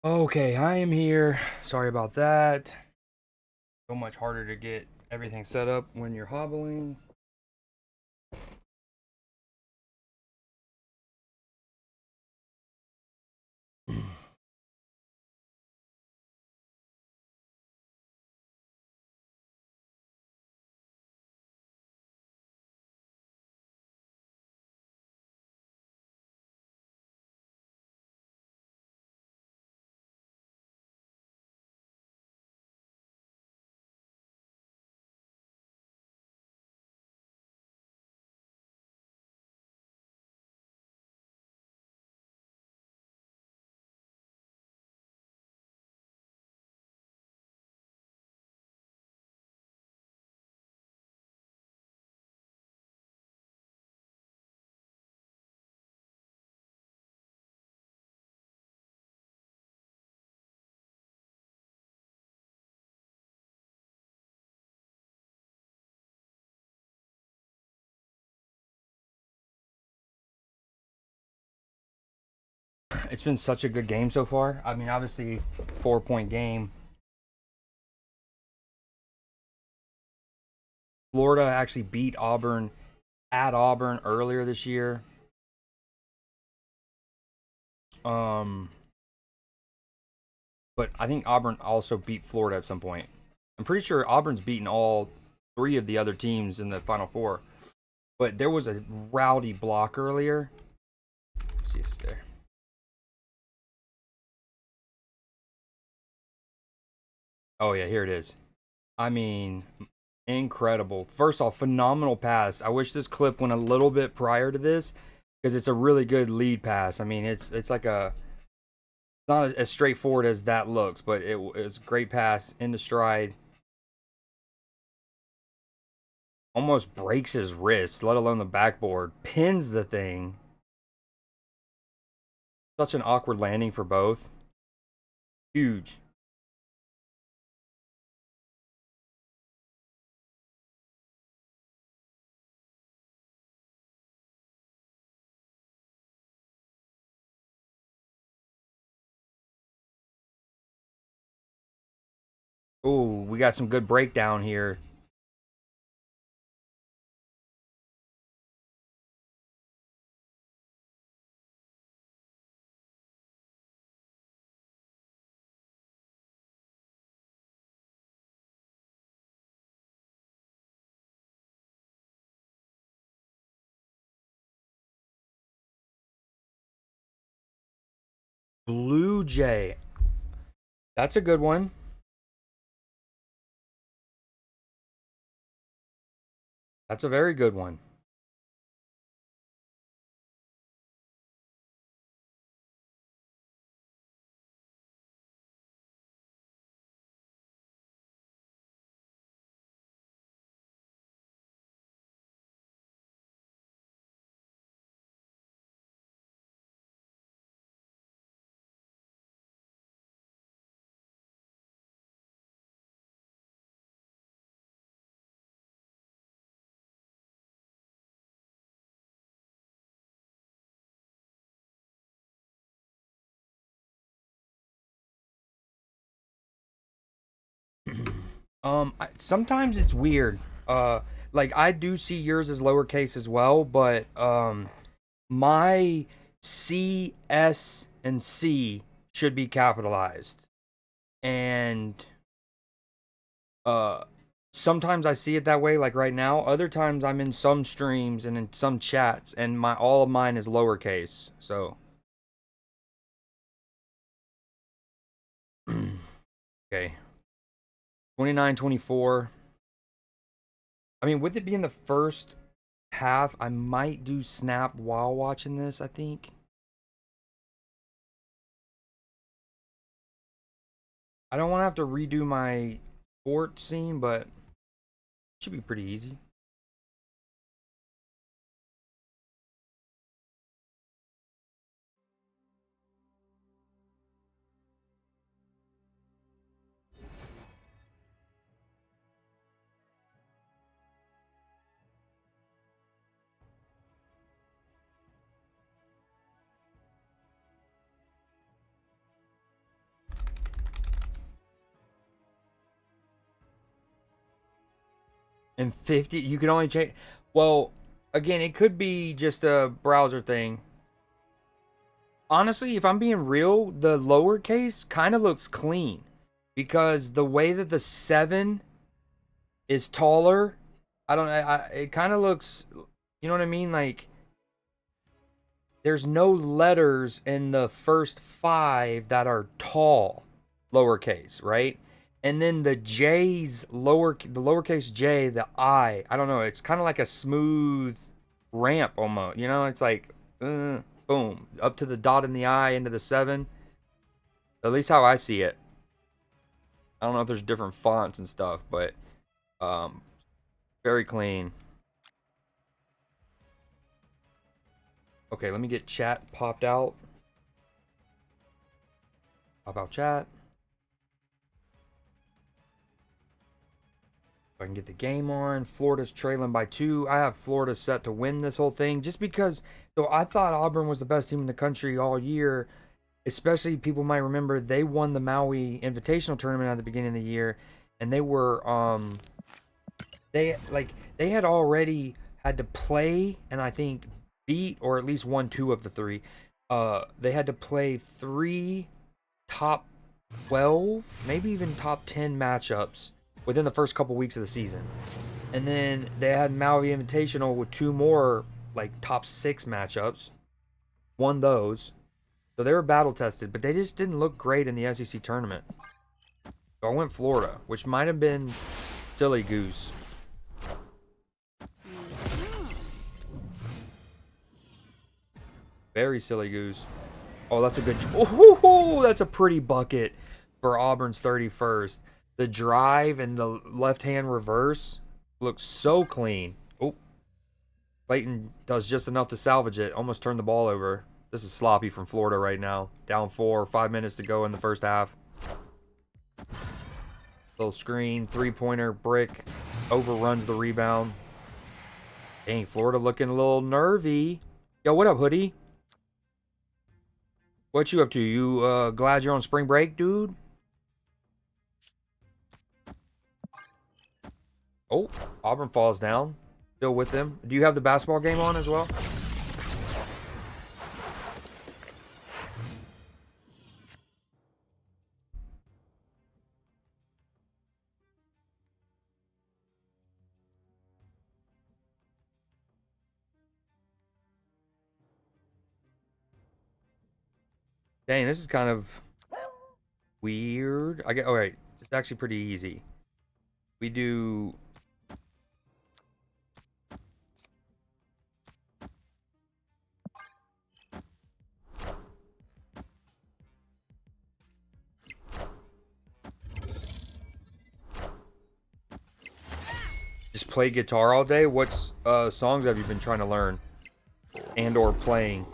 Okay, I am here. Sorry about that. So much harder to get everything set up when you're hobbling. It's been such a good game so far. I mean, obviously, 4 point game. Florida actually beat Auburn at Auburn earlier this year. Um, but I think Auburn also beat Florida at some point. I'm pretty sure Auburn's beaten all three of the other teams in the Final Four. But there was a rowdy block earlier. Let's see if it's there. Oh yeah, here it is. I mean, incredible. First off, phenomenal pass. I wish this clip went a little bit prior to this because it's a really good lead pass. I mean, it's like a not as straightforward as that looks, but it's a great pass into stride. Almost breaks his wrist, let alone the backboard. Pins the thing. Such an awkward landing for both. Huge. Ooh, we got some good breakdown here. Blue Jay. That's a good one. That's a very good one. Sometimes it's weird. Like I do see yours as lowercase as well, but my C, S, and C should be capitalized, and uh, sometimes I see it that way, like right now. Other times I'm in some streams and in some chats, and my all of mine is lowercase. So, okay, 29, 24. I mean, with it being the first half, I might do snap while watching this. I think. I don't want to have to redo my fort scene, but it should be pretty easy. And 50, you can only change. Well, again, it could be just a browser thing. Honestly, if I'm being real, the lowercase kind of looks clean because the way that the 7 is taller, I don't know, it kind of looks, you know what I mean? Like, there's no letters in the first 5 that are tall, lowercase, right? And then the J's the lowercase J, the I don't know, it's kind of like a smooth ramp almost. You know, it's like boom, up to the dot in the I into the 7. At least how I see it. I don't know if there's different fonts and stuff, but um, very clean. Okay, let me get chat popped out. Pop out chat. If I can get the game on. Florida's trailing by 2. I have Florida set to win this whole thing just because, though I thought Auburn was the best team in the country all year, especially people might remember they won the Maui Invitational Tournament at the beginning of the year, and they were they had already had to play and I think beat or at least won 2 of the 3. They had to play 3 top 12, maybe even top 10 matchups within the first couple weeks of the season. And then they had Maui Invitational with 2 more like top 6 matchups. Won those. So they were battle tested, but they just didn't look great in the SEC tournament. So I went Florida, which might have been silly goose. Very silly goose. Oh, that's a good. Oh, that's a pretty bucket for Auburn's 31st. The drive and the left hand reverse looks so clean. Oh, Clayton does just enough to salvage it. Almost turned the ball over. This is sloppy from Florida right now. Down 4, 5 minutes to go in the first half. Little screen, 3-pointer, brick, overruns the rebound. Dang, Florida looking a little nervy. Yo, what up, Hoodie? What you up to? You glad you're on spring break, dude? Oh, Auburn falls down. Still with them. Do you have the basketball game on as well? Dang, this is kind of weird. I get. All right, it's actually pretty easy. We do. Just play guitar all day. What songs have you been trying to learn and or playing?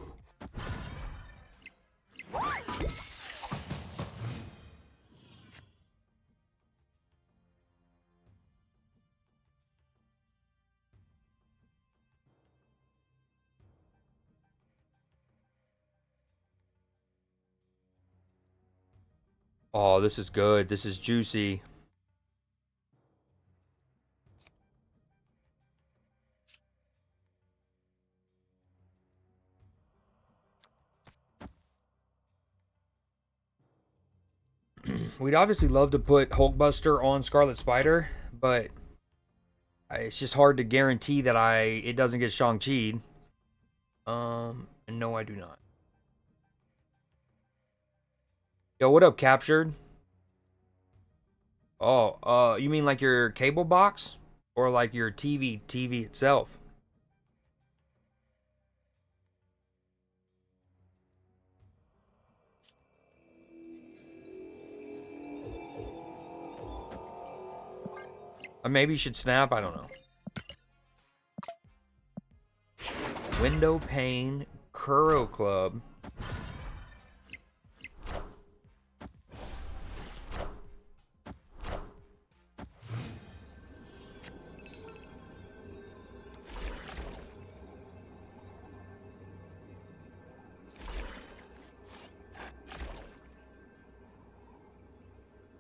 Oh, this is good. This is juicy. We'd obviously love to put Hulkbuster on Scarlet Spider, but it's just hard to guarantee that it doesn't get Shang-Chi'd. And no, I do not. Yo, what up, Captured? Oh, you mean like your cable box? Or like your TV itself? Maybe you should snap, I don't know. Window pane, Kuro Club.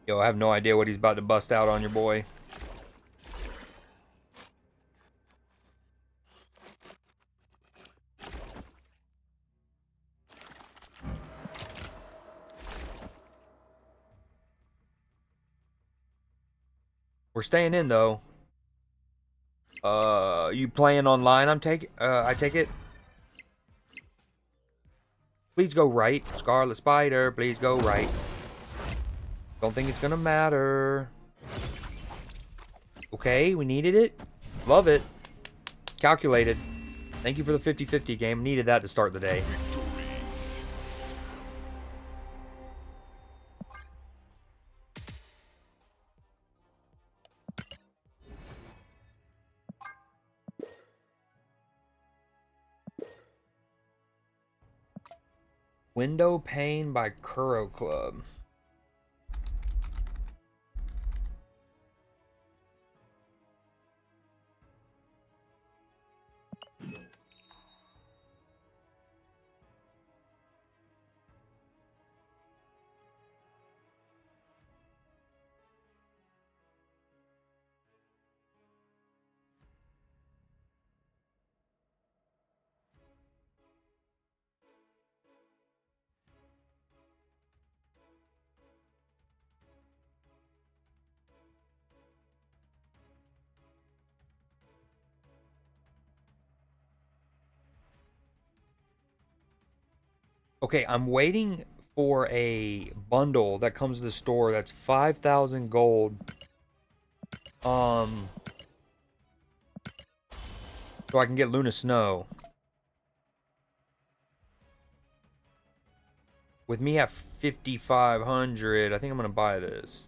Yo, I have no idea what he's about to bust out on your boy. We're staying in though. You playing online? I take it. Please go right. Scarlet Spider, please go right. Don't think it's gonna matter. Okay, we needed it. Love it. Calculated. Thank you for the 50-50 game. Needed that to start the day. Window pane by Kuro Club. Okay, I'm waiting for a bundle that comes to the store that's 5,000 gold. So I can get Luna Snow. With me at 5,500, I think I'm gonna buy this.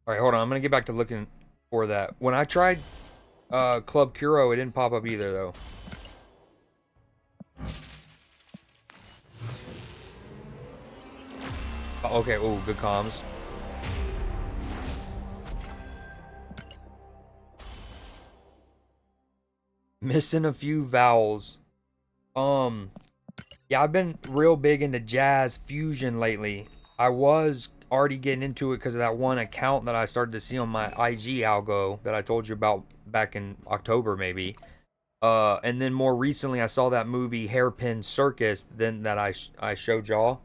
All right, hold on. I'm gonna get back to looking for that. When I tried Club Kuro, it didn't pop up either though. Oh, okay. Oh, good comms. Missing a few vowels. Yeah, I've been real big into jazz fusion lately. I was already getting into it because of that one account that I started to see on my IG algo that I told you about back in October, maybe. And then more recently, I saw that movie Hairpin Circus. Then that I showed y'all.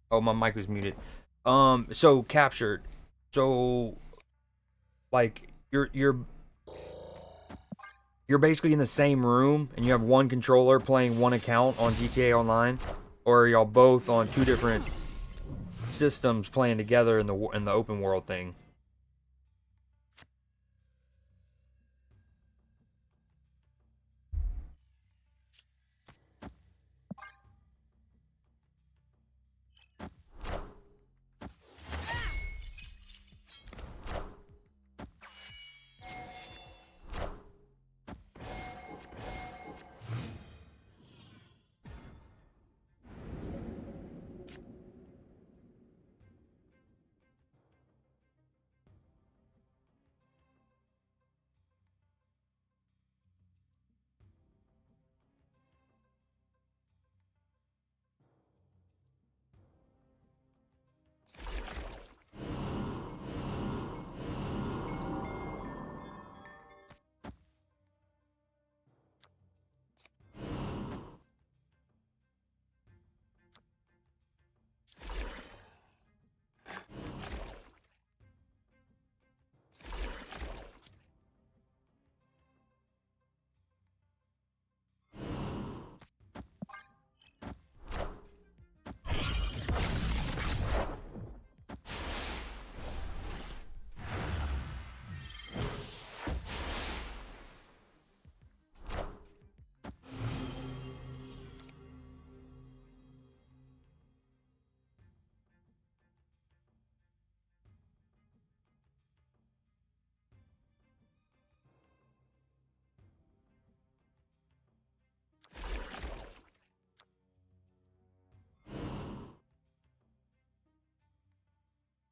Oh, my mic was muted. So captured. So like you're basically in the same room and you have one controller playing one account on GTA Online, or are y'all both on two different systems playing together in the open world thing?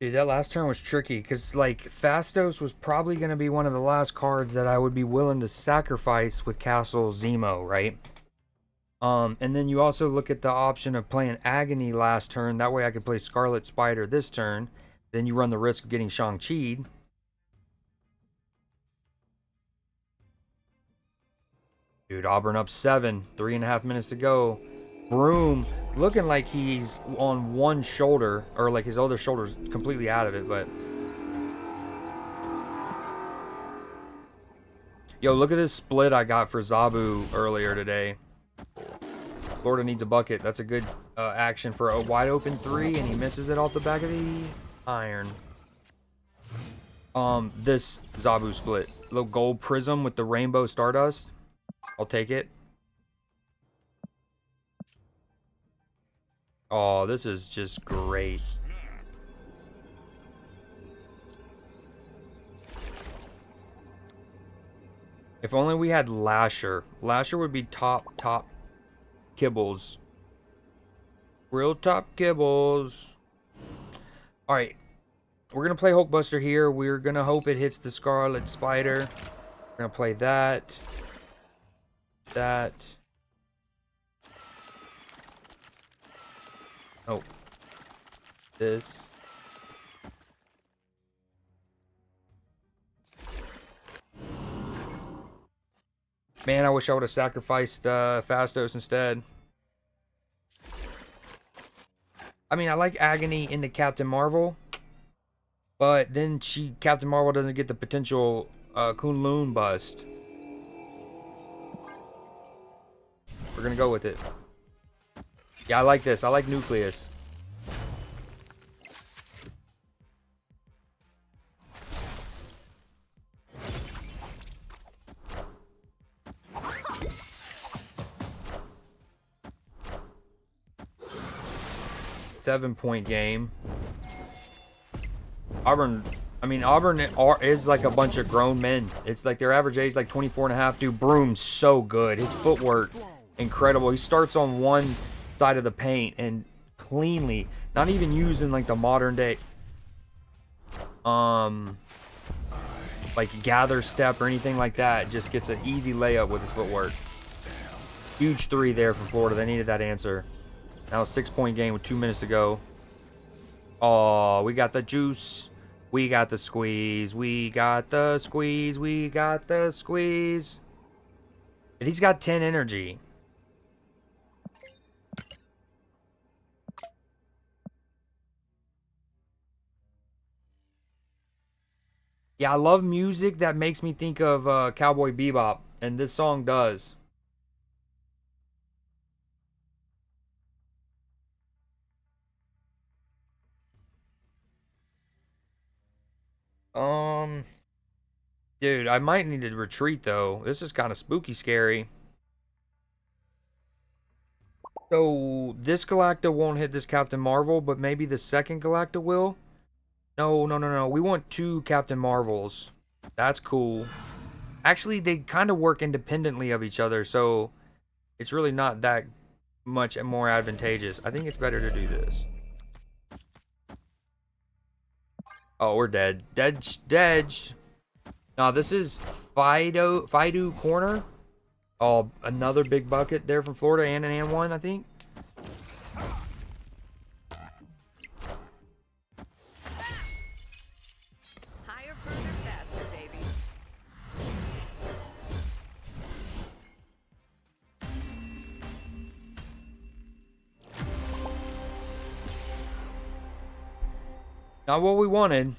Dude, that last turn was tricky because, like, Fastos was probably going to be one of the last cards that I would be willing to sacrifice with Castle Zemo, right? And then you also look at the option of playing Agony last turn. That way I could play Scarlet Spider this turn. Then you run the risk of getting Shang-Chi. Dude, Auburn up 7. 3.5 minutes to go. Broom looking like he's on one shoulder, or like his other shoulder's completely out of it, but... Yo, look at this split I got for Zabu earlier today. Florida needs a bucket. That's a good action for a wide open 3, and he misses it off the back of the iron. This Zabu split. Little gold prism with the rainbow stardust. I'll take it. Oh, this is just great. If only we had Lasher. Lasher would be top kibbles. Real top kibbles. Alright. We're going to play Hulkbuster here. We're going to hope it hits the Scarlet Spider. We're going to play that. That. Oh. This. Man, I wish I would have sacrificed Fastos instead. I mean, I like Agony into Captain Marvel. But then Captain Marvel doesn't get the potential Kunlun bust. We're going to go with it. Yeah, I like this. I like Nucleus. Seven-point game. Auburn is like a bunch of grown men. It's like their average age like 24 and a half. Dude, Broom's so good. His footwork, incredible. He starts on one side of the paint and cleanly, not even using like the modern day like gather step or anything like that. Just gets an easy layup with his footwork. Huge 3 there from Florida. They needed that answer. Now a 6-point game with 2 minutes to go. Oh, we got the juice. We got the squeeze. We got the squeeze. We got the squeeze. And he's got 10 energy. Yeah, I love music that makes me think of Cowboy Bebop. And this song does. Dude, I might need to retreat though. This is kind of spooky scary. So this Galacta won't hit this Captain Marvel, but maybe the second Galacta will. No. We want 2 Captain Marvels. That's cool. Actually, they kind of work independently of each other, so it's really not that much more advantageous. I think it's better to do this. Oh, we're dead. Dead. No, this is Fido Corner. Oh, another big bucket there from Florida and an and one, I think. Higher, further, faster, baby. Not what we wanted.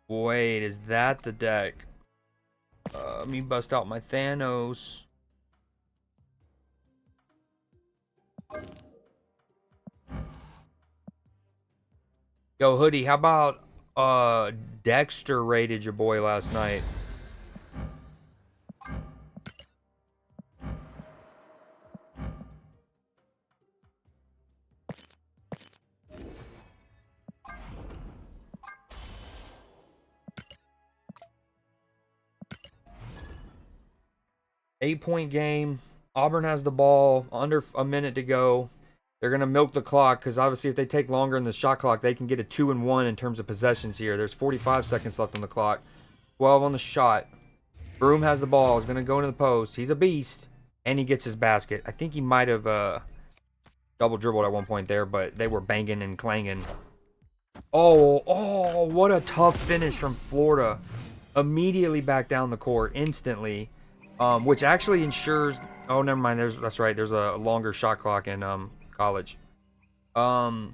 Wait, is that the deck? Let me bust out my Thanos. Yo, Hoodie, how about Dexter raided your boy last night? 8-point game. Auburn has the ball. Under a minute to go. They're going to milk the clock because obviously if they take longer in the shot clock, they can get a 2-1 in terms of possessions here. There's 45 seconds left on the clock. 12 on the shot. Broom has the ball. He's going to go into the post. He's a beast. And he gets his basket. I think he might have double dribbled at one point there, but they were banging and clanging. Oh, what a tough finish from Florida. Immediately back down the court instantly, which actually ensures. Oh, never mind. That's right. There's a longer shot clock in college. So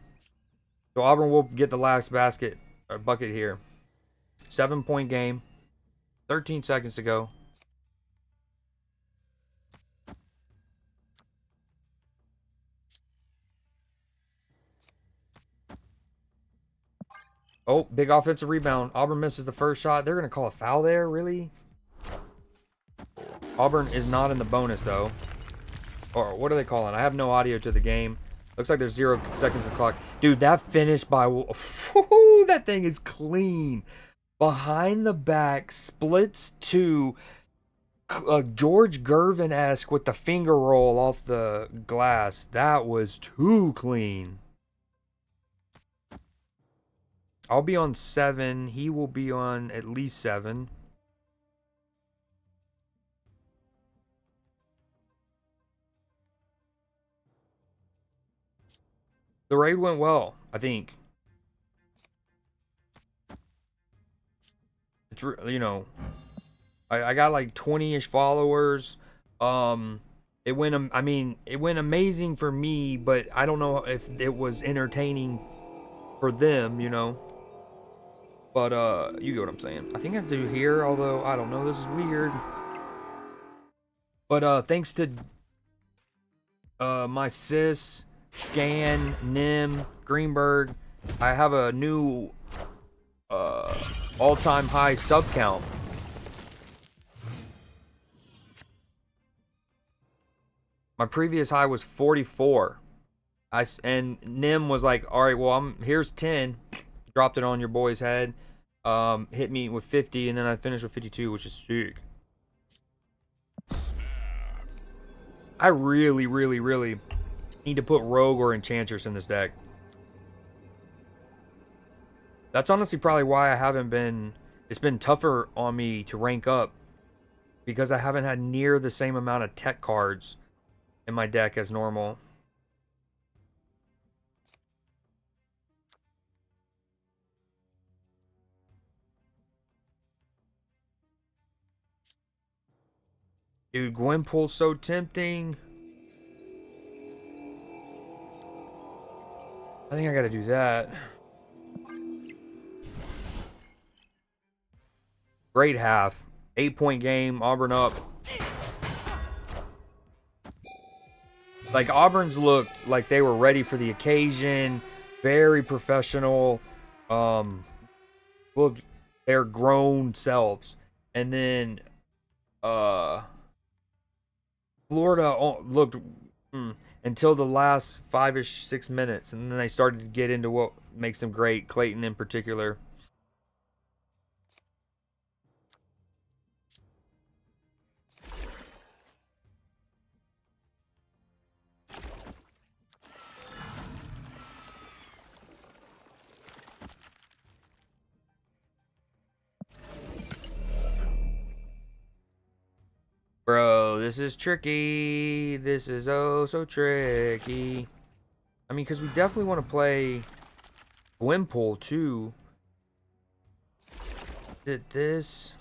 Auburn will get the last basket or bucket here. 7-point game. 13 seconds to go. Oh, big offensive rebound. Auburn misses the first shot. They're going to call a foul there? Really? Auburn is not in the bonus, though. Or what are they calling? I have no audio to the game. Looks like there's 0 seconds to the clock. Dude, that finish by... that thing is clean. Behind the back, splits to George Gervin-esque with the finger roll off the glass. That was too clean. I'll be on 7. He will be on at least 7. The raid went well, I think. It's, you know, I got like 20-ish followers. It went, I mean, it went amazing for me, but I don't know if it was entertaining for them, you know. But you get what I'm saying. I think I do here, although I don't know. This is weird. But thanks to my sis, Scan, Nim, Greenberg, I have a new all-time high sub count. My previous high was 44. And Nim was like, "All right, well, here's 10." Dropped it on your boy's head. Hit me with 50, and then I finished with 52, which is sick. I really, really, really need to put Rogue or Enchantress in this deck. That's honestly probably why I haven't been... It's been tougher on me to rank up. Because I haven't had near the same amount of tech cards in my deck as normal. Dude, Gwenpool's so tempting. I think I gotta do that. Great half. 8-point game. Auburn up. Like, Auburn's looked like they were ready for the occasion. Very professional. Looked their grown selves. And then, Florida looked until the last 5-ish, 6 minutes. And then they started to get into what makes them great. Clayton in particular. Bro, this is tricky. This is oh so tricky. I mean, because we definitely want to play Gwenpool too. Did this?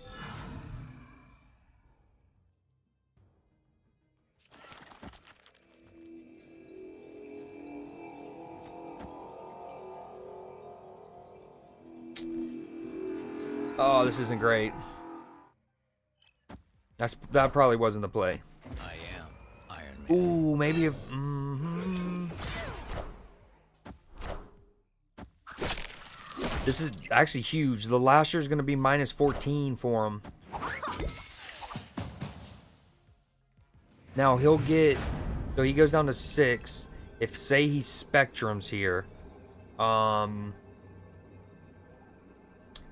Oh, this isn't great. That probably wasn't the play. I am Iron Man. Ooh, maybe if. This is actually huge. The Lasher is going to be minus 14 for him. Now he'll get. So he goes down to 6. If say he spectrums here,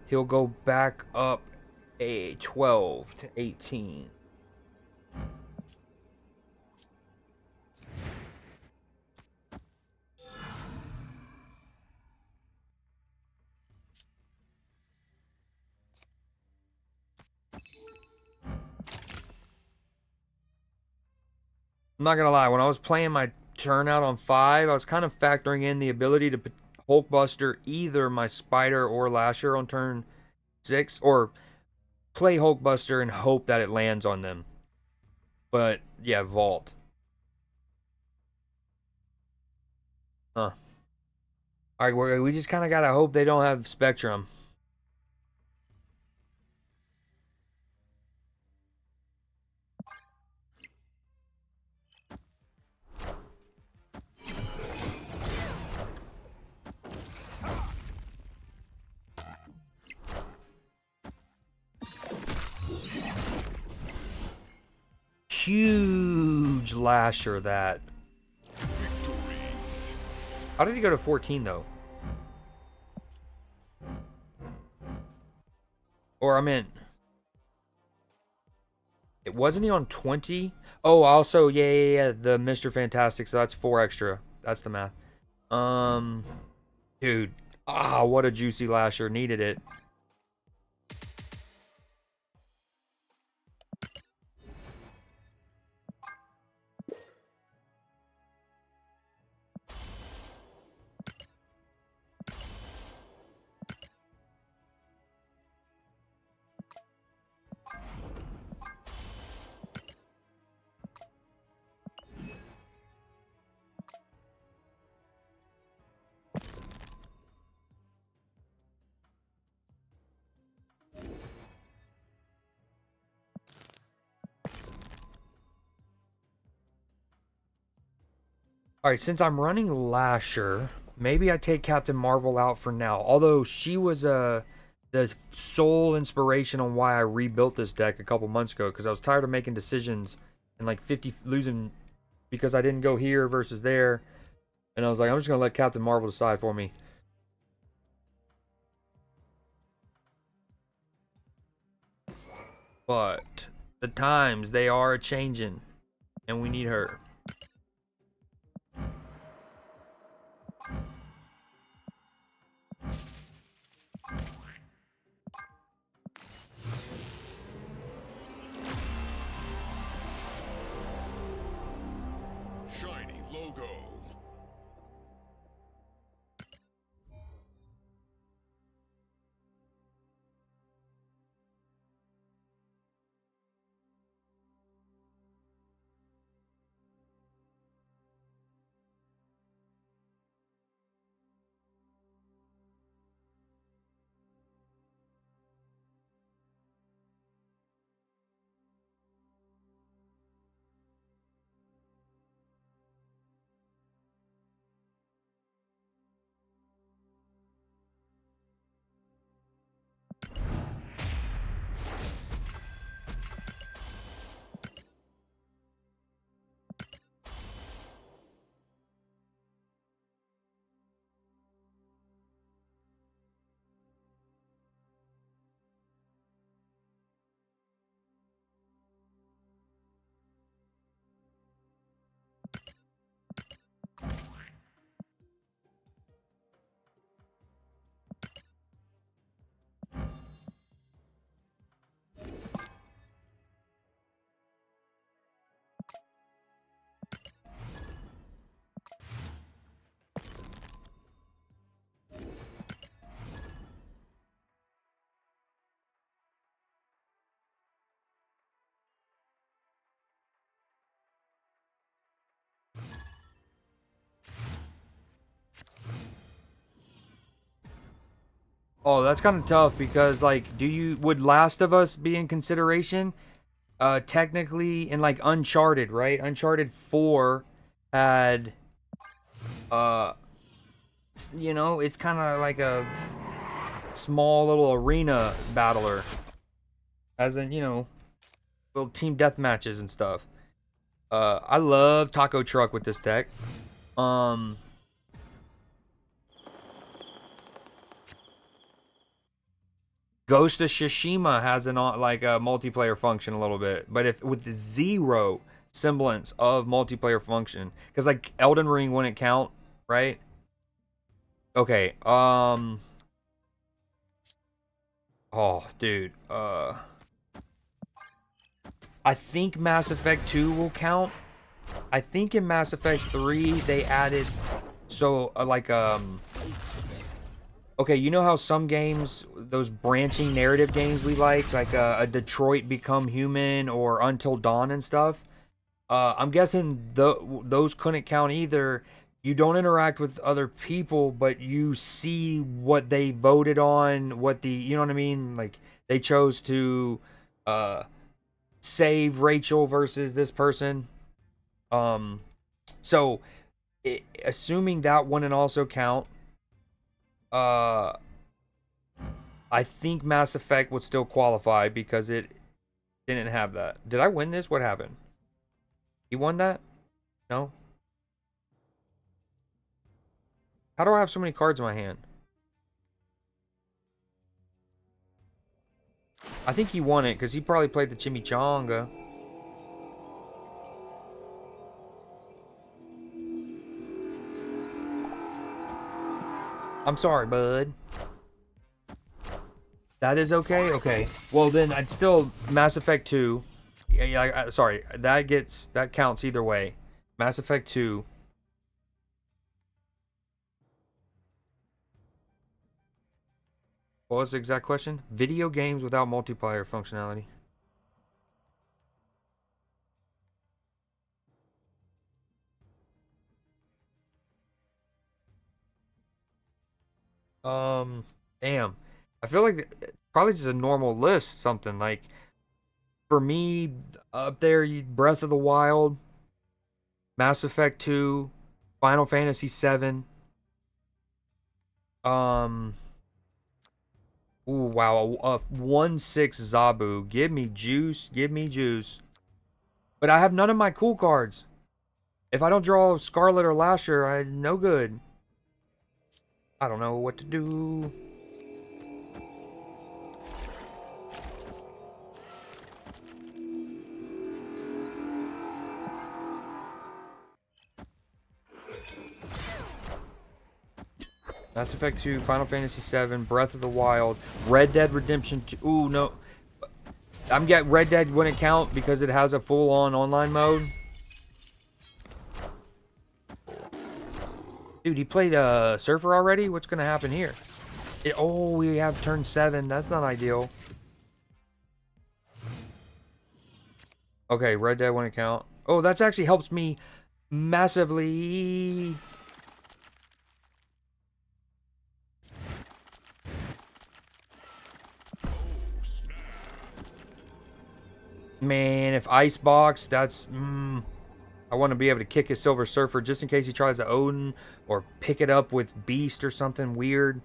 he'll go back up a 12 to 18. I'm not gonna lie, when I was playing my turnout on 5, I was kind of factoring in the ability to Hulkbuster either my Spider or Lasher on turn 6, or play Hulkbuster and hope that it lands on them. But yeah, Vault. Huh. Alright, we just kind of gotta hope they don't have Spectrum. Huge Lasher, that. How did he go to 14 though? Or I meant, it wasn't he on 20? Oh, also, yeah, the Mr. Fantastic, so that's 4 extra. That's the math. Dude. What a juicy Lasher. Needed it. Alright, since I'm running Lasher, maybe I take Captain Marvel out for now. Although she was the sole inspiration on why I rebuilt this deck a couple months ago, because I was tired of making decisions and like 50 losing because I didn't go here versus there. And I was like, I'm just gonna let Captain Marvel decide for me. But the times, they are changing, and we need her. Shiny logo. Oh, that's kind of tough because, like, would Last of Us be in consideration? Technically, in like Uncharted, right? Uncharted 4 had, uh, it's kind of like a small little arena battler, as in, little team death matches and stuff. I love Taco Truck with this deck. Ghost of Tsushima has like a multiplayer function a little bit, but if with zero semblance of multiplayer function, because like Elden Ring wouldn't count, right? Okay. Oh, dude. I think Mass Effect 2 will count. I think in Mass Effect 3 they added okay, you know how some games, those branching narrative games we like a Detroit Become Human or Until Dawn and stuff. I'm guessing those couldn't count either. You don't interact with other people, but you see what they voted on, you know what I mean? Like they chose to uh, save Rachel versus this person. Um, so assuming that wouldn't also count, uh, I think Mass Effect would still qualify because it didn't have that. Did I win this? What happened? You won that? No? How do I have so many cards in my hand? I think he won it because he probably played the chimichanga. I'm sorry, bud. That is okay? Okay. Well, then I'd still... Mass Effect 2. Yeah, sorry. That counts either way. Mass Effect 2. What was the exact question? Video games without multiplayer functionality. Damn. I feel like probably just a normal list, something like for me up there, Breath of the Wild, Mass Effect 2, Final Fantasy 7. Um, ooh, wow, 1/6 Zabu. Give me juice, give me juice. But I have none of my cool cards. If I don't draw Scarlet or Lasher, I'm no good. I don't know what to do. Mass Effect 2, Final Fantasy 7, Breath of the Wild, Red Dead Redemption 2. Ooh, no. I'm getting Red Dead wouldn't count because it has a full-on online mode. Dude, he played Surfer already? What's going to happen here? Oh, we have turn 7. That's not ideal. Okay, Red Dead wouldn't count. Oh, that actually helps me massively. Man, if Icebox, that's... I want to be able to kick his Silver Surfer just in case he tries to Odin or pick it up with Beast or something weird.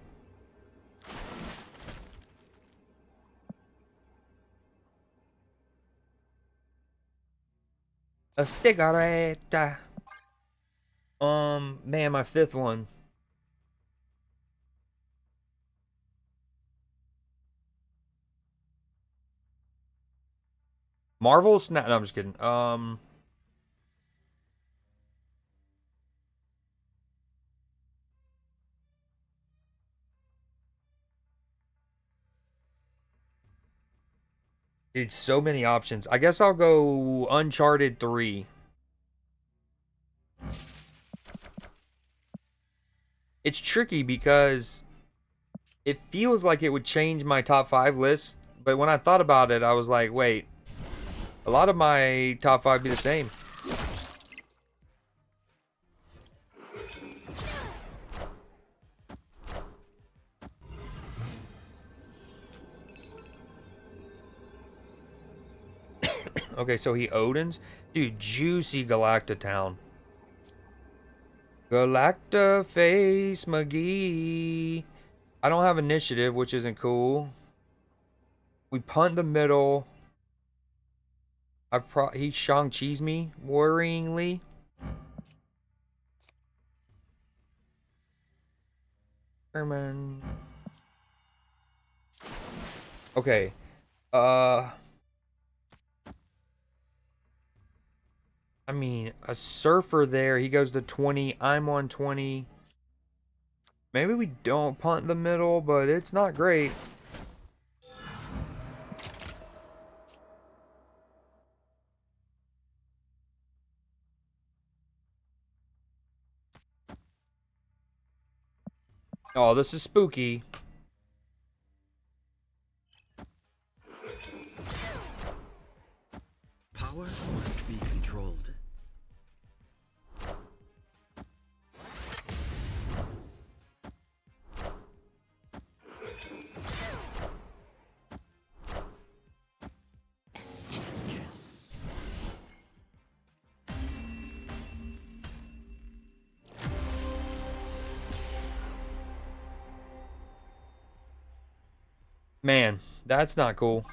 A cigarette. Man, my 5th one. Marvel Snap. No, I'm just kidding. It's so many options. I guess I'll go Uncharted 3. It's tricky because it feels like it would change my top 5 list, but when I thought about it, I was like, wait, a lot of my top 5 be the same. Okay, so he Odin's. Dude, juicy Galacta Town. Galacta Face McGee. I don't have initiative, which isn't cool. We punt the middle. He Shang-Chi's me, worryingly. Herman. Okay. I mean, a surfer there. He goes to 20. I'm on 20. Maybe we don't punt the middle, but it's not great. Oh, this is spooky. Power must be controlled. Man, that's not cool.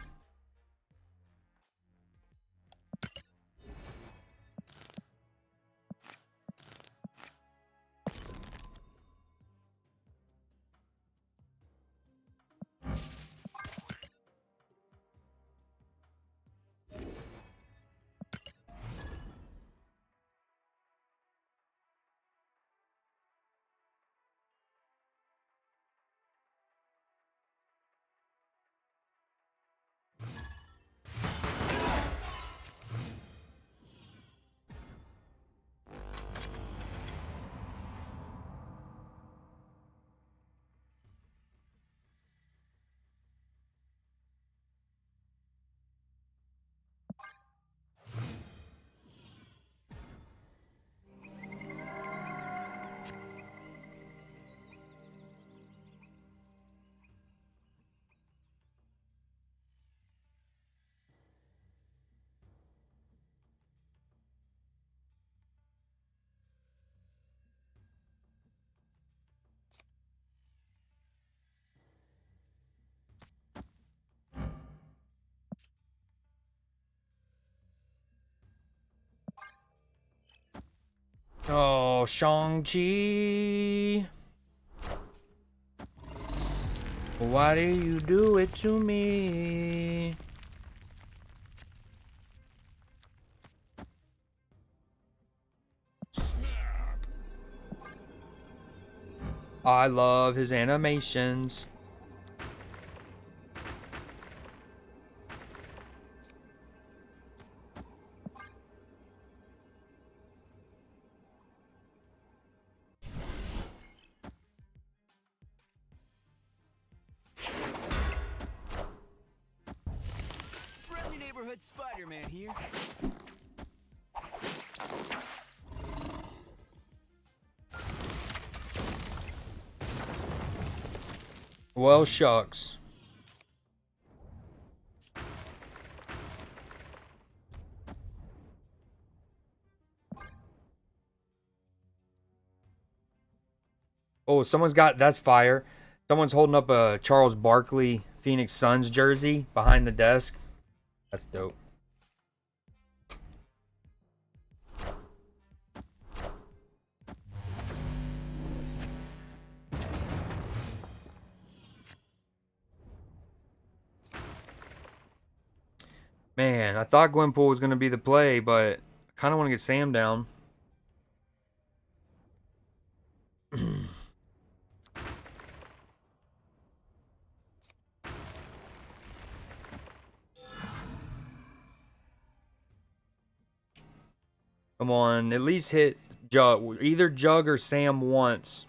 Oh, Shang-Chi. Why do you do it to me? I love his animations. Friendly neighborhood Spider-Man here. Well, shucks. Oh, someone's got, that's fire. Someone's holding up a Charles Barkley Phoenix Suns jersey behind the desk. That's dope. Man, I thought Gwenpool was going to be the play, but I kind of want to get Sam down. Come on, at least hit Jug. Either Jug or Sam once.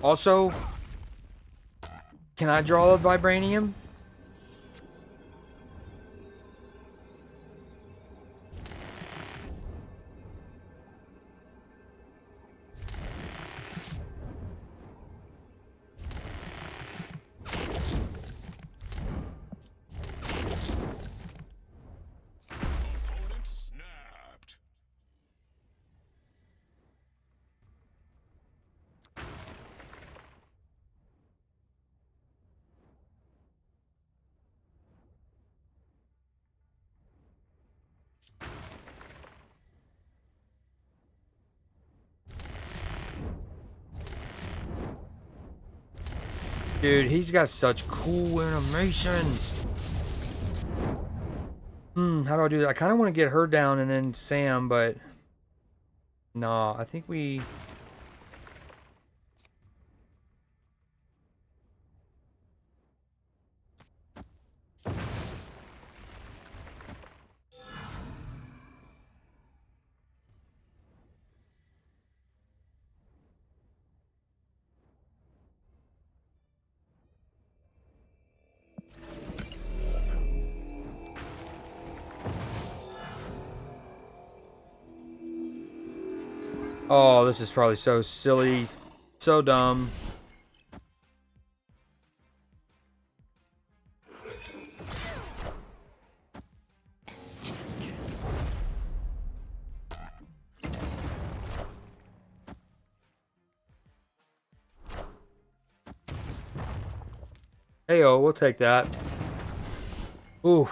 Also, can I draw a Vibranium? Opponent snapped. Dude, he's got such cool animations. How do I do that? I kind of want to get her down and then Sam, but nah, I think we. Oh, this is probably so silly, so dumb. Heyo, we'll take that. Ooh.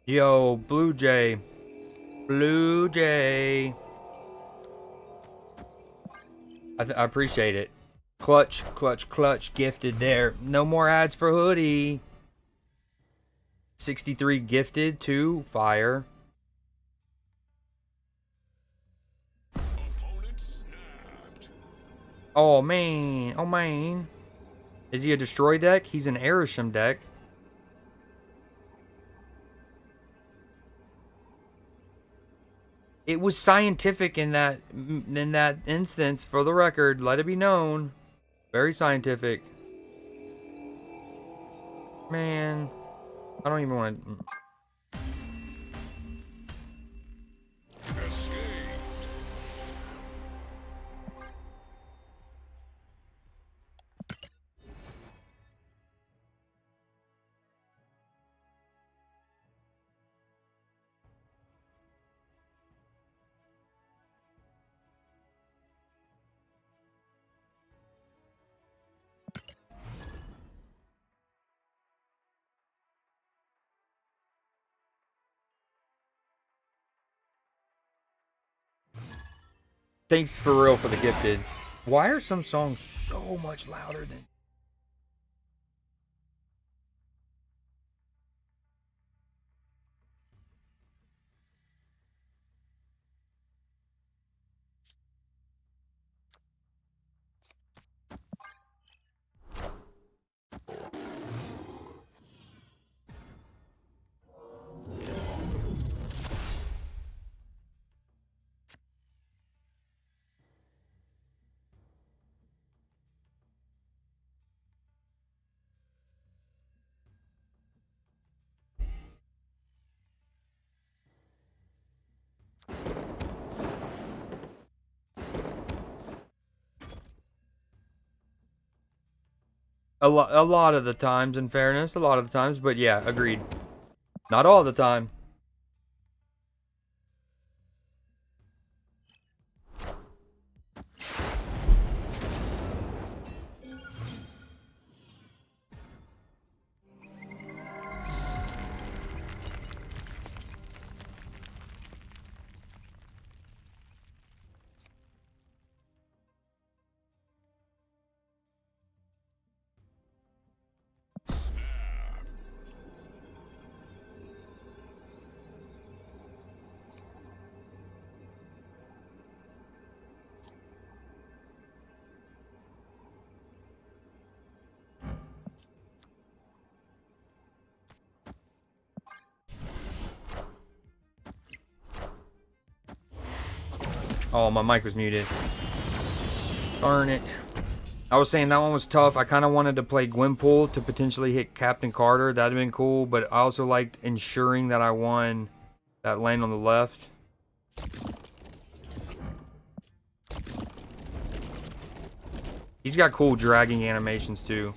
Yo, Blue Jay. Blue Jay. I appreciate it. Clutch, clutch, clutch. Gifted there. No more ads for hoodie. 63 gifted to fire. Opponent snapped. Oh, man. Oh, man. Is he a destroy deck? He's an Erisham deck. It was scientific in that instance, for the record. Let it be known. Very scientific. Man, I don't even want to. Escaped. Thanks for real for the gifted. Why are some songs so much louder than? A lot of the times, in fairness, a lot of the times, but yeah, agreed. Not all the time. Oh, my mic was muted. Darn it. I was saying that one was tough. I kind of wanted to play Gwynpool to potentially hit Captain Carter. That'd have been cool, but I also liked ensuring that I won that lane on the left. He's got cool dragging animations too.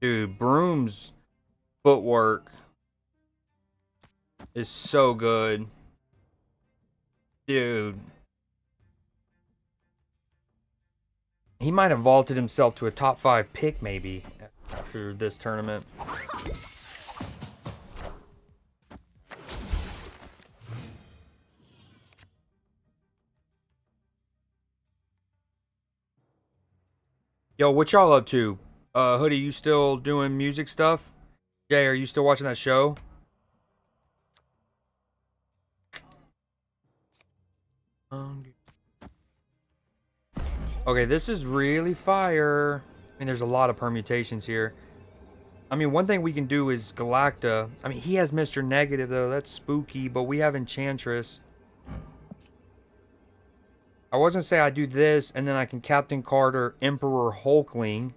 Dude, Broom's footwork is so good. Dude. He might have vaulted himself to a top 5 pick maybe after this tournament. Yo, what y'all up to? Hoodie, you still doing music stuff? Jay, are you still watching that show? Okay, this is really fire. I mean, there's a lot of permutations here. I mean, one thing we can do is Galacta. I mean, he has Mr. Negative, though. That's spooky, but we have Enchantress. I was going to say I do this, and then I can Captain Carter, Emperor Hulkling.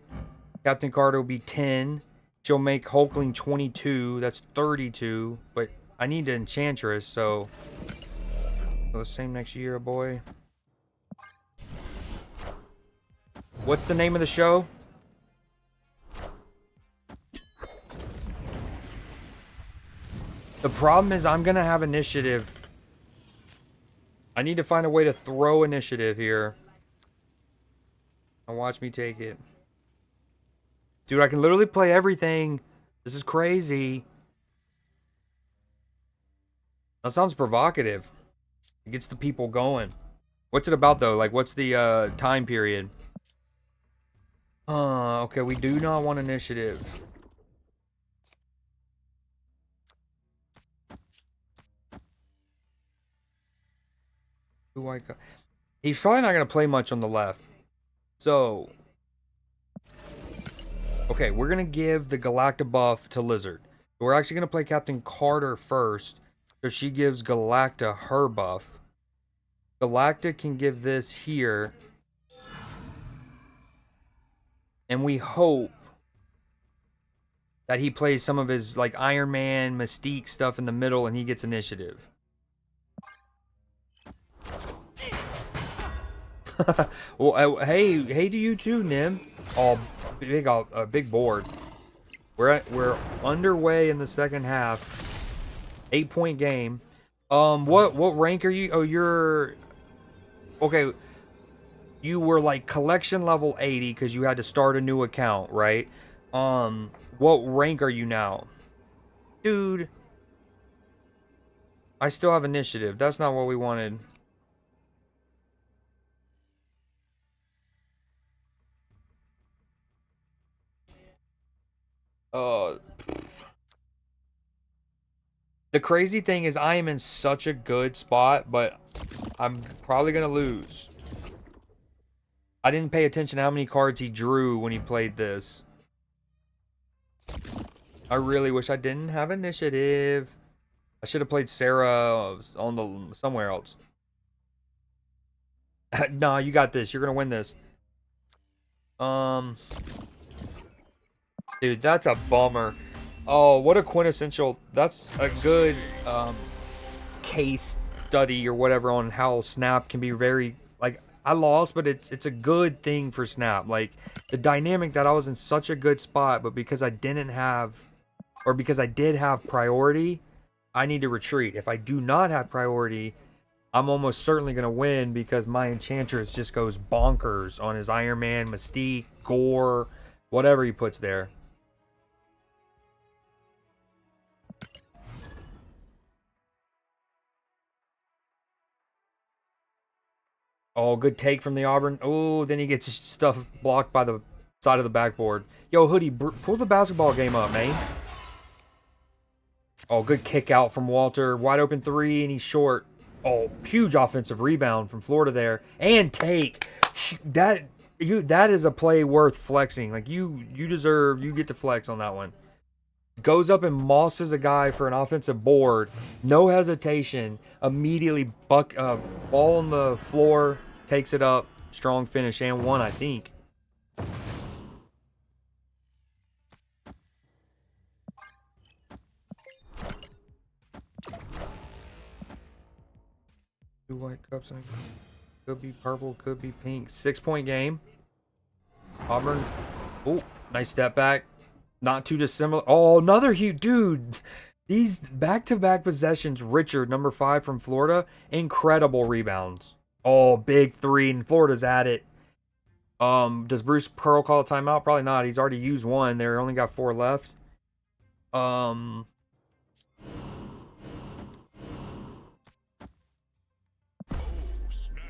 Captain Carter will be 10. She'll make Hulkling 22. That's 32. But I need an Enchantress, so... the same next year, boy. What's the name of the show? The problem is I'm gonna have initiative. I need to find a way to throw initiative here. Now watch me take it. Dude, I can literally play everything. This is crazy. That sounds provocative. It gets the people going. What's it about though? Like, what's the time period? Okay, we do not want initiative. Who I got? He's probably not gonna play much on the left. So, okay, we're gonna give the Galacta buff to Lizard. We're actually gonna play Captain Carter first, so she gives Galacta her buff. Galacta can give this here. And we hope that he plays some of his like Iron Man, Mystique stuff in the middle and he gets initiative. Well, hey to you too, Nim. Oh, big board. We're underway in the second half. 8-point game. What rank are you? Oh, you're okay. You were like collection level 80 because you had to start a new account, right? What rank are you now? Dude. I still have initiative. That's not what we wanted. The crazy thing is I am in such a good spot, but I'm probably going to lose. I didn't pay attention to how many cards he drew when he played this. I really wish I didn't have initiative. I should have played Sarah on the somewhere else. Nah, you got this. You're gonna win this. Dude, that's a bummer. Oh, what a quintessential. That's a good case study or whatever on how Snap can be very like. I lost, but it's a good thing for Snap. Like the dynamic that I was in such a good spot, but because I didn't have, or because I did have priority, I need to retreat. If I do not have priority, I'm almost certainly going to win because my Enchantress just goes bonkers on his Iron Man, Mystique, Gore, whatever he puts there. Oh, good take from the Auburn. Oh, then he gets his stuff blocked by the side of the backboard. Yo, Hoodie, pull the basketball game up, man. Oh, good kick out from Walter. Wide open three, and he's short. Oh, huge offensive rebound from Florida there, and take that. That is a play worth flexing. Like you deserve. You get to flex on that one. Goes up and mosses a guy for an offensive board. No hesitation. Immediately ball on the floor. Takes it up. Strong finish and one, I think. Two white cups. Could be purple. Could be pink. 6-point game. Auburn. Oh, nice step back. Not too dissimilar. Oh, another huge dude. These back-to-back possessions. Richard, number 5 from Florida. Incredible rebounds. Oh, big three, and Florida's at it. Does Bruce Pearl call a timeout? Probably not. He's already used one. They only got 4 left. Oh, snap.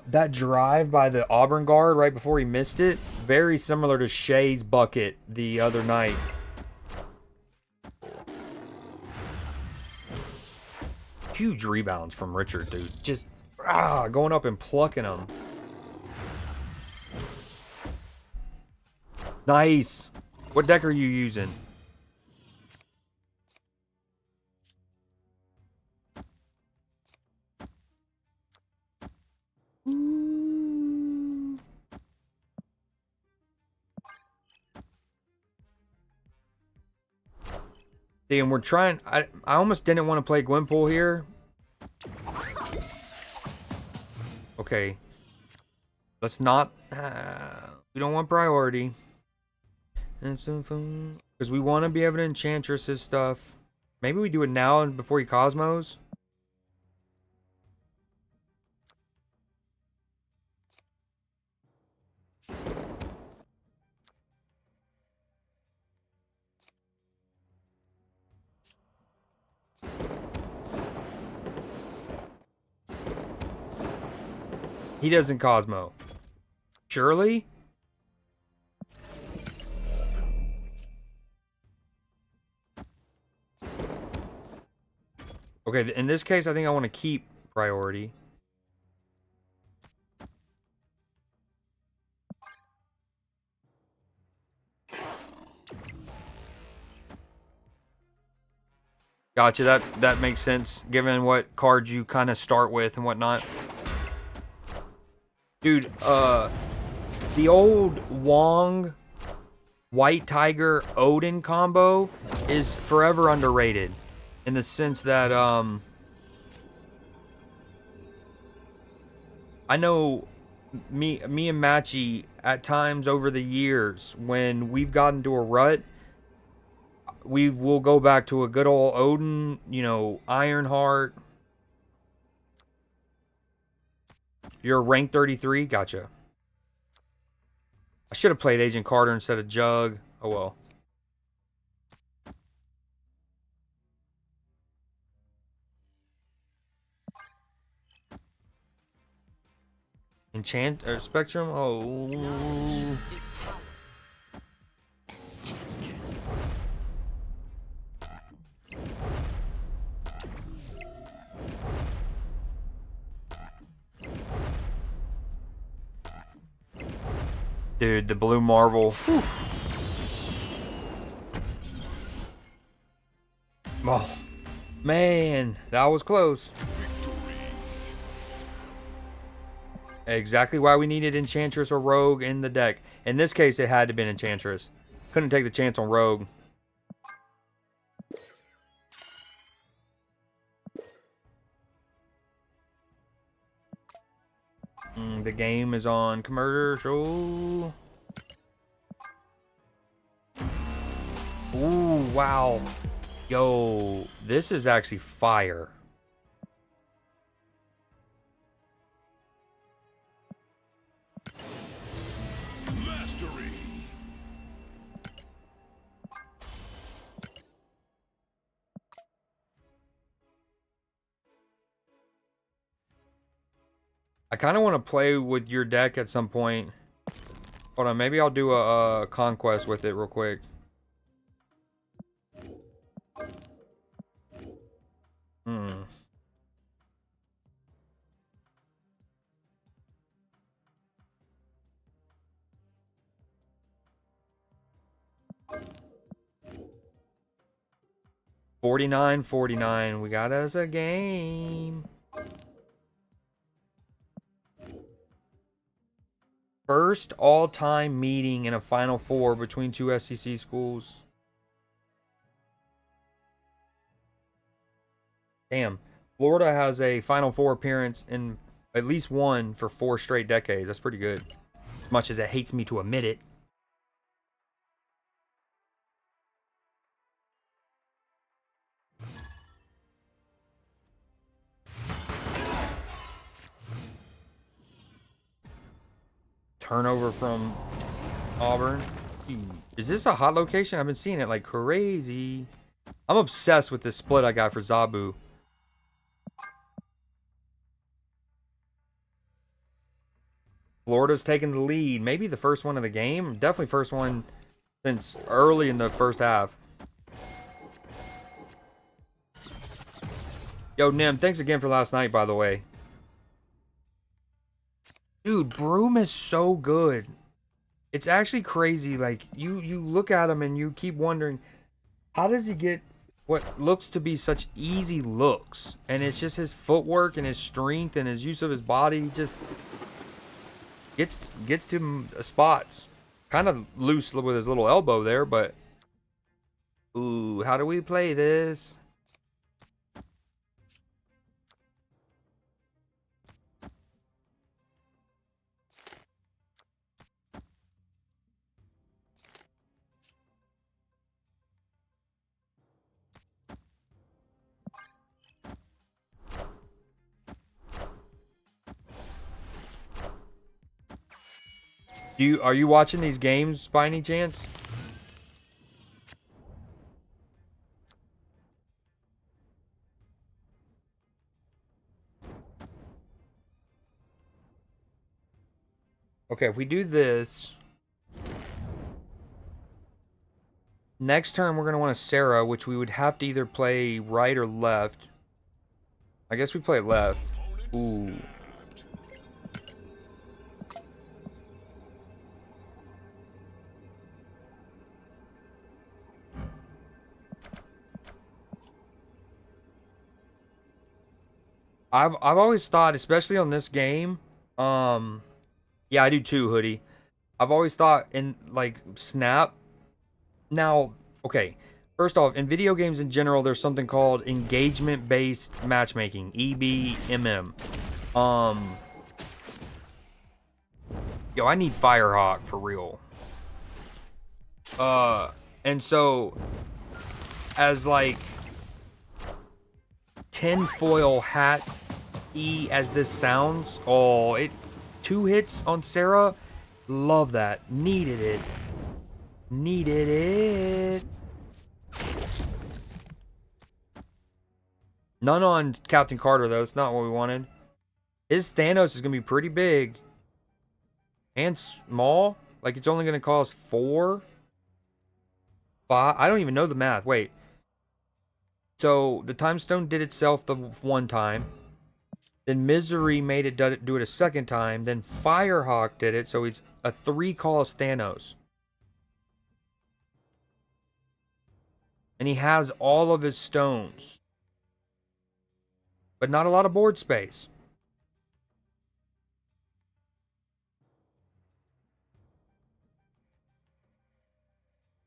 That drive by the Auburn guard right before he missed it, very similar to Shea's bucket the other night. Huge rebounds from Richard, dude. Just going up and plucking them. Nice. What deck are you using? See, and we're trying. I almost didn't want to play Gwynpool here. Okay. Let's not. We don't want priority. And some fun. Because we want to be able to Enchantress his stuff. Maybe we do it now and before he Cosmos. He doesn't Cosmo. Surely? Okay, in this case, I think I want to keep priority. Gotcha, that makes sense, given what cards you kind of start with and whatnot. Dude, the old Wong White Tiger Odin combo is forever underrated. In the sense that, I know me and Matchy, at times over the years, when we've gotten to a rut, we'll go back to a good old Odin, you know, Ironheart. You're rank 33? Gotcha. I should have played Agent Carter instead of Jug. Oh well. Enchant or Spectrum? Oh. Dude, the Blue Marvel. Whew. Oh, man, that was close. Exactly why we needed Enchantress or Rogue in the deck. In this case, it had to be Enchantress. Couldn't take the chance on Rogue. The game is on commercial. Ooh, wow. Yo, this is actually fire. Mastery. I kind of want to play with your deck at some point. Hold on, maybe I'll do a conquest with it real quick. $49.49. We got us a game. First all-time meeting in a Final Four between two SEC schools. Damn. Florida has a Final Four appearance in at least one for 4 straight decades. That's pretty good. As much as it hates me to admit it. Turnover from Auburn. Is this a hot location? I've been seeing it like crazy. I'm obsessed with this split I got for Zabu. Florida's taking the lead. Maybe the first one of the game. Definitely first one since early in the first half. Yo, Nim, thanks again for last night, by the way. Dude, Broom is so good. It's actually crazy. Like, you look at him and you keep wondering, how does he get what looks to be such easy looks? And it's just his footwork and his strength and his use of his body just gets to spots. Kind of loose with his little elbow there, but ooh, how do we play this? Are you watching these games by any chance? Okay, if we do this, next turn we're gonna want a Sarah, which we would have to either play right or left. I guess we play left. Ooh. I've always thought, especially on this game, yeah, I do too, Hoodie. I've always thought in like Snap. Now, okay, first off, in video games in general, there's something called engagement-based matchmaking, EBMM. Yo, I need Firehawk for real. And so, as like tinfoil hat as this sounds, oh, 2 hits on Sarah, love that. Needed it. None on Captain Carter though. It's not what we wanted. His Thanos is gonna be pretty big and small. Like, it's only gonna cost 4, 5. I don't even know the math. Wait. So the Time Stone did itself the one time. Then Misery made it do it a second time. Then Firehawk did it, so it's a 3-cost Thanos. And he has all of his stones. But not a lot of board space.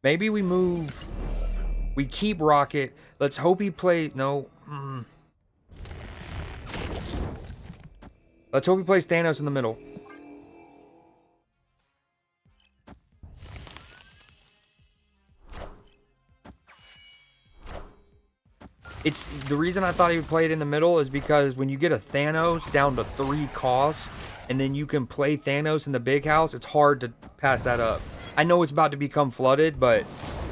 Maybe we move. We keep Rocket. Let's hope he plays. No. Let's hope he plays Thanos in the middle. It's the reason I thought he would play it in the middle is because when you get a Thanos down to 3 cost, and then you can play Thanos in the big house, it's hard to pass that up. I know it's about to become flooded, but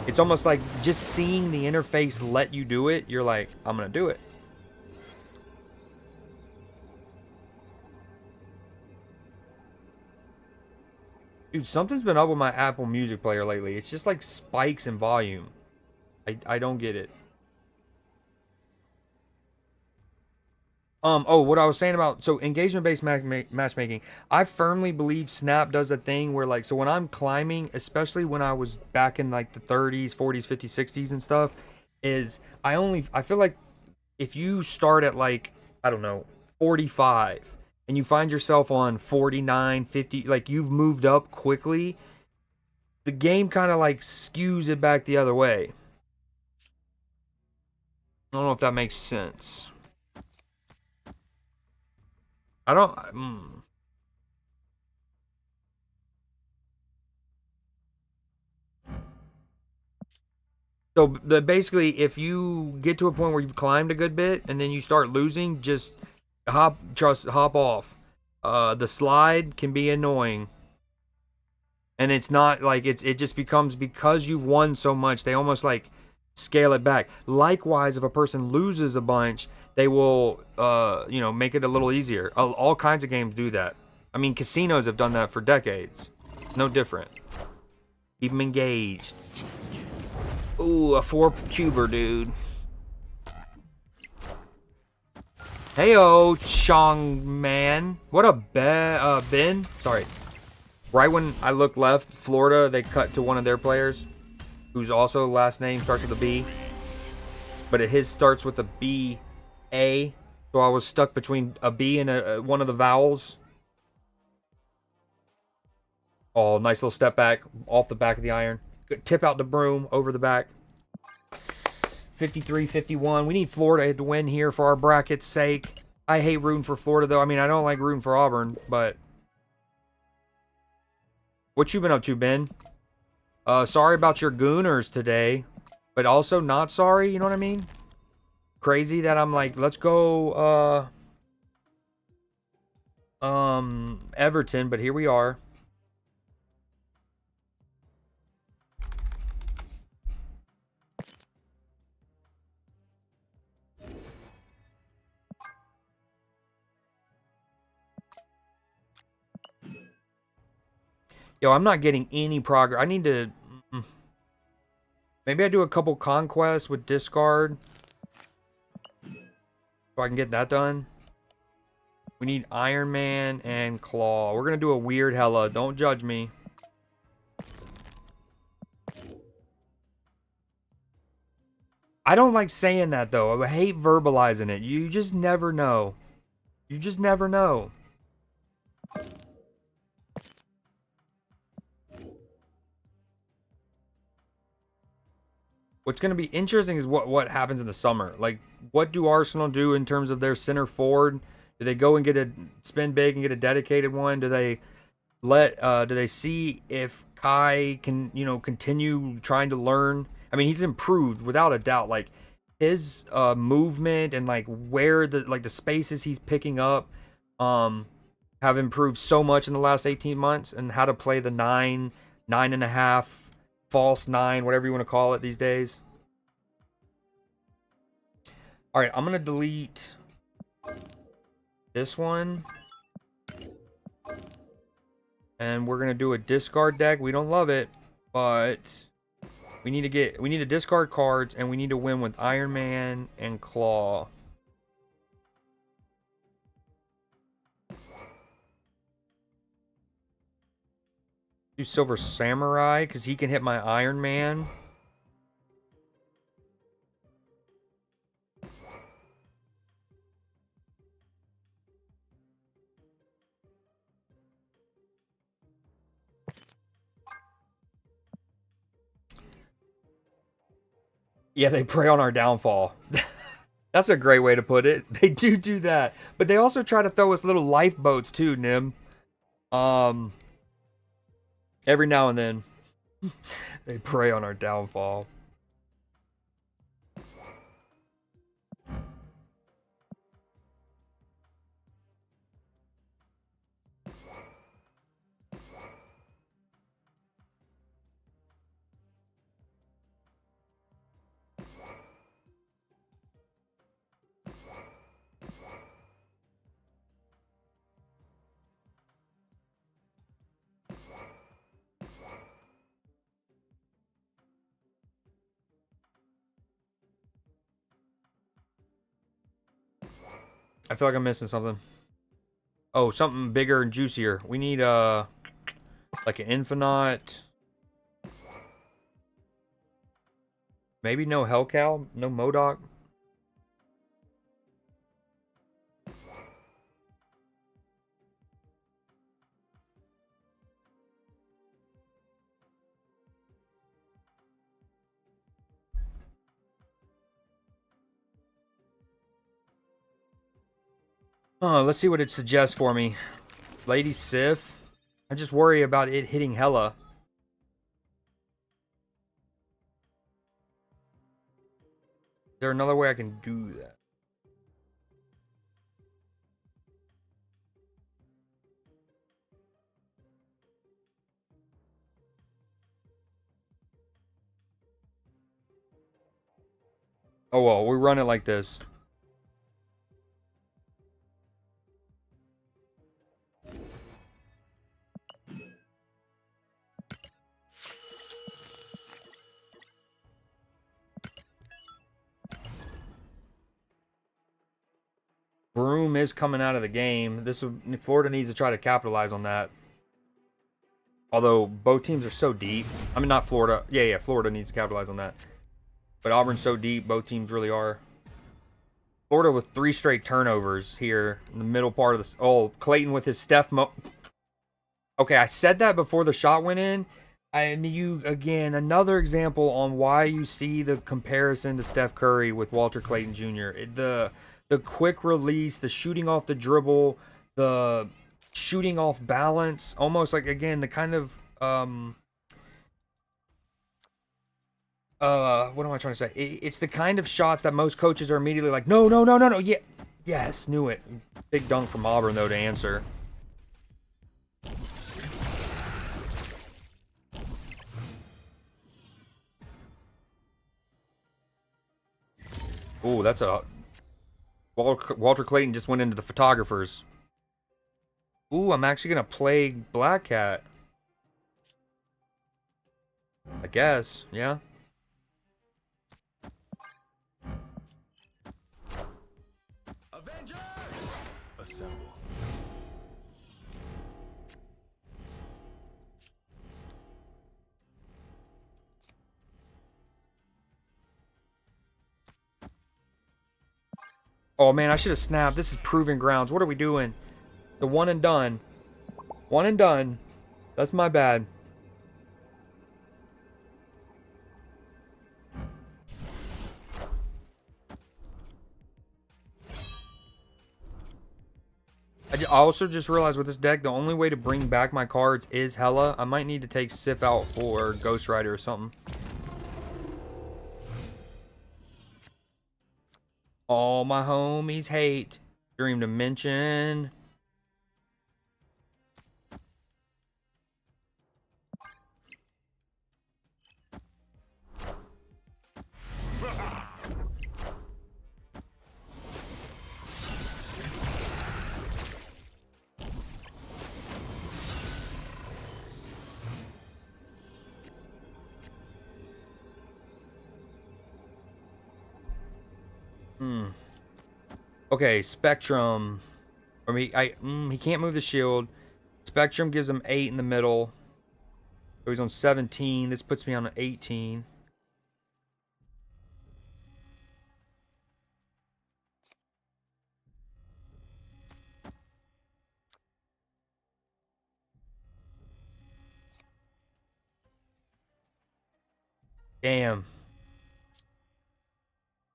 it's almost like just seeing the interface let you do it, you're like, I'm gonna do it. Dude, something's been up with my Apple Music player lately. It's just like spikes in volume. I don't get it. Oh, what I was saying about so engagement-based matchmaking, I firmly believe Snap does a thing where like so when I'm climbing, especially when I was back in like the 30s, 40s, 50s, 60s and stuff, is I feel like if you start at like I don't know 45 and you find yourself on 49, 50, like you've moved up quickly, the game kind of like skews it back the other way. I don't know if that makes sense. I don't. So basically, if you get to a point where you've climbed a good bit and then you start losing, just hop off. The slide can be annoying, and it's not like it just becomes because you've won so much. They almost like scale it back. Likewise, if a person loses a bunch, they will make it a little easier. All kinds of games do that. I mean, casinos have done that for decades. No different. Keep them engaged. Ooh, a 4-cuber, dude. Heyo, Chong man. What a Ben. Sorry. Right when I look left, Florida, they cut to one of their players, whose also last name starts with a B, but his starts with a B A. So I was stuck between a B and one of the vowels. Oh, nice little step back off the back of the iron. Good tip out the broom over the back. 53-51. We need Florida to win here for our bracket's sake. I hate rooting for Florida, though. I mean, I don't like rooting for Auburn, but... What you been up to, Ben? Sorry about your Gooners today, but also not sorry, you know what I mean? Crazy that I'm like, let's go, Everton, but here we are. Yo, I'm not getting any progress. I need to... Maybe I do a couple conquests with discard. So I can get that done. We need Iron Man and Claw. We're going to do a weird hella. Don't judge me. I don't like saying that, though. I hate verbalizing it. You just never know. You just never know. What's going to be interesting is what happens in the summer. Like, what do Arsenal do in terms of their center forward? Do they go and get a spin big and get a dedicated one? Do they do they see if Kai can, continue trying to learn? I mean, he's improved without a doubt. Like his movement and like where the spaces he's picking up have improved so much in the last 18 months, and how to play the 9.5, false 9, whatever you want to call it these days. All right, I'm going to delete this one. And we're going to do a discard deck. We don't love it, but we need to discard cards, and we need to win with Iron Man and Claw. Do Silver Samurai because he can hit my Iron Man. Yeah, they prey on our downfall. That's a great way to put it. They do that, but they also try to throw us little lifeboats too, Nim. Every now and then, they prey on our downfall. I feel like I'm missing something. Oh, something bigger and juicier. We need like an Infinite. Maybe no Hellcow, no Modoc. Oh, let's see what it suggests for me. Lady Sif. I just worry about it hitting Hella. Is there another way I can do that? Oh well, we run it like this. Broom is coming out of the game. Florida needs to try to capitalize on that. Although both teams are so deep. I mean, not Florida. Yeah, Florida needs to capitalize on that. But Auburn's so deep, both teams really are. Florida with 3 straight turnovers here in the middle part of this. Oh, Clayton with his Okay, I said that before the shot went in. And again, another example on why you see the comparison to Steph Curry with Walter Clayton Jr. The quick release, the shooting off the dribble, the shooting off balance, almost like, again, the kind of what am I trying to say? It's the kind of shots that most coaches are immediately like, no, yeah, yes, knew it. Big dunk from Auburn though to answer. Ooh, that's a Walter Clayton just went into the photographers. Ooh, I'm actually gonna play Black Cat. I guess, yeah. Avengers! Assemble. Oh man, I should have snapped. This is proving grounds. What are we doing? The one and done. One and done. That's my bad. I also just realized with this deck, the only way to bring back my cards is Hella. I might need to take Sif out for Ghost Rider or something. All my homies hate. Dream Dimension. Okay, Spectrum. He can't move the shield. Spectrum gives him 8 in the middle. So he's on 17. This puts me on an 18. Damn.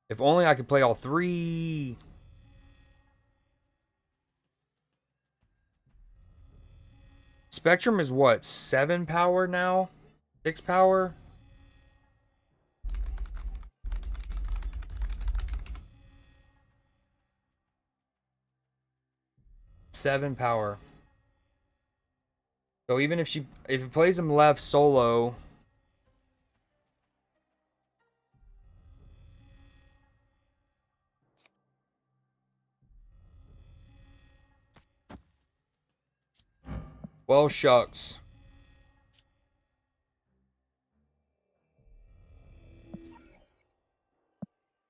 If only I could play all 3. Spectrum is what? 7 power now? 6 power? Seven power. So even if it plays him left solo. Well, shucks.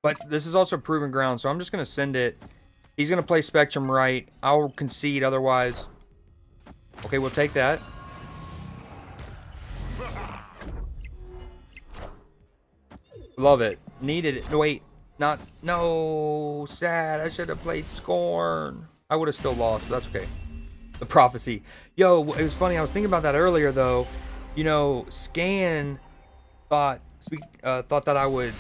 But this is also proven ground, so I'm just going to send it. He's going to play Spectrum right. I'll concede otherwise. Okay, we'll take that. Love it. Needed it. No, wait. Not. No. Sad. I should have played Scorn. I would have still lost, but that's okay. The prophecy. Yo, it was funny. I was thinking about that earlier, though. You know, Scan thought that I would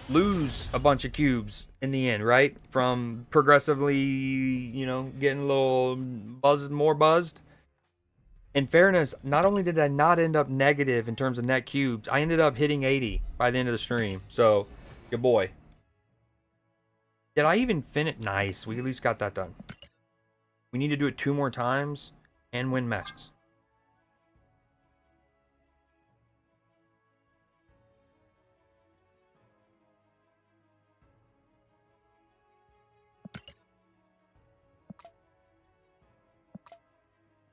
lose a bunch of cubes in the end, right? From progressively, you know, getting a little more buzzed. In fairness, not only did I not end up negative in terms of net cubes, I ended up hitting 80 by the end of the stream. So, good boy. Did I even finish? Nice. We at least got that done. We need to do it 2 more times and win matches.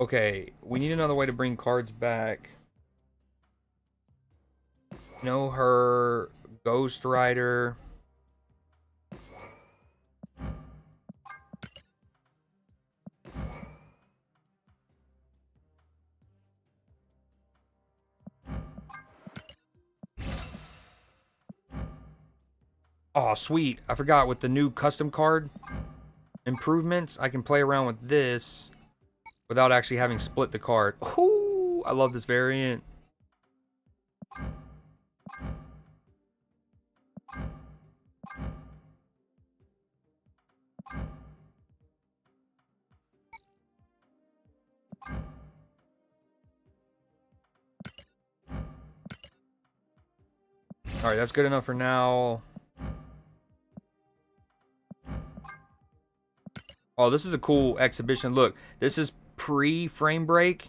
Okay, we need another way to bring cards back. Know her, Ghost Rider. Oh, sweet. I forgot with the new custom card improvements, I can play around with this without actually having split the card. Ooh, I love this variant. All right, that's good enough for now. Oh, this is a cool exhibition. Look, this is pre-frame break,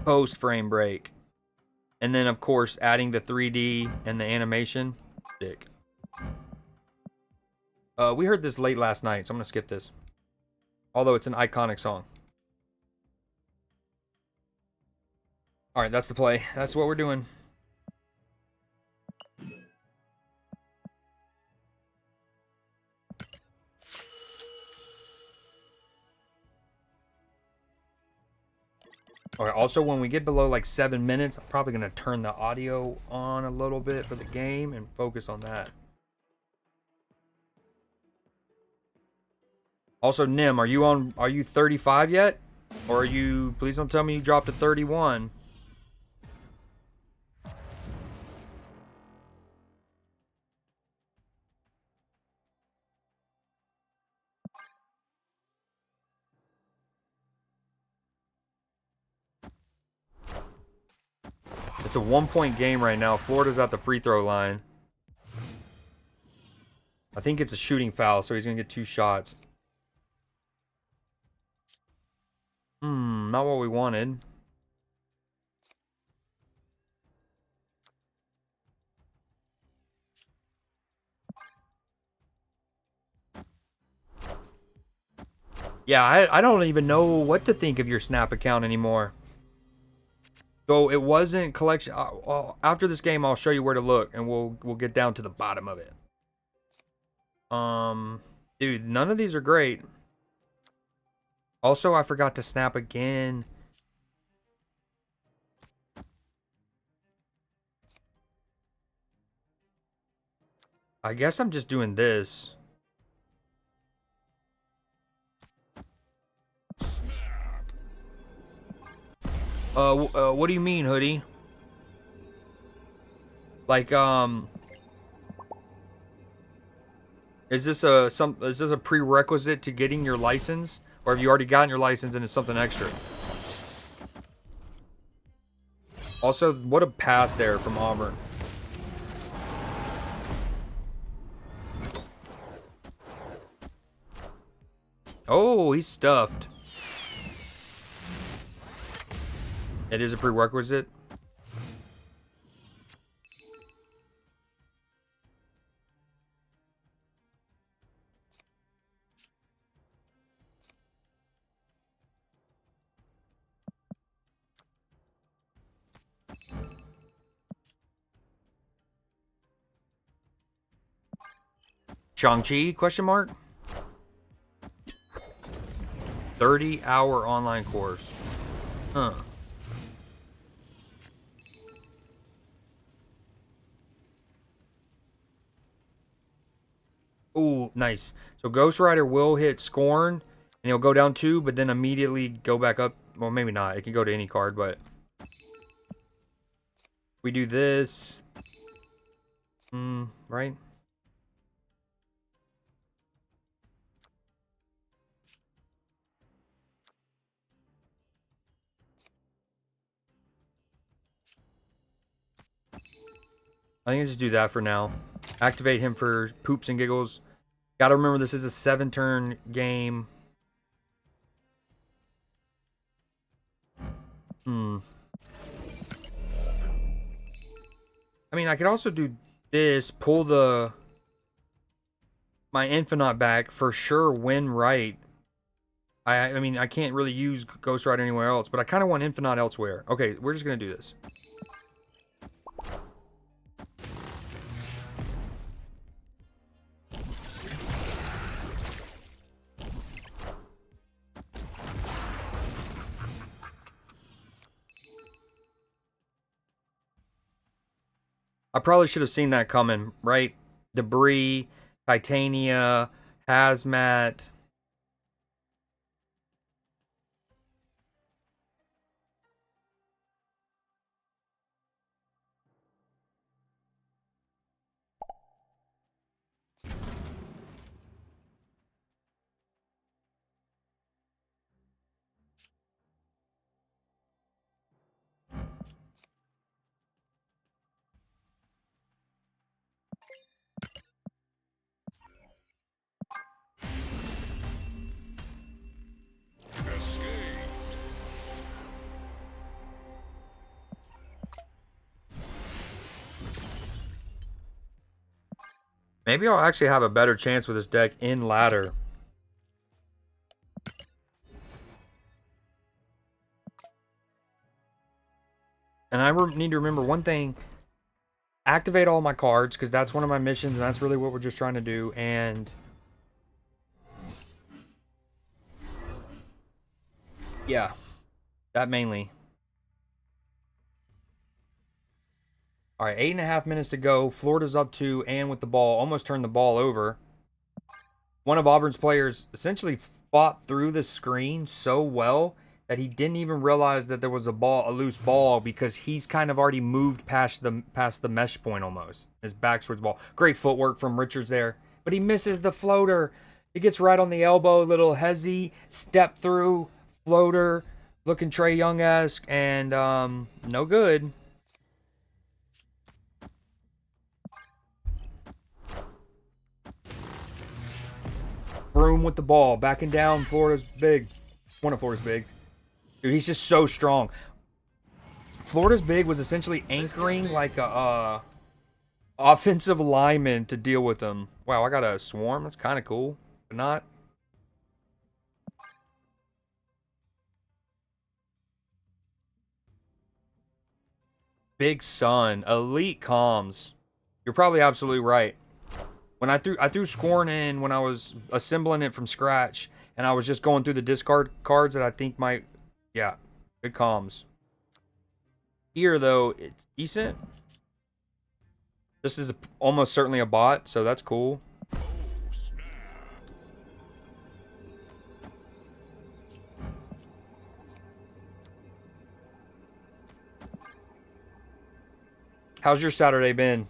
post-frame break. And then, of course, adding the 3D and the animation. Sick. We heard this late last night, so I'm going to skip this. Although it's an iconic song. All right, that's the play. That's what we're doing. Alright, also when we get below like 7 minutes, I'm probably going to turn the audio on a little bit for the game and focus on that. Also, Nim, are you 35 yet? Or are you, please don't tell me you dropped to 31. It's a 1-point game right now. Florida's at the free throw line. I think it's a shooting foul, so he's going to get 2 shots. Not what we wanted. Yeah, I don't even know what to think of your Snap account anymore. So it wasn't collection. After this game, I'll show you where to look, and we'll get down to the bottom of it. Dude, none of these are great. Also, I forgot to snap again. I guess I'm just doing this. What do you mean, Hoodie? Like, is this a prerequisite to getting your license? Or have you already gotten your license and it's something extra? Also, what a pass there from Auburn. Oh, he's stuffed. It is a prerequisite. Shang-Chi, question mark? 30-hour online course. Huh. Ooh, nice. So Ghost Rider will hit Scorn, and he'll go down 2, but then immediately go back up. Well, maybe not. It can go to any card, but we do this. Right? I think I just do that for now. Activate him for poops and giggles. Gotta remember this is a 7-turn game. I mean, I could also do this, pull my Infinite back for sure, win right. I mean, I can't really use Ghost Rider anywhere else, but I kind of want Infinite elsewhere. Okay, we're just going to do this. I probably should have seen that coming, right? Debris, Titania, Hazmat. Maybe I'll actually have a better chance with this deck in ladder. And I need to remember one thing. Activate all my cards, because that's one of my missions, and that's really what we're just trying to do. And yeah, that mainly. All right, 8.5 minutes to go. Florida's up 2, and with the ball, almost turned the ball over. One of Auburn's players essentially fought through the screen so well that he didn't even realize that there was a loose ball, because he's kind of already moved past the mesh point almost. His back towards the ball. Great footwork from Richards there, but he misses the floater. He gets right on the elbow, little hezzy, step through, floater, looking Trae Young-esque, and no good. Broom with the ball, backing down. Florida's big. One of Florida's big. Dude, he's just so strong. Florida's big was essentially anchoring like a offensive lineman to deal with them. Wow, I got a swarm. That's kind of cool, but not. Big Sun, elite comms. You're probably absolutely right. When I threw Scorn in when I was assembling it from scratch, and I was just going through the discard cards that I think might, yeah, good comms. Here though, it's decent. This is almost certainly a bot, so that's cool. How's your Saturday been?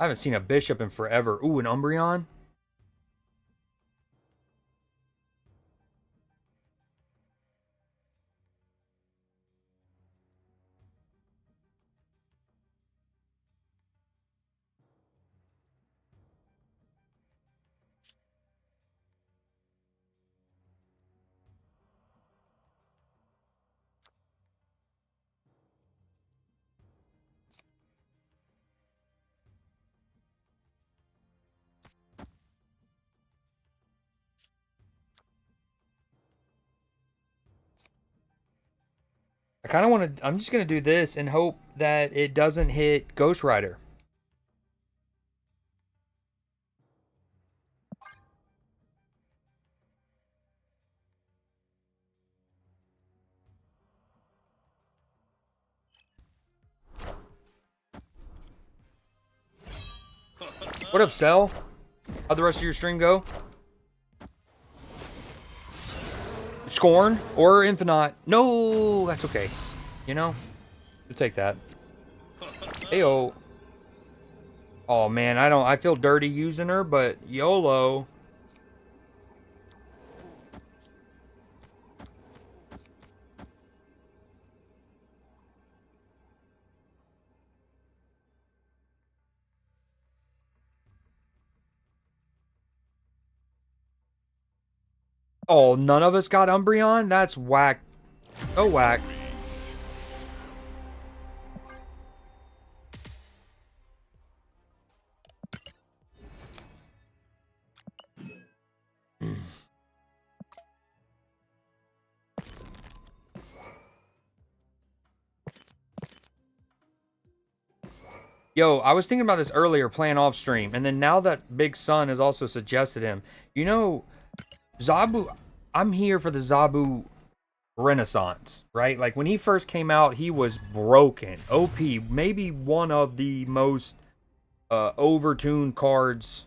I haven't seen a bishop in forever. Ooh, an Umbreon? I kind of want to. I'm just gonna do this and hope that it doesn't hit Ghost Rider. What up, Cell? How'd the rest of your stream go? Scorn or Infinite? No, that's okay. You know, we'll take that. Ayo. Oh man, I feel dirty using her, but YOLO. Oh, none of us got Umbreon? That's whack. Oh, whack. Yo, I was thinking about this earlier playing off stream, and then now that Big Sun has also suggested him, you know, Zabu, I'm here for the Zabu renaissance, right? Like when he first came out, he was broken. OP, maybe one of the most overtuned cards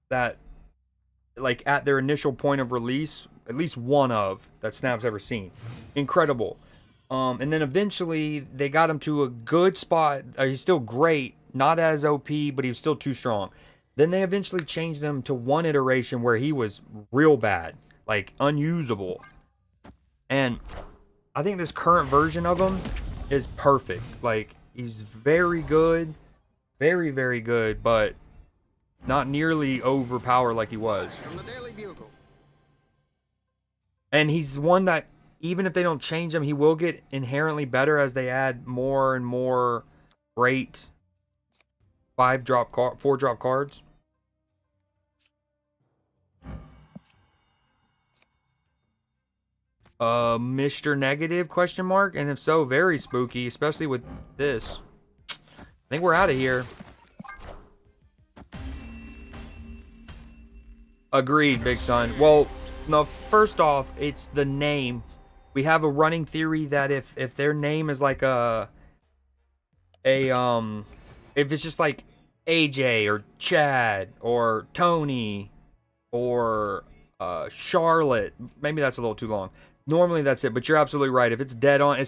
that, like at their initial point of release, at least one of that Snap's ever seen. Incredible. And then eventually they got him to a good spot. He's still great, not as OP, but he was still too strong. Then they eventually changed him to one iteration where he was real bad, like unusable. And I think this current version of him is perfect. Like he's very good, very, very good, but not nearly overpowered like he was. From the Daily Bugle. And he's one that even if they don't change him, he will get inherently better as they add more and more great 4-drop cards. Mr. Negative question mark, and if so, very spooky, especially with this. I think we're out of here. Agreed, Big Son. Well, no, first off, it's the name. We have a running theory that if their name is like if it's just like AJ or Chad or Tony or Charlotte, maybe that's a little too long. Normally that's it, but you're absolutely right. If it's dead on, how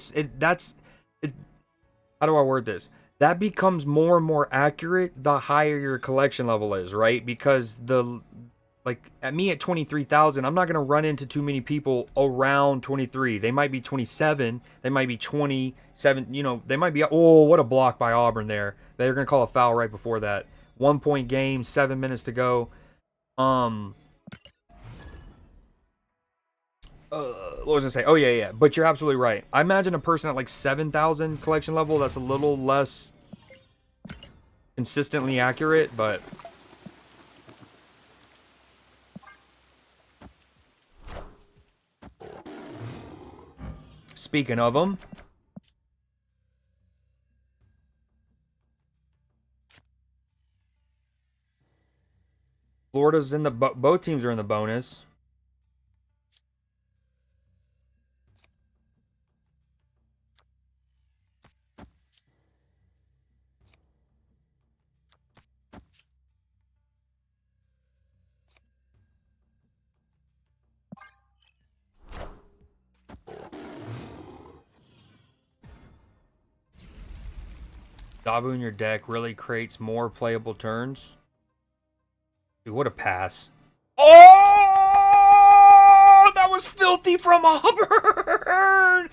do I word this? That becomes more and more accurate the higher your collection level is, right? Because like at me at 23,000, I'm not going to run into too many people around 23. They might be 27. They might be 27. You know, they might be, oh, what a block by Auburn there. They're going to call a foul right before that. 1 point game, 7 minutes to go. What was I say? Oh, yeah. But you're absolutely right. I imagine a person at like 7,000 collection level, that's a little less consistently accurate, but speaking of them, Florida's in the both teams are in the bonus. Dabu in your deck really creates more playable turns. Dude, what a pass. Oh, that was filthy from Auburn.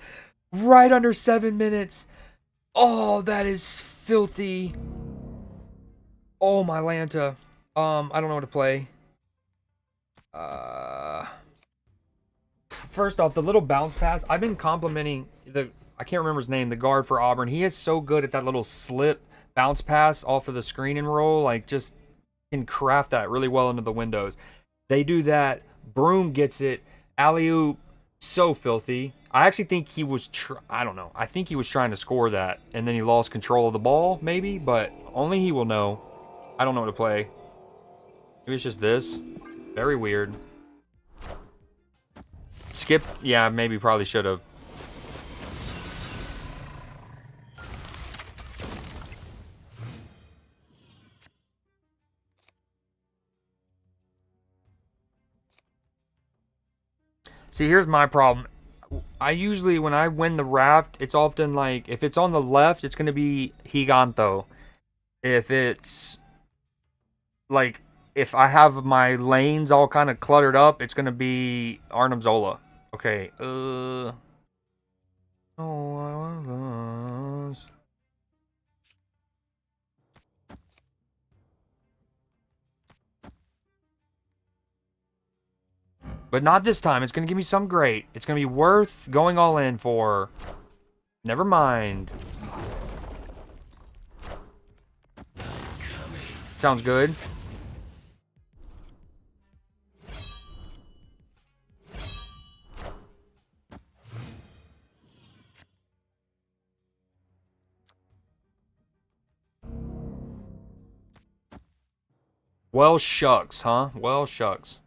Right under 7 minutes. Oh, that is filthy. Oh, my Lanta. I don't know what to play. First off, the little bounce pass. I've been complimenting I can't remember his name, the guard for Auburn. He is so good at that little slip bounce pass off of the screen and roll. Like, just can craft that really well into the windows. They do that. Broom gets it. Alley-oop, so filthy. I actually think he was. I don't know. I think he was trying to score that, and then he lost control of the ball, maybe. But only he will know. I don't know what to play. Maybe it's just this. Very weird. Skip. Yeah, maybe probably should have. See, here's my problem. I usually, when I win the raft, it's often like, if it's on the left, it's going to be Giganto. If it's, like, if I have my lanes all kind of cluttered up, it's going to be Arnim Zola. Okay, Oh, I was. But not this time. It's going to give me some great. It's going to be worth going all in for. Never mind. Sounds good. Well, shucks, huh? Well, shucks.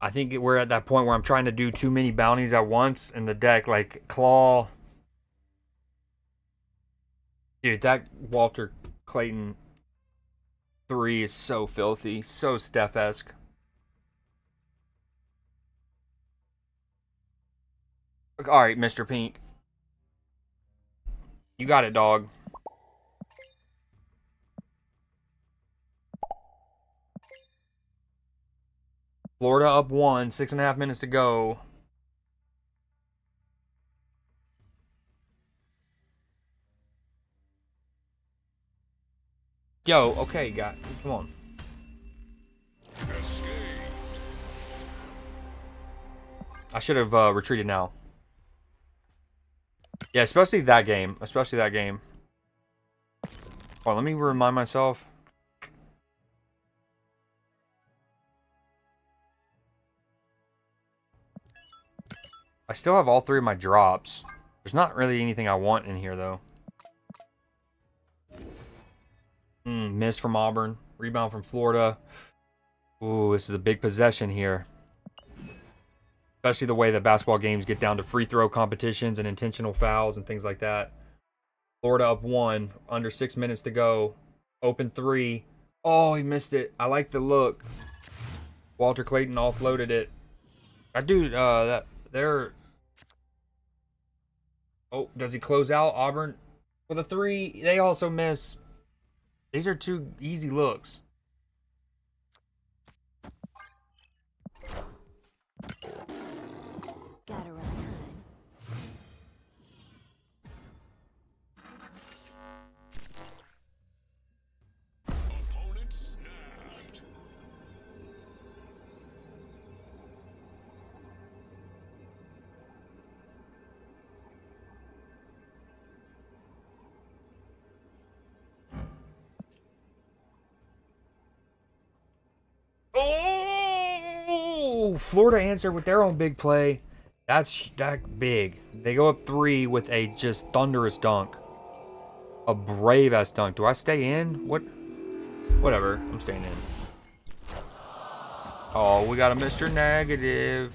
I think we're at that point where I'm trying to do too many bounties at once in the deck, like Claw. Dude, that Walter Clayton 3 is so filthy, so Steph-esque. All right, Mr. Pink. You got it, dog. Florida up 1, 6.5 minutes to go. Yo, okay, come on. I should have retreated now. Yeah, especially that game. Especially that game. Oh, let me remind myself. I still have all 3 of my drops. There's not really anything I want in here, though. Miss from Auburn. Rebound from Florida. Ooh, this is a big possession here. Especially the way that basketball games get down to free throw competitions and intentional fouls and things like that. Florida up 1. Under 6 minutes to go. Open 3. Oh, he missed it. I like the look. Walter Clayton offloaded it. I do, they're... Oh, does he close out Auburn with a 3? They also miss. These are 2 easy looks. Gotta run time. Opponent snapped. Oh, Florida answered with their own big play. That's that big. They go up 3 with a just thunderous dunk. A brave ass dunk. Do I stay in? What? Whatever. I'm staying in. Oh, we got a Mr. Negative.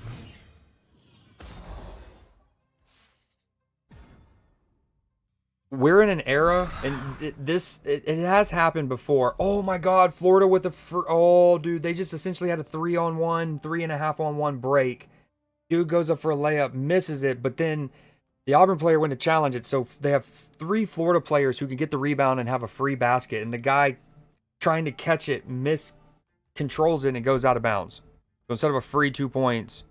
we're in an era, and it has happened before. Oh my God, Florida with oh dude, they just essentially had a 3-on-1, 3.5-on-1 break. Dude goes up for a layup, misses it, but then the Auburn player went to challenge it, so they have 3 Florida players who can get the rebound and have a free basket, and the guy trying to catch it controls it and it goes out of bounds. So instead of a free 2 points,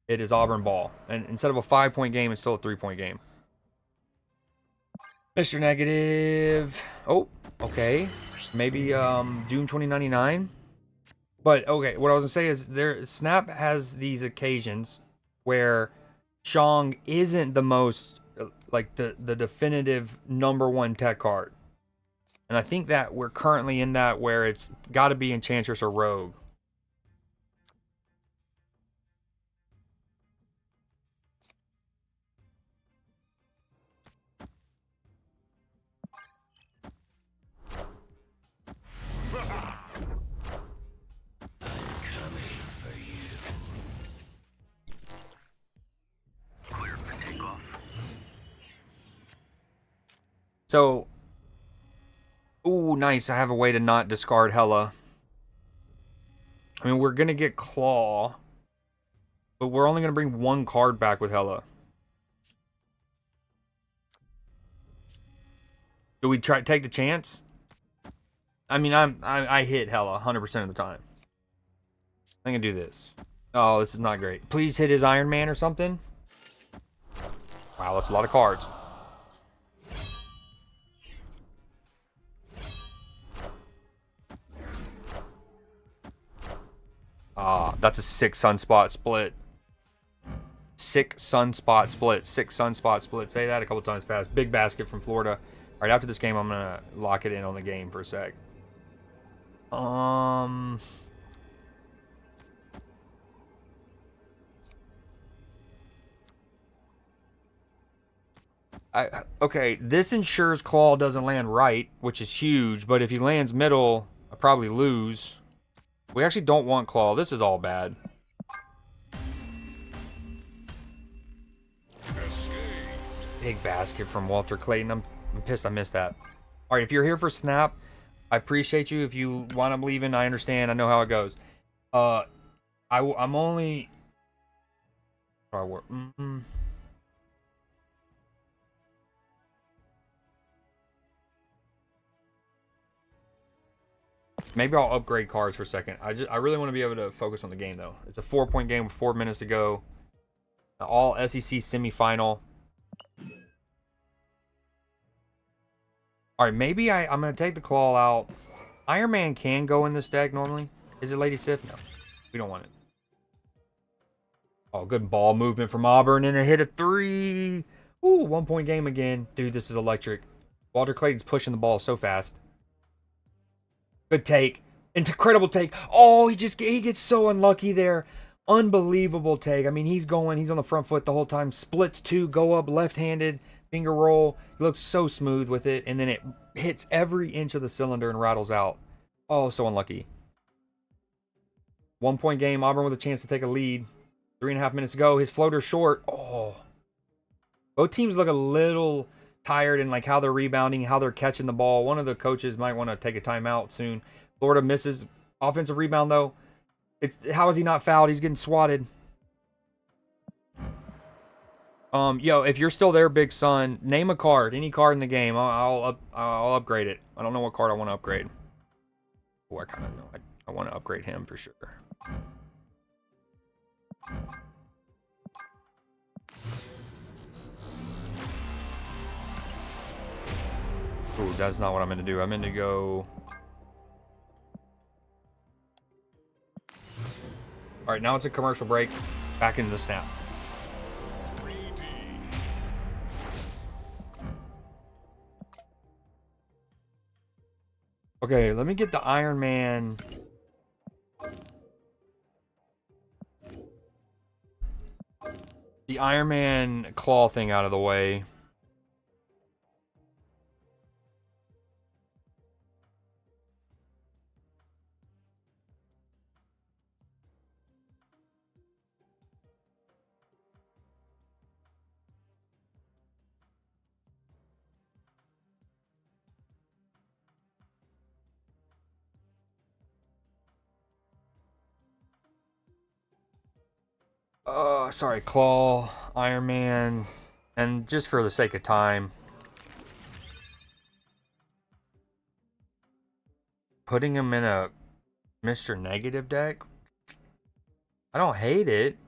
it is Auburn ball, and instead of a 5-point game, it's still a 3-point game. Mr. Negative. Oh, okay. Maybe Doom 2099. But okay, what I was gonna say is Snap has these occasions where Chong isn't the most like the definitive #1 tech card. And I think that we're currently in that where it's gotta be Enchantress or Rogue. So, ooh, nice. I have a way to not discard Hella. I mean, we're going to get Claw, but we're only going to bring 1 card back with Hella. Do we take the chance? I mean, I hit Hella 100% of the time. I'm going to do this. Oh, this is not great. Please hit his Iron Man or something. Wow, that's a lot of cards. Ah, that's a 6 sunspot split. 6 sunspot split. 6 sunspot split. Say that a couple times fast. Big basket from Florida. All right, after this game, I'm gonna lock it in on the game for a sec. Okay, this ensures Claw doesn't land right, which is huge. But if he lands middle, I'll probably lose. We actually don't want Claw. This is all bad. Big basket from Walter Clayton. I'm pissed I missed that. All right, if you're here for Snap, I appreciate you. If you want to leave in, I understand. I know how it goes. I'm only. Maybe I'll upgrade cards for a second. I really want to be able to focus on the game though. It's a 4-point game with 4 minutes to go. All SEC semifinal. All right, maybe I'm gonna take the Claw out. Iron Man can go in this deck normally. Is it Lady Sif? No, we don't want it. Oh, good ball movement from Auburn and it hit a 3. Ooh, 1-point game again. Dude, this is electric. Walter Clayton's pushing the ball so fast. Good take. Incredible take. Oh, he gets so unlucky there. Unbelievable take. I mean, he's on the front foot the whole time. Splits 2, go up left-handed, finger roll. He looks so smooth with it, and then it hits every inch of the cylinder and rattles out. Oh, so unlucky. 1-point game. Auburn with a chance to take a lead. 3.5 minutes to go. His floater short. Oh. Both teams look a little tired in like how they're rebounding, how they're catching the ball. One of the coaches might want to take a timeout soon. Florida misses offensive rebound though. How is he not fouled? He's getting swatted. Yo, if you're still there, Big Son, name a card, any card in the game. I'll upgrade it. I don't know what card I want to upgrade. Oh, I kind of know. I want to upgrade him for sure. Ooh, that's not what I'm going to do. I'm going to go. All right, now it's a commercial break. Back into the Snap. Okay, let me get the Iron Man. The Iron Man claw thing out of the way. Sorry, Claw, Iron Man, and just for the sake of time, putting him in a Mr. Negative deck. I don't hate it.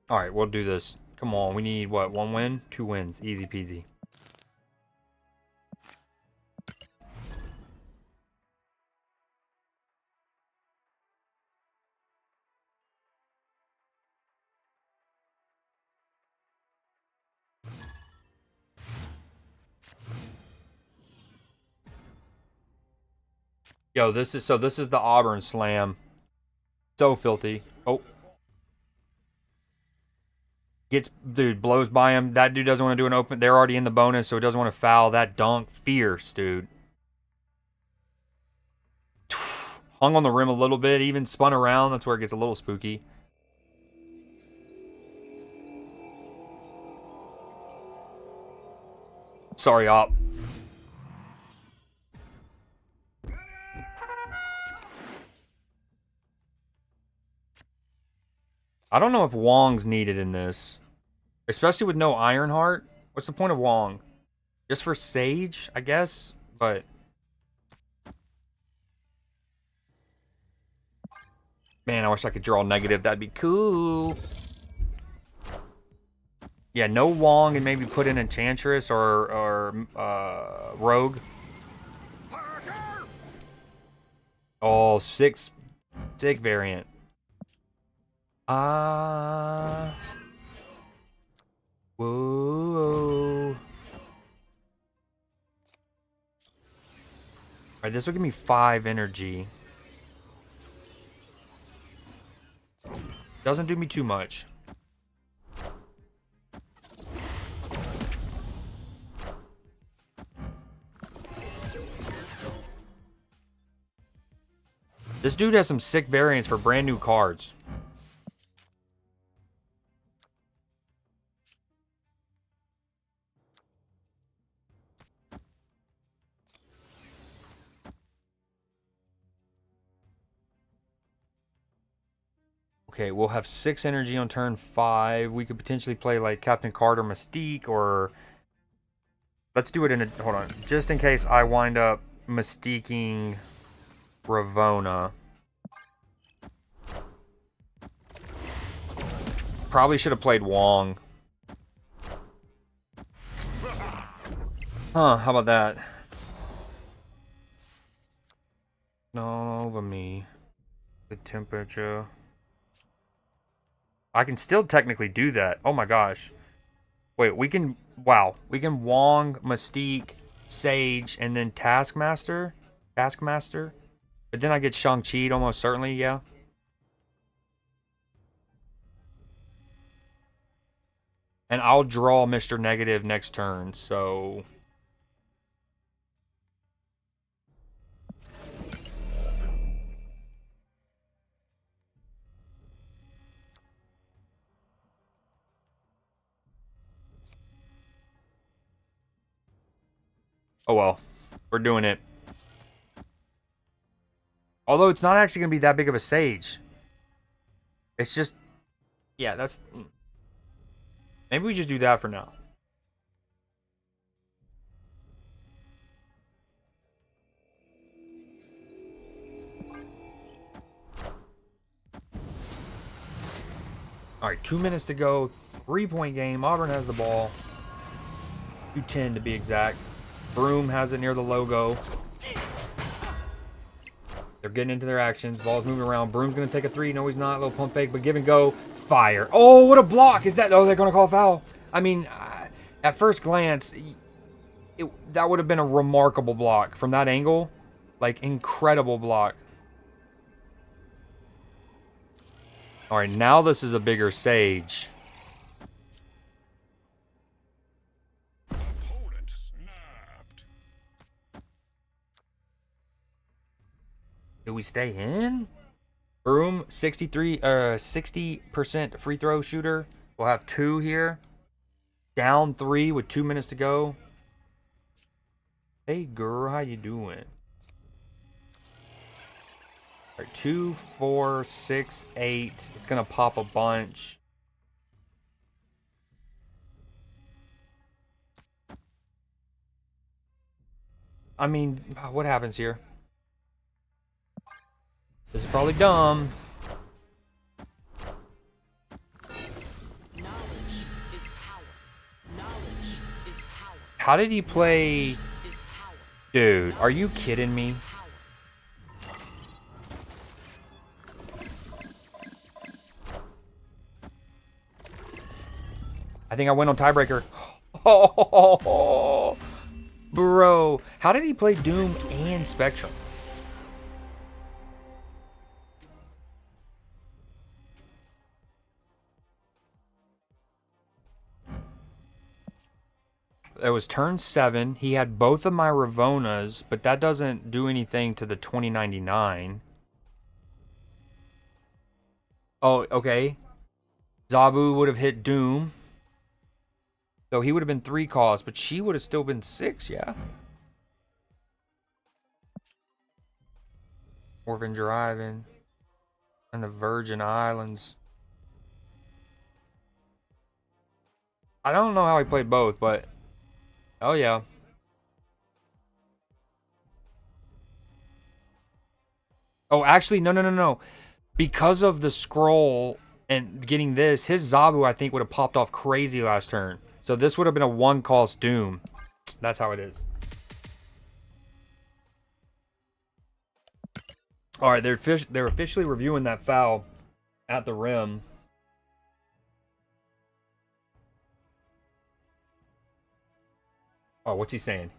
All right, we'll do this. Come on, we need what? 1 win? 2 wins. Easy peasy. Yo, this is the Auburn slam. So filthy. Oh. Dude, blows by him. That dude doesn't want to do an open. They're already in the bonus, so he doesn't want to foul. That dunk, fierce, dude. Hung on the rim a little bit, even spun around. That's where it gets a little spooky. Sorry, Op. I don't know if Wong's needed in this. Especially with no Ironheart. What's the point of Wong? Just for Sage, I guess? But... man, I wish I could draw negative. That'd be cool. Yeah, no Wong and maybe put in Enchantress or Rogue. Oh, sick variant. Whoa. Alright, this will give me 5 energy. Doesn't do me too much. This dude has some sick variants for brand new cards. Okay, we'll have 6 energy on turn 5. We could potentially play like Captain Carter Mystique or... let's do it in a... hold on. Just in case I wind up Mystiquing Ravona. Probably should have played Wong. Huh, how about that? No, over me. The temperature. I can still technically do that. Oh my gosh. Wait, we can... wow. We can Wong, Mystique, Sage, and then Taskmaster? Taskmaster? But then I get Shang-Chi almost certainly, yeah. And I'll draw Mr. Negative next turn, so... oh well. We're doing it. Although it's not actually going to be that big of a Sage. It's just... yeah, that's... maybe we just do that for now. Alright, 2 minutes to go. 3-point game. Auburn has the ball. 2:10 to be exact. Broom has it near the logo. They're getting into their actions. Ball's moving around. Broom's going to take a 3. No, he's not. A little pump fake, but give and go. Fire. Oh, what a block. Is that... oh, they're going to call foul. I mean, at first glance, that would have been a remarkable block. From that angle, like, incredible block. All right, now this is a bigger Sage. Opponent snapped. Do we stay in? Broom, 60% free throw shooter. We'll have 2 here. Down 3 with 2 minutes to go. Hey girl, how you doing? All right, 2, 4, 6, 8. It's gonna pop a bunch. I mean, what happens here? This is probably dumb. Knowledge is power. Knowledge is power. How did he play? Is power. Dude, are you kidding me? Power. I think I went on tiebreaker. Oh, bro. How did he play Doom and Spectrum? It was turn 7. He had both of my Ravonas, but that doesn't do anything to the 2099. Oh, okay. Zabu would have hit Doom. So he would have been 3 costs, but she would have still been 6, yeah. Orphan Driving. And the Virgin Islands. I don't know how he played both, but... Oh, yeah. Oh, actually, no. Because of the scroll and getting this, his Zabu, I think, would have popped off crazy last turn. So this would have been a 1-cost Doom. That's how it is. All right, they're officially reviewing that foul at the rim. Oh, what's he saying?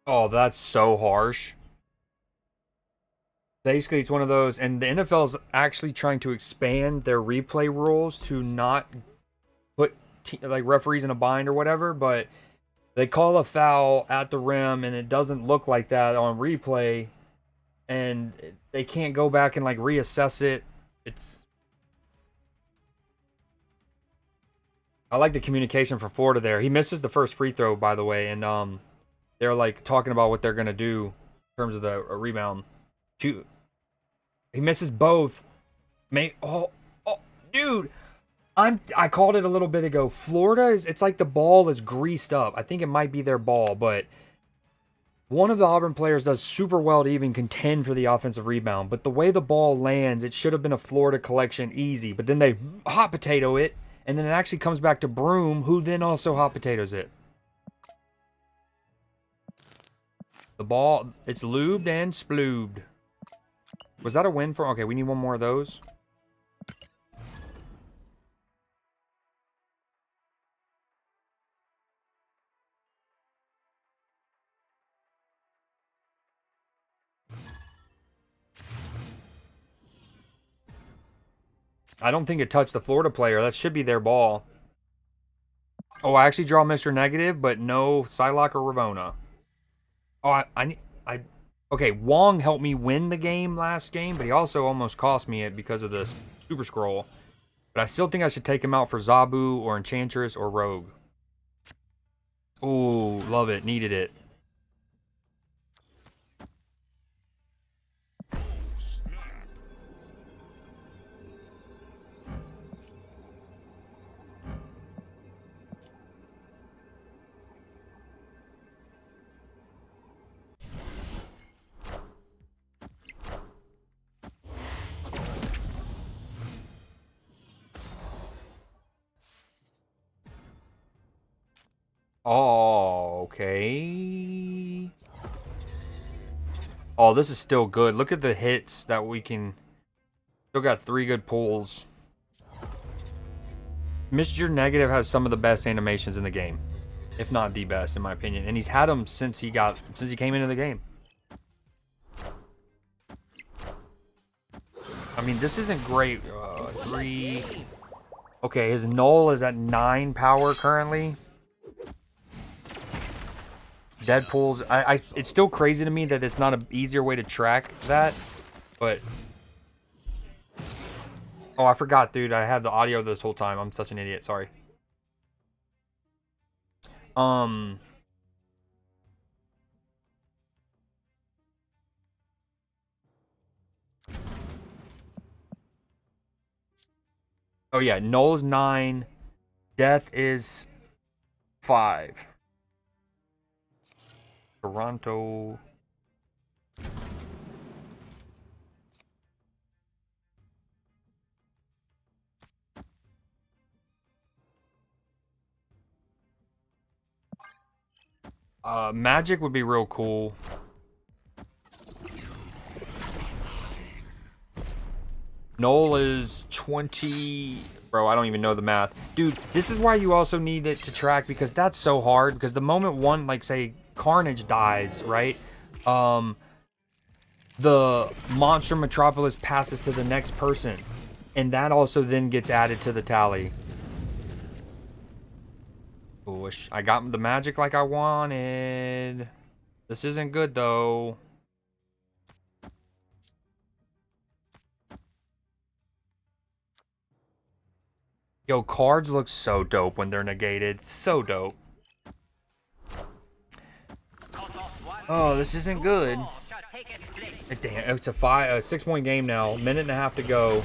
Oh, that's so harsh. Basically, it's one of those, and the NFL is actually trying to expand their replay rules to not put like referees in a bind or whatever, but they call a foul at the rim and it doesn't look like that on replay, and they can't go back and like reassess it. I like the communication for Florida there. He misses the first free throw, by the way, and they're like talking about what they're gonna do in terms of the rebound. He misses both. Oh, dude! I called it a little bit ago. Florida it's like the ball is greased up. I think it might be their ball, but one of the Auburn players does super well to even contend for the offensive rebound. But the way the ball lands, it should have been a Florida collection easy. But then they hot potato it, and then it actually comes back to Broom, who then also hot potatoes it. The ball, it's lubed and sploobed. Was that a win for... Okay, we need one more of those. I don't think it touched the Florida player. That should be their ball. Oh, I actually draw Mr. Negative, but no Psylocke or Ravona. Oh, okay, Wong helped me win the game last game, but he also almost cost me it because of the Super Scroll. But I still think I should take him out for Zabu or Enchantress or Rogue. Ooh, love it. Needed it. Oh, okay. Oh, this is still good. Look at the hits that we can... Still got 3 good pulls. Mr. Negative has some of the best animations in the game. if not the best in my opinion. And he's had him since he came into the game. I mean, this isn't great. 3. Okay, his null is at 9 power currently. Deadpool's. It's still crazy to me that it's not an easier way to track that, but. Oh, I forgot, dude. I had the audio this whole time. I'm such an idiot. Sorry. Oh yeah, null is 9, death is 5. Toronto. Magic would be real cool. Null is 20. Bro, I don't even know the math. Dude, this is why you also need it to track, because that's so hard. Because the moment one, like, say, Carnage dies, right? The Monster Metropolis passes to the next person. And that also then gets added to the tally. Wish I got the magic like I wanted. This isn't good, though. Yo, cards look so dope when they're negated. So dope. Oh, this isn't good. Damn, it's a 6-point game now. Minute and a half to go.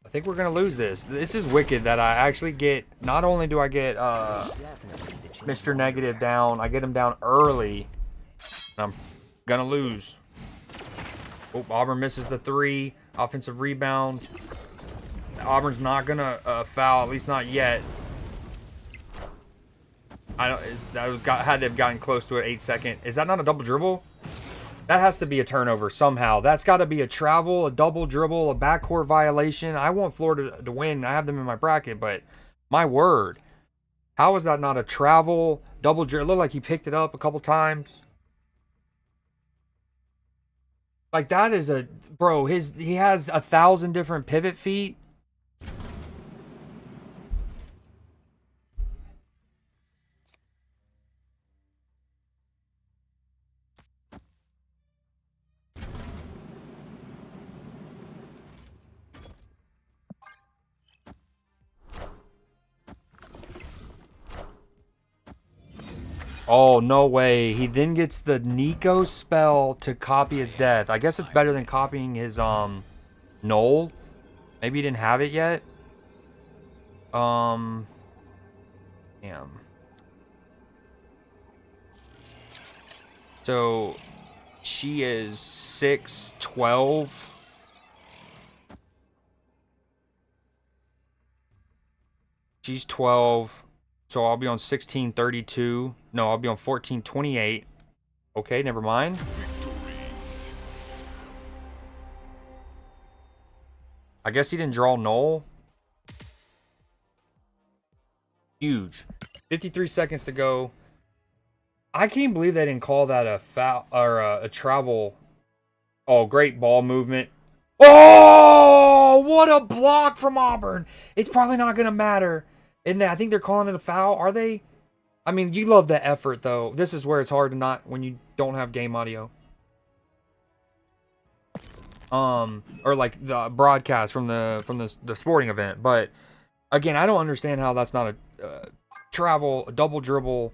I think we're gonna lose this. This is wicked that I actually get. Not only do I get Mr. Negative down, I get him down early. I'm gonna lose. Oh, Auburn misses the 3. Offensive rebound. Auburn's not gonna foul, at least not yet. Had to have gotten close to an 8-second. Is that not a double dribble? That has to be a turnover somehow. That's got to be a travel, a double dribble, a backcourt violation. I want Florida to win. I have them in my bracket, but my word, how is that not a travel, double dribble? It looked like he picked it up a couple times. Like, that is a bro. He has 1,000 different pivot feet. Oh, no way. He then gets the Nico spell to copy his death. I guess it's better than copying his null. Maybe he didn't have it yet. Damn. So she is 6'12". She's 12. So I'll be on 1632. No, I'll be on 1428. Okay, never mind. I guess he didn't draw null. Huge. 53 seconds to go. I can't believe they didn't call that a foul or a travel. Oh, great ball movement. Oh, what a block from Auburn. It's probably not going to matter. And I think they're calling it a foul. Are they? I mean, you love the effort, though. This is where it's hard to not when you don't have game audio. Or like the broadcast from the sporting event. But again, I don't understand how that's not a travel, a double dribble,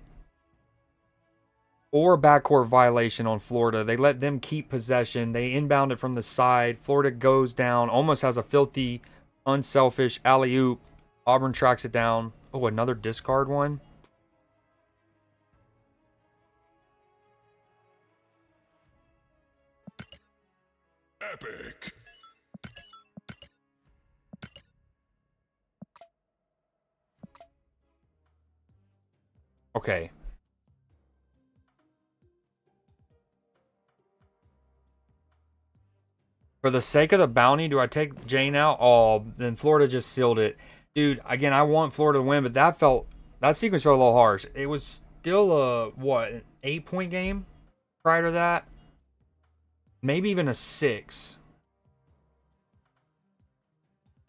or a backcourt violation on Florida. They let them keep possession. They inbound it from the side. Florida goes down, almost has a filthy, unselfish alley-oop. Auburn tracks it down. Oh, another discard one. Epic. Okay. For the sake of the bounty, do I take Jane out? Oh, then Florida just sealed it. Dude, again, I want Florida to win, but that sequence felt a little harsh. It was still a what, an 8-point game prior to that, maybe even a 6.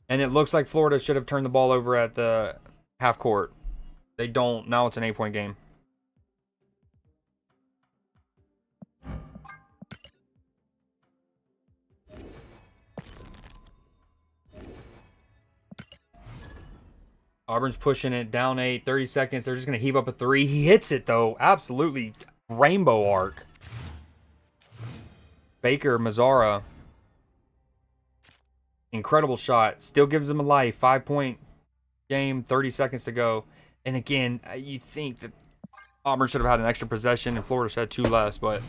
And it looks like Florida should have turned the ball over at the half court. They don't. Now it's an 8-point game. Auburn's pushing it down 8, 30 seconds. They're just going to heave up a 3. He hits it, though. Absolutely rainbow arc. Baker, Mazzara. Incredible shot. Still gives them a life. 5-point game, 30 seconds to go. And again, you think that Auburn should have had an extra possession and Florida should have 2 less, but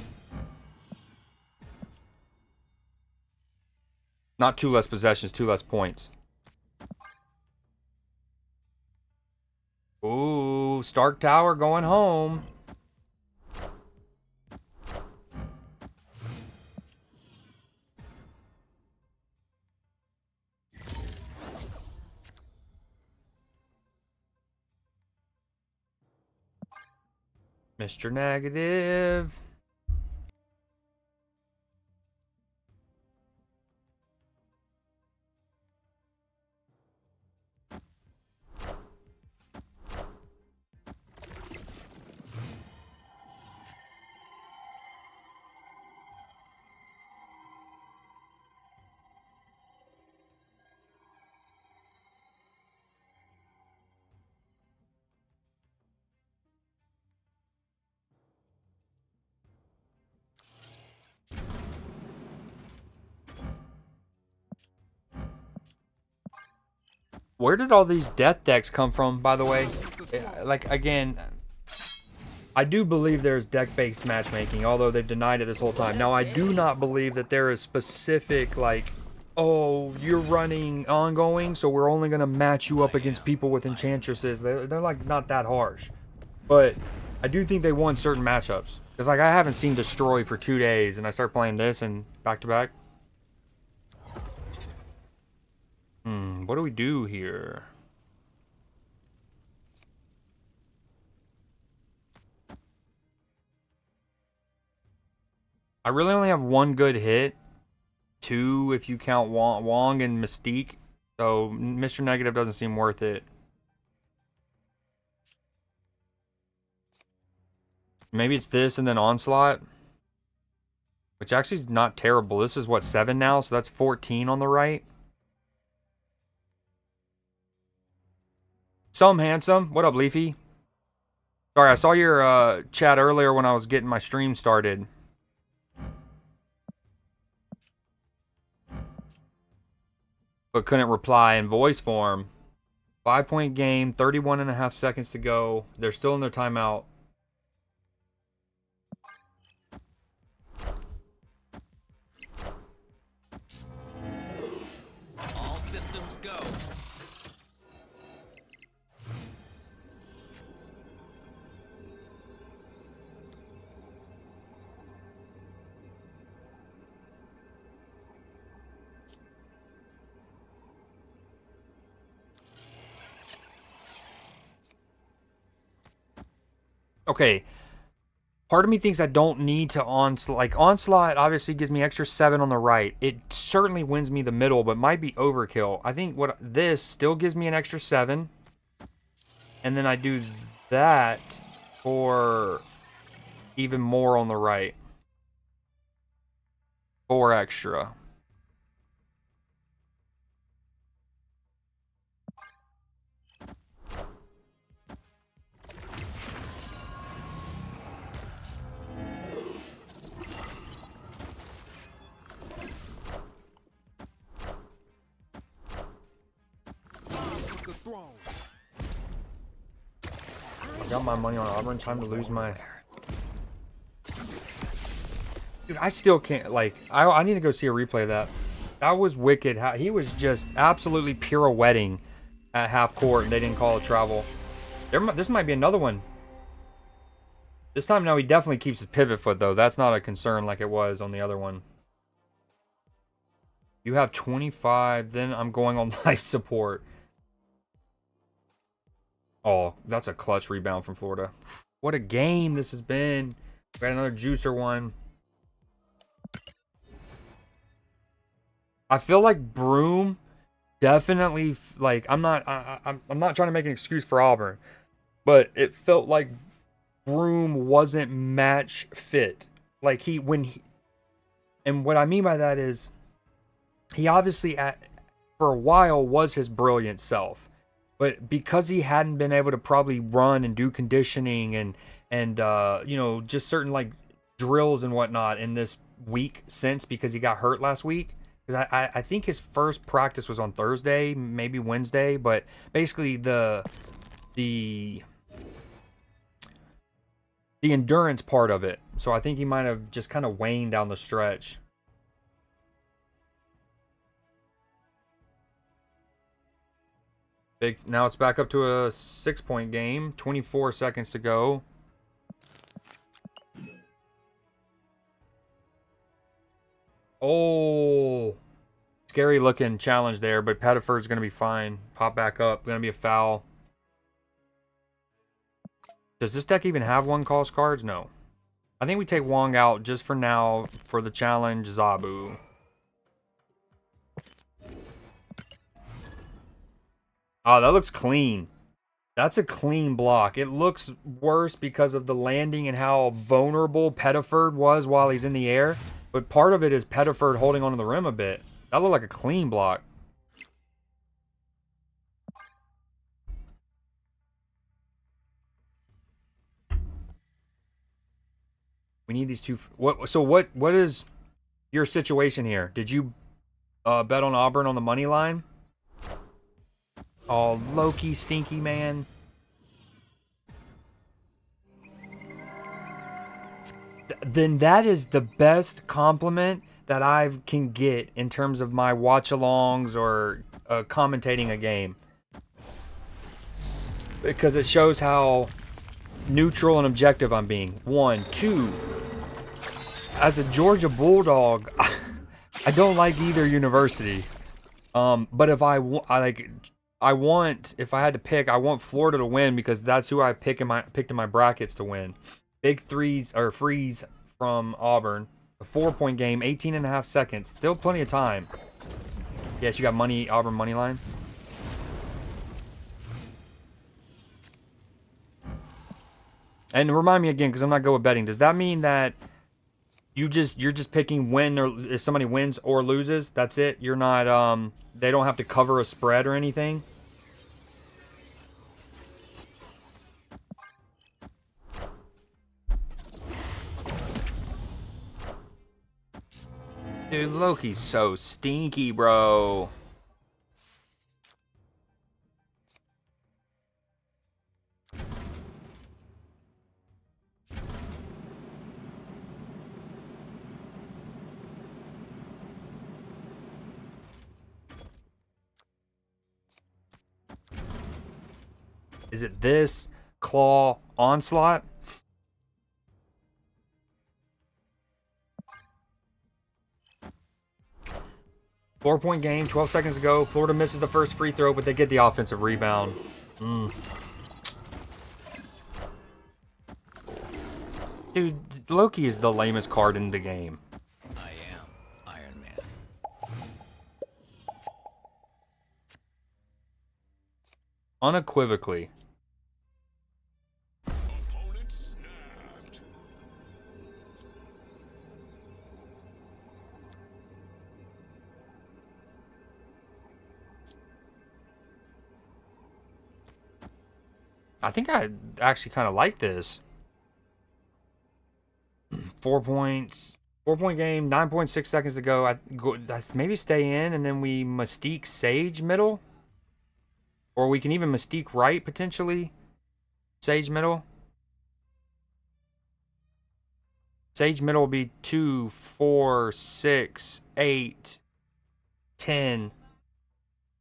not 2 less possessions, 2 less points. Ooh, Stark Tower going home. Mr. Negative. Where did all these death decks come from, by the way? Like, again, I do believe there's deck-based matchmaking, although they've denied it this whole time. Now, I do not believe that there is specific, like, oh, you're running ongoing, so we're only going to match you up against people with enchantresses. They're, like, not that harsh. But I do think they won certain matchups. Because, like, I haven't seen Destroy for 2 days, and I start playing this and back-to-back. What do we do here? I really only have 1 good hit. 2 if you count Wong and Mystique. So Mr. Negative doesn't seem worth it. Maybe it's this and then Onslaught. Which actually is not terrible. This is what, 7 now? So that's 14 on the right. Some handsome. What up, Leafy? Sorry, I saw your chat earlier when I was getting my stream started. But couldn't reply in voice form. 5-point game, 31.5 seconds to go. They're still in their timeout. All systems go. Okay. Part of me thinks I don't need to Onslaught. Like, Onslaught obviously gives me extra 7 on the right. It certainly wins me the middle, but might be overkill. I think what this still gives me an extra 7. And then I do that for even more on the right. 4 extra. I got my money on Auburn. Time to lose my... Dude, I still can't, like, I need to go see a replay of that. That was wicked. He was just absolutely pirouetting at half court, and they didn't call it travel. This might be another one. This time, no, he definitely keeps his pivot foot, though. That's not a concern like it was on the other one. You have 25, then I'm going on life support. Oh, that's a clutch rebound from Florida. What a game this has been. We got another juicer one. I feel like Broom definitely like I'm not trying to make an excuse for Auburn, but it felt like Broom wasn't match fit. Like and what I mean by that is he obviously for a while was his brilliant self, but because he hadn't been able to probably run and do conditioning and you know, just certain like drills and whatnot in this week since, because he got hurt last week. Because I think his first practice was on Thursday, maybe Wednesday, but basically the endurance part of it. So I think he might have just kind of waned down the stretch. Now it's back up to a 6-point game. 24 seconds to go. Oh, scary looking challenge there, but Pettiford's going to be fine. Pop back up. Going to be a foul. Does this deck even have one calls cards? No. I think we take Wong out just for now for the challenge. Zabu. Oh, that looks clean. That's a clean block. It looks worse because of the landing and how vulnerable Pettiford was while he's in the air. But part of it is Pettiford holding onto the rim a bit. That looked like a clean block. We need these two. What is your situation here? Did you bet on Auburn on the money line? Oh, Loki, stinky man. Then that is the best compliment that I can get in terms of my watch-alongs or commentating a game. Because it shows how neutral and objective I'm being. 1, 2. As a Georgia Bulldog, I don't like either university. But if I want, if I had to pick, I want Florida to win because that's who I picked in my brackets to win. Big threes or freeze from Auburn. A 4-point game, 18.5 seconds. Still plenty of time. Yes, you got money, Auburn money line. And remind me again, because I'm not good with betting. Does that mean that you're just picking win, or if somebody wins or loses? That's it. You're not they don't have to cover a spread or anything. Dude, Loki's so stinky, bro. Is it this claw onslaught? Four-point game, 12 seconds to go. Florida misses the first free throw, but they get the offensive rebound. Dude, Loki is the lamest card in the game. I am Iron Man. Unequivocally. Opponent snapped. I think I actually kind of like this. 4 points. 4-point game, 9.6 seconds to go. I maybe stay in and then we Mystique Sage middle. Or we can even Mystique right, potentially. Sage middle. Sage middle will be 2, 4, 6, 8, 10.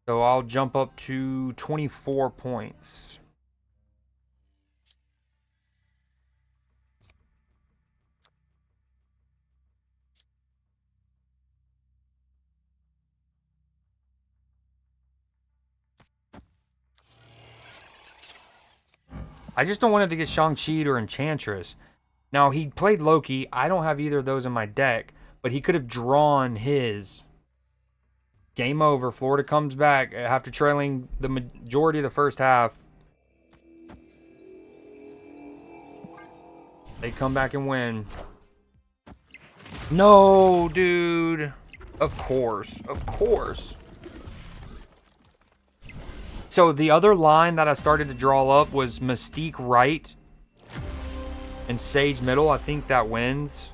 So I'll jump up to 24 points. I just don't want it to get Shang-Chi or Enchantress. Now, he played Loki. I don't have either of those in my deck, but he could have drawn his. Game over. Florida comes back after trailing the majority of the first half. They come back and win. No, dude. Of course. Of course. So the other line that I started to draw up was Mystique right and Sage middle. I think that wins.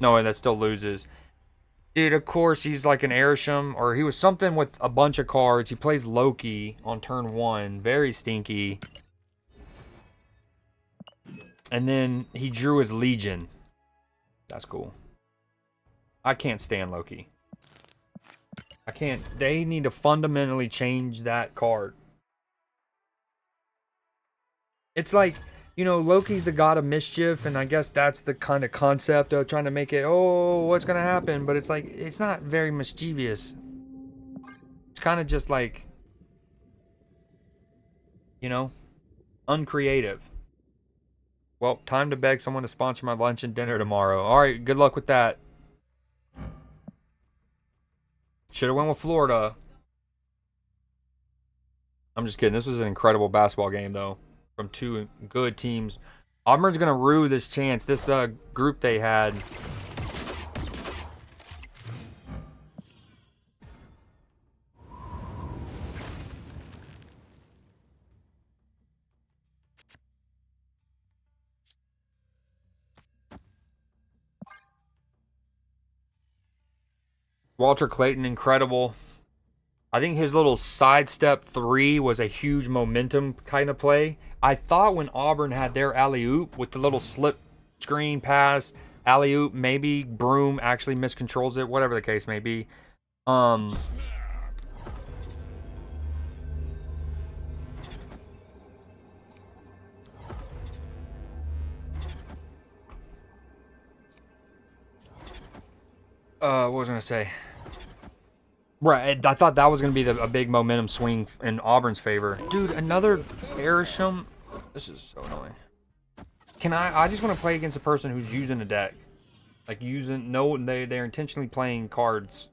No, that still loses. Dude, of course, he's like an Airsham, or he was something with a bunch of cards. He plays Loki on turn 1. Very stinky. And then he drew his Legion. That's cool. I can't stand Loki. I can't. They need to fundamentally change that card. It's like, you know, Loki's the god of mischief, and I guess that's the kind of concept of trying to make it, oh, what's going to happen? But it's like, it's not very mischievous. It's kind of just like, you know, uncreative. Well, time to beg someone to sponsor my lunch and dinner tomorrow. All right, good luck with that. Should have went with Florida. I'm just kidding. This was an incredible basketball game, though, from two good teams. Auburn's going to rue this chance, this group they had. Walter Clayton, incredible. I think his little sidestep 3 was a huge momentum kind of play. I thought when Auburn had their alley-oop with the little slip screen pass, alley-oop, maybe Broom actually miscontrols it, whatever the case may be. What was I going to say? Right, I thought that was going to be a big momentum swing in Auburn's favor. Dude, another Airsham. This is so annoying. I just want to play against a person who's using a deck. Like they're intentionally playing cards.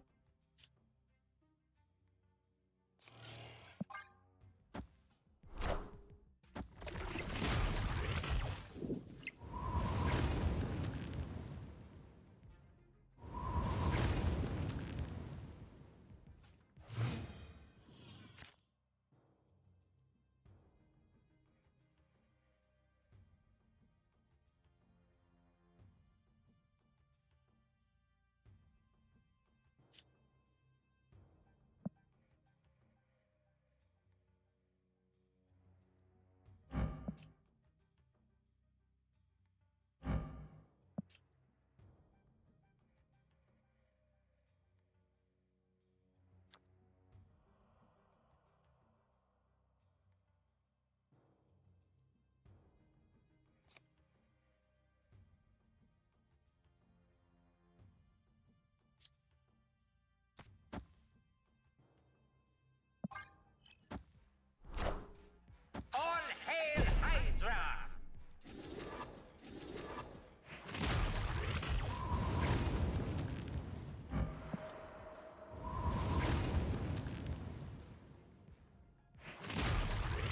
All hail Hydra!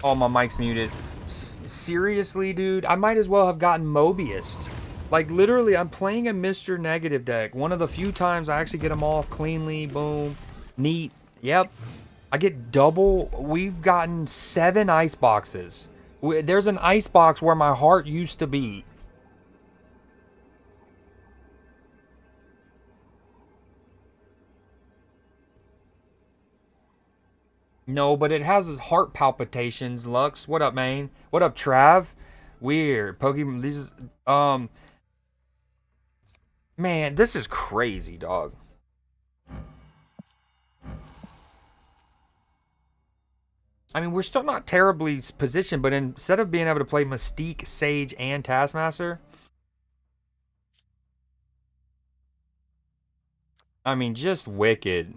Oh, my mic's muted. Seriously, dude? I might as well have gotten Mobius. Like, literally, I'm playing a Mr. Negative deck. One of the few times I actually get them off cleanly. Boom. Neat. Yep. I get double. We've gotten 7 ice boxes. There's an ice box where my heart used to be. No, but it has his heart palpitations. Lux, what up, man? What up, Trav? Weird. Pokemon. These. Man, this is crazy, dog. I mean, we're still not terribly positioned, but instead of being able to play Mystique, Sage, and Taskmaster, I mean, just wicked.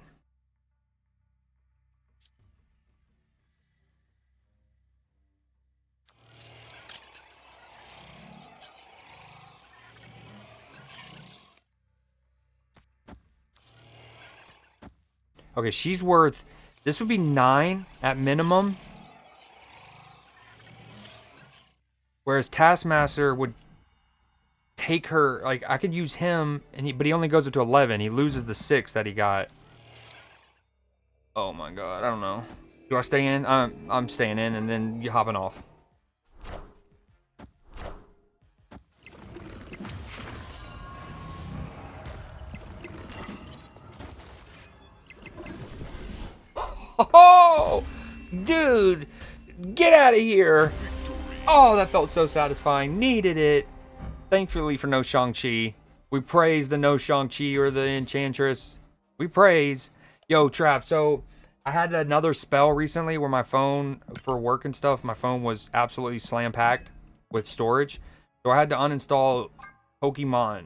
Okay, she's worth... This would be 9 at minimum. Whereas Taskmaster would take her... Like, I could use him, but he only goes up to 11. He loses the 6 that he got. Oh my god, I don't know. Do I stay in? I'm staying in, and then you hopping off. Oh, dude, get out of here. Oh, that felt so satisfying. Needed it. Thankfully for no Shang-Chi. We praise the no Shang-Chi or the Enchantress. We praise. Yo, Trav, so I had another spell recently where my phone, for work and stuff, my phone was absolutely slam-packed with storage. So I had to uninstall Pokemon.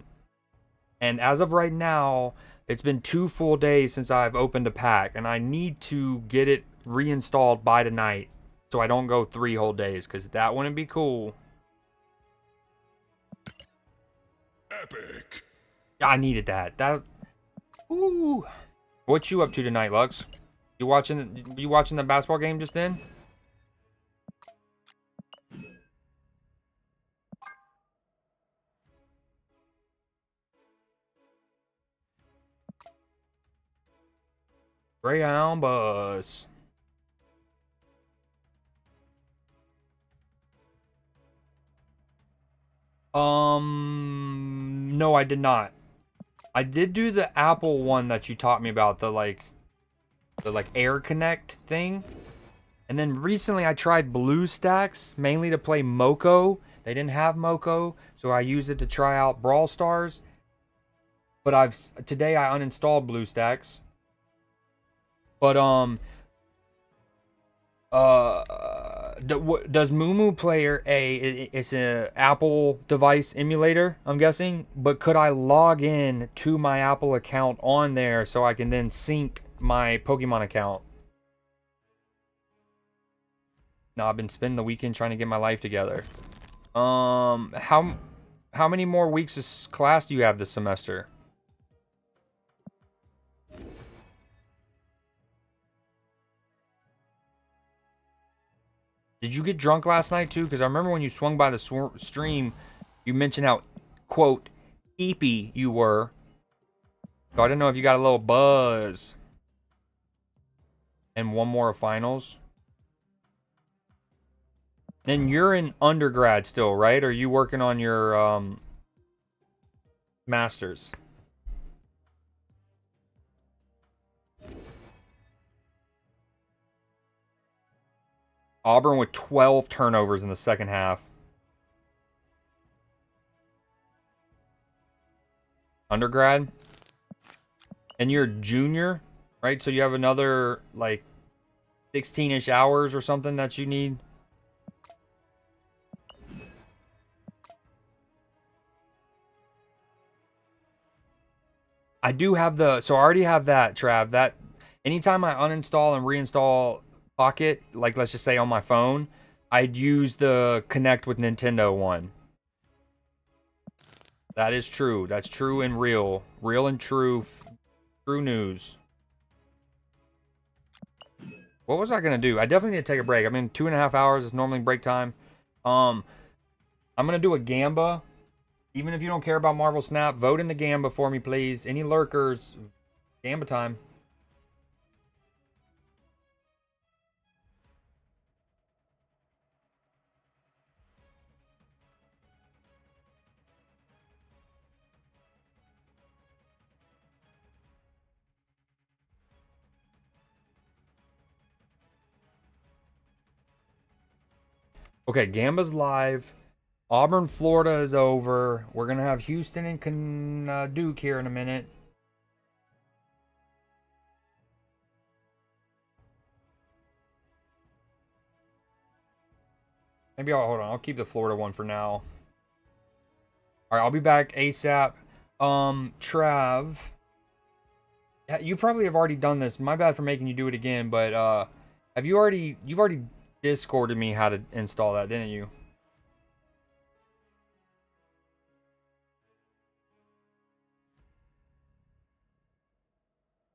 And as of right now, it's been 2 full days since I've opened a pack. And I need to get it reinstalled by tonight so I don't go 3 whole days, because that wouldn't be cool. Epic. I needed that. Ooh. What you up to tonight, Lux? You watching the basketball game just then? Greyhound bus. No, I did not. I did do the Apple one that you taught me about, the Air Connect thing. And then recently I tried BlueStacks, mainly to play Moko. They didn't have Moko, so I used it to try out Brawl Stars. But today I uninstalled BlueStacks. But does Mumu Player it's an Apple device emulator, I'm guessing, but could I log in to my Apple account on there so I can then sync my Pokemon account? No, I've been spending the weekend trying to get my life together. How many more weeks of class do you have this semester? Did you get drunk last night too? Because I remember when you swung by the stream, you mentioned how, quote, eepy you were. So I didn't know if you got a little buzz. And one more of finals. Then you're in undergrad still, right? Or are you working on your master's? Auburn with 12 turnovers in the second half. Undergrad? And you're a junior, right? So you have another, like, 16-ish hours or something that you need? I do have so I already have that, Trav. That, anytime I uninstall and reinstall Pocket, like let's just say on my phone, I'd use the Connect with Nintendo one. That is true. That's true and real. Real and true. True news. What was I going to do? I definitely need to take a break. I mean, 2.5 hours is normally break time. I'm going to do a Gamba. Even if you don't care about Marvel Snap, vote in the Gamba for me, please. Any lurkers, Gamba time. Okay, Gamba's live. Auburn, Florida is over. We're going to have Houston and Duke here in a minute. Maybe hold on. I'll keep the Florida one for now. All right, I'll be back ASAP. Trav, you probably have already done this. My bad for making you do it again, but you've already Discorded me how to install that, didn't you?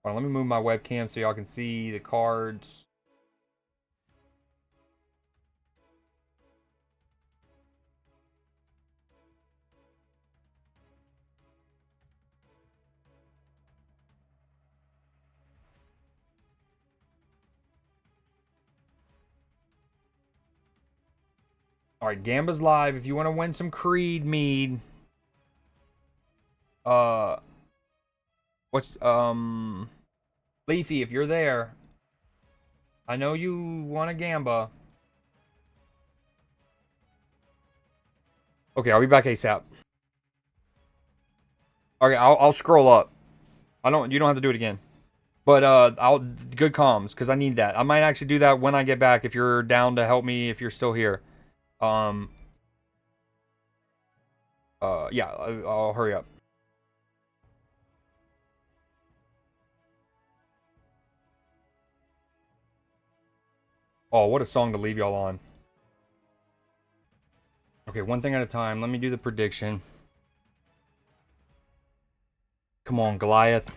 Hold on, let me move my webcam so y'all can see the cards. All right, Gamba's live. If you want to win some Creed mead, what's Leafy? If you're there, I know you want a Gamba. Okay, I'll be back ASAP. Okay, I'll scroll up. You don't have to do it again. But I'll good comms because I need that. I might actually do that when I get back if you're down to help me if you're still here. Um yeah, I'll hurry up. Oh, what a song to leave y'all on. Okay, one thing at a time. Let me do the prediction. Come on, Goliath.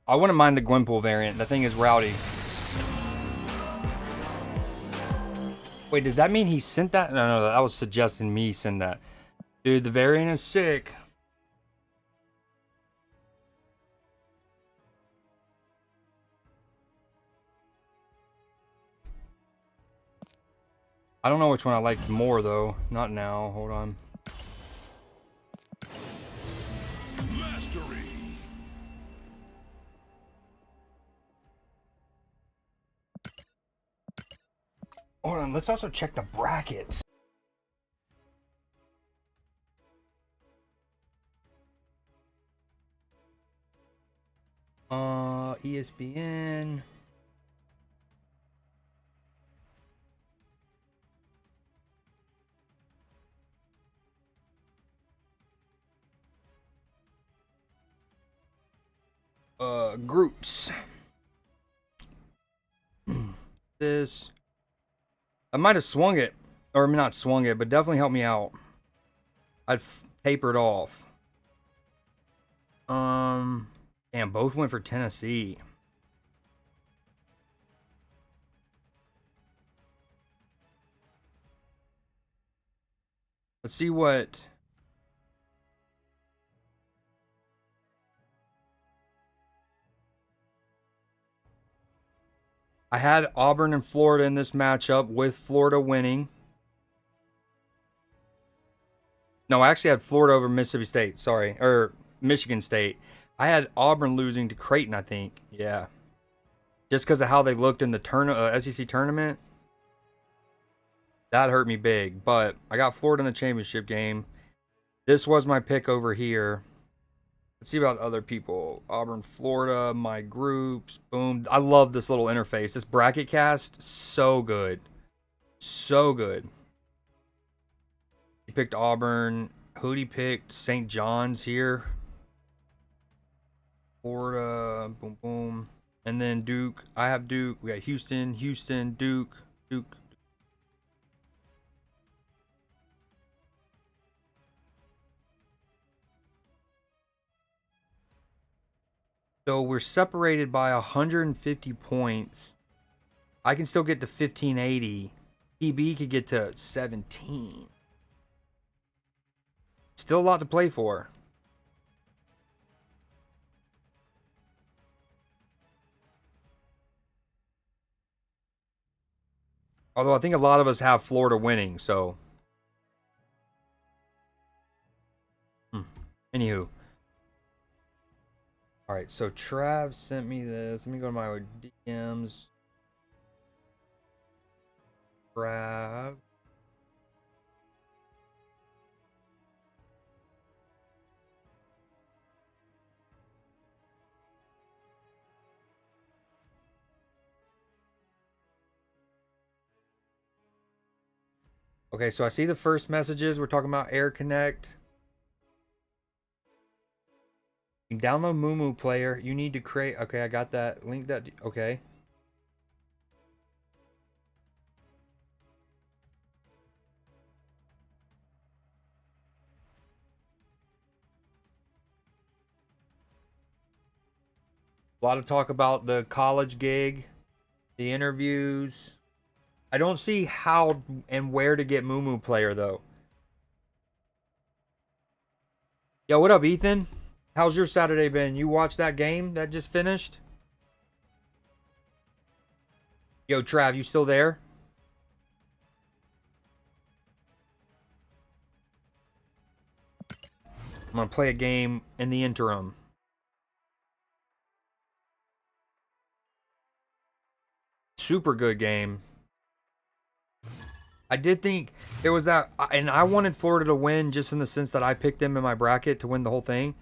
I wouldn't mind the Gwenpool variant. That thing is rowdy. Wait, does that mean he sent that? No, that was suggesting me send that. Dude, the variant is sick. I don't know which one I liked more, though. Not now. Hold on. Mastery. Hold on. Let's also check the brackets. ESPN. Groups. This. I might have swung it. Or not swung it, but definitely helped me out. I'd tapered off. Damn, both went for Tennessee. Let's see what. I had Auburn and Florida in this matchup with Florida winning. No, I actually had Florida over Mississippi State. Sorry. Or Michigan State. I had Auburn losing to Creighton, I think. Yeah. Just because of how they looked in the SEC tournament. That hurt me big. But I got Florida in the championship game. This was my pick over here. Let's see about other people. Auburn, Florida, my groups. Boom. I love this little interface. This bracket cast, so good. So good. He picked Auburn. Hootie picked St. John's here. Florida. Boom, boom. And then Duke. I have Duke. We got Houston, Duke, Duke. So we're separated by 150 points. I can still get to 1580. PB could get to 17. Still a lot to play for. Although I think a lot of us have Florida winning, so. Anywho. Alright, so Trav sent me this. Let me go to my DMs. Trav. Okay, so I see the first messages. We're talking about Air Connect. You can download Mumu Player. You need to create. Okay, I got that. Link that. Okay. A lot of talk about the college gig, the interviews. I don't see how and where to get Moo player though. Yo, what up, Ethan? How's your Saturday been? You watched that game that just finished? Yo, Trav, you still there? I'm gonna play a game in the interim. Super good game. I did think there was that, and I wanted Florida to win just in the sense that I picked them in my bracket to win the whole thing.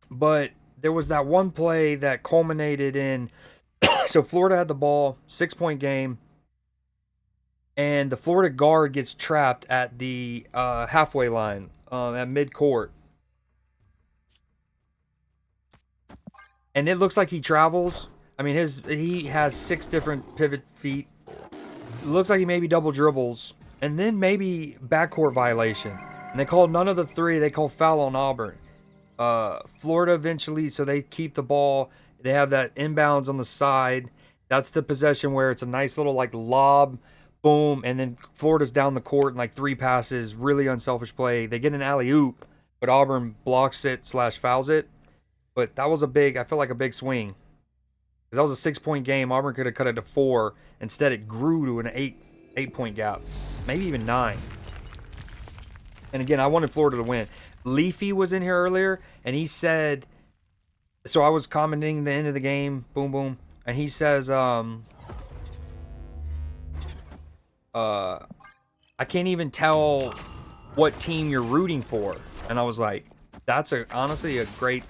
But there was that one play that culminated in, so Florida had the ball, 6-point game, and the Florida guard gets trapped at the halfway line at midcourt. And it looks like he travels. I mean, he has 6 different pivot feet. It looks like he maybe double dribbles. And then maybe backcourt violation. And they called none of the 3. They called foul on Auburn. Florida eventually, so they keep the ball. They have that inbounds on the side. That's the possession where it's a nice little like lob, boom, and then Florida's down the court in like 3 passes. Really unselfish play. They get an alley-oop, but Auburn blocks it / fouls it. But that was I felt like a big swing. Because that was a 6-point game. Auburn could have cut it to 4. Instead, it grew to an 8-point gap. Maybe even 9. And again, I wanted Florida to win. Leafy was in here earlier, and he said... So I was commenting the end of the game. Boom, boom. And he says, I can't even tell what team you're rooting for. And I was like, that's honestly a great...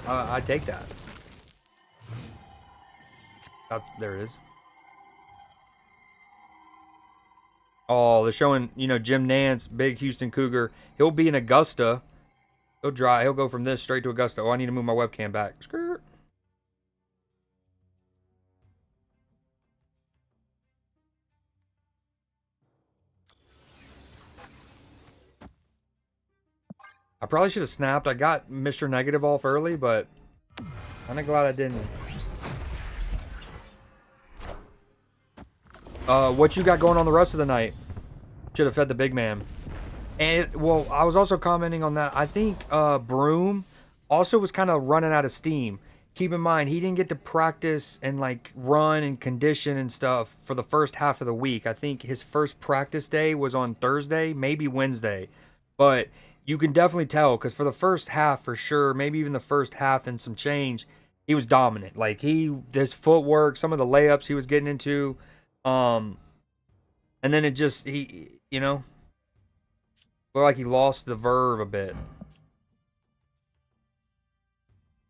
I'd take that. There it is. Oh, they're showing, Jim Nance, big Houston Cougar. He'll be in Augusta. He'll go from this straight to Augusta. Oh, I need to move my webcam back. Skirt. I probably should have snapped. I got Mr. Negative off early, but I'm glad I didn't. What you got going on the rest of the night? Should have fed the big man. And I was also commenting on that. I think Broom also was kind of running out of steam. Keep in mind, he didn't get to practice and like run and condition and stuff for the first half of the week. I think his first practice day was on Thursday, maybe Wednesday. But you can definitely tell because for the first half, for sure, maybe even the first half and some change, he was dominant. Like his footwork, some of the layups he was getting into. And then it just, looked like he lost the verve a bit.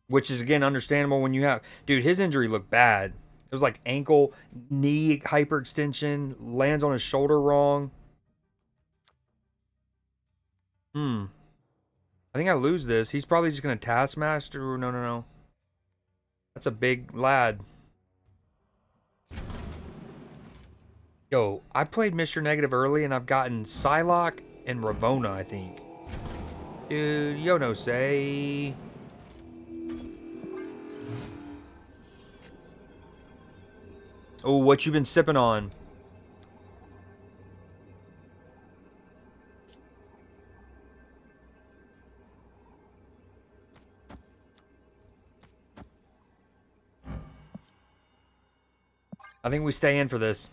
Which is, again, understandable when you have... Dude, his injury looked bad. It was like ankle, knee hyperextension, lands on his shoulder wrong. I think I lose this. He's probably just going to Taskmaster. No. That's a big lad. Yo, I played Mr. Negative early, and I've gotten Psylocke and Ravona, I think. Dude, yo no say. Oh, what you been sipping on? I think we stay in for this.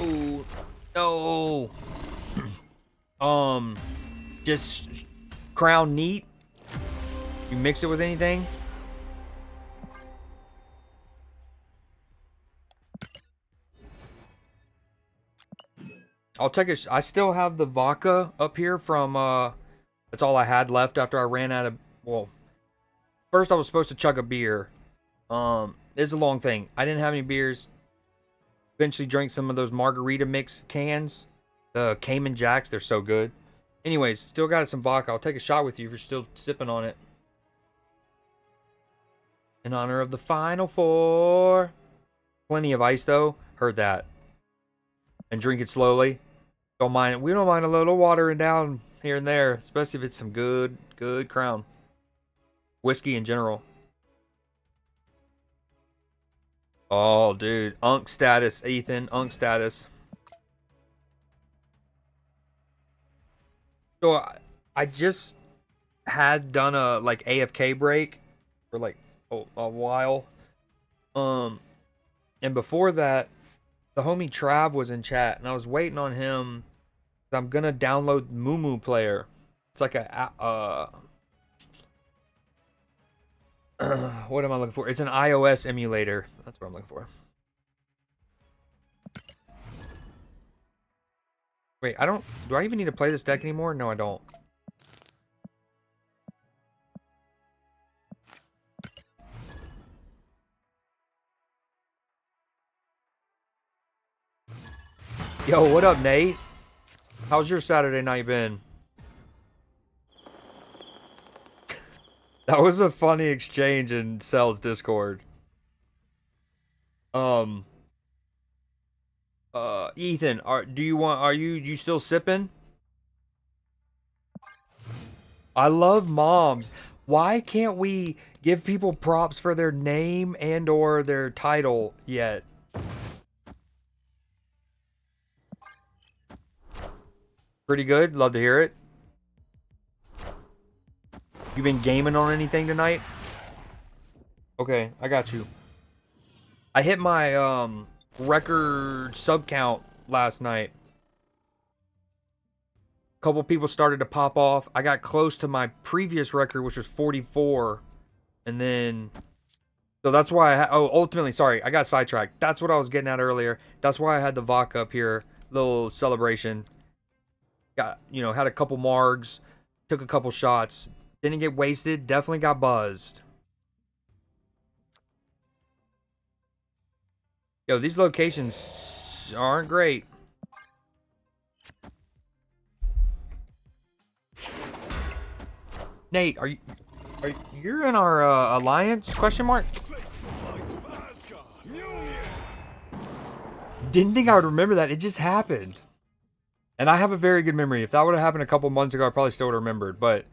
Ooh, no. Just crown neat. You mix it with anything. I'll take a. I still have the vodka up here from. That's all I had left after I ran out of. Well, first I was supposed to chug a beer. It's a long thing. I didn't have any beers. Eventually drank some of those margarita mix cans. The Cayman Jacks, they're so good. Anyways, still got some vodka. I'll take a shot with you if you're still sipping on it. In honor of the Final Four. Plenty of ice, though. Heard that. And drink it slowly. Don't mind. We don't mind a little watering down here and there. Especially if it's some good Crown. Whiskey in general. Oh, dude. Unk status, Ethan. Unk status. So, I just had done a, like, AFK break for, like, a while. And before that, the homie Trav was in chat, and I was waiting on him. I'm gonna download Moo Player. It's like a what am I looking for? It's an iOS emulator. That's what I'm looking for. Wait, do I even need to play this deck anymore? No, I don't. Yo, what up, Nate? How's your Saturday night been? That was a funny exchange in Cell's Discord. Ethan, are you still sipping? I love moms. Why can't we give people props for their name and or their title yet? Pretty good. Love to hear it. You been gaming on anything tonight? Okay, I got you. I hit my record sub count last night. A couple people started to pop off. I got close to my previous record, which was 44. And then... So that's why ultimately, sorry, I got sidetracked. That's what I was getting at earlier. That's why I had the vodka up here. Little celebration. Got, had a couple margs. Took a couple shots. Didn't get wasted. Definitely got buzzed. Yo, these locations aren't great. Nate, you're in our alliance? Question mark. Didn't think I would remember that. It just happened. And I have a very good memory. If that would have happened a couple months ago, I probably still would have remembered. But,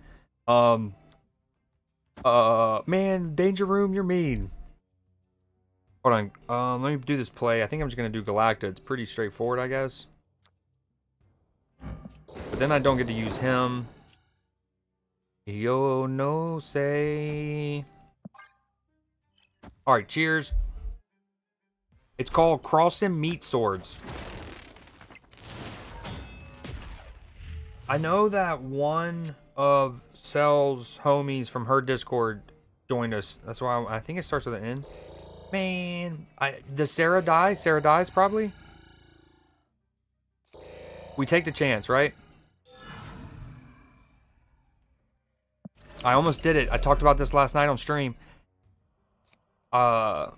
man, Danger Room, you're mean. Hold on. Let me do this play. I think I'm just going to do Galacta. It's pretty straightforward, I guess. But then I don't get to use him. Yo, no say. Alright, cheers. It's called Crossing Meat Swords. I know that one of Cell's homies from her Discord joined us. That's why I think it starts with an N. Man, does Sarah die? Sarah dies probably. We take the chance, right? I almost did it. I talked about this last night on stream. I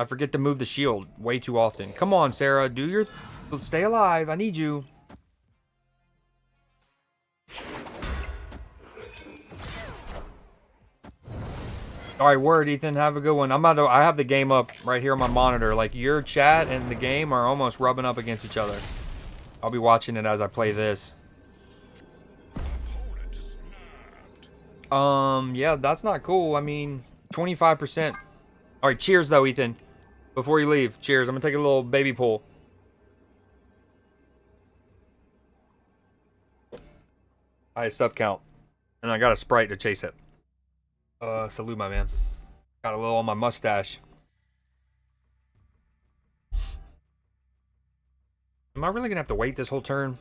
forget to move the shield way too often. Come on, Sarah, stay alive. I need you. All right, word, Ethan. Have a good one. I have the game up right here on my monitor. Like, your chat and the game are almost rubbing up against each other. I'll be watching it as I play this. Yeah, that's not cool. I mean, 25%. All right, cheers, though, Ethan. Before you leave, cheers. I'm going to take a little baby pull. I sub count. And I got a Sprite to chase it. Salute, my man. Got a little on my mustache. Am I really gonna have to wait this whole turn?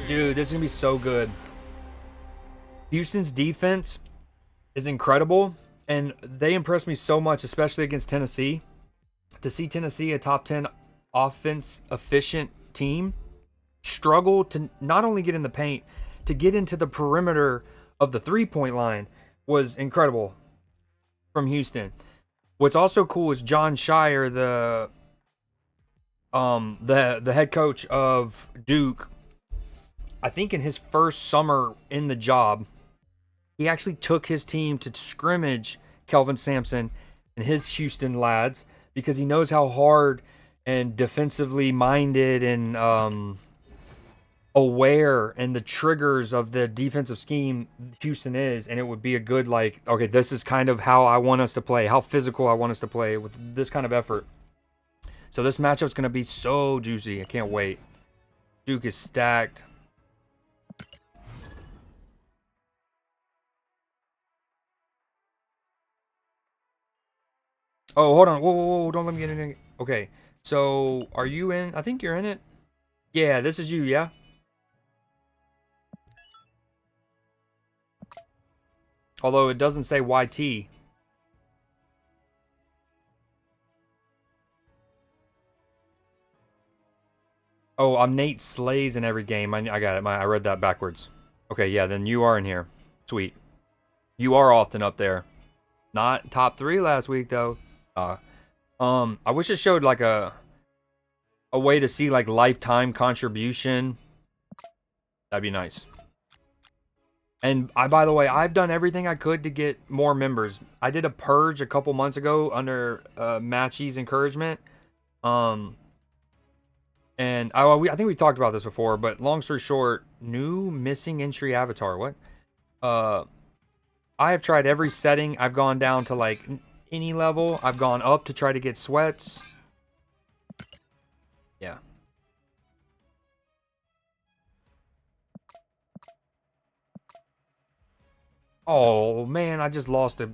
Dude, this is gonna be so good. Houston's defense is incredible, and they impressed me so much, especially against Tennessee. To see Tennessee, a top 10 offense efficient team, struggle to not only get in the paint, to get into the perimeter of the 3-point line was incredible from Houston. What's also cool is John Shire, the head coach of Duke. I think in his first summer in the job, he actually took his team to scrimmage Kelvin Sampson and his Houston lads because he knows how hard and defensively minded and aware and the triggers of the defensive scheme Houston is, and it would be a good, like, okay, this is kind of how I want us to play, how physical I want us to play with this kind of effort. So this matchup's going to be so juicy. I can't wait. Duke is stacked. Oh, hold on. Whoa, whoa, whoa. Don't let me get in. Okay. So, are you in? I think you're in it. Yeah, this is you, yeah? Although it doesn't say YT. Oh, I'm Nate Slays in every game. I got it. I read that backwards. Okay, yeah, then you are in here. Sweet. You are often up there. Not top 3 last week, though. I wish it showed like a way to see like lifetime contribution. That'd be nice. And by the way, I've done everything I could to get more members. I did a purge a couple months ago under Matchy's encouragement. And I think we've talked about this before, but long story short, new missing entry avatar. What? I have tried every setting. I've gone down to like any level. I've gone up to try to get sweats. Yeah. Oh, man, I just lost a...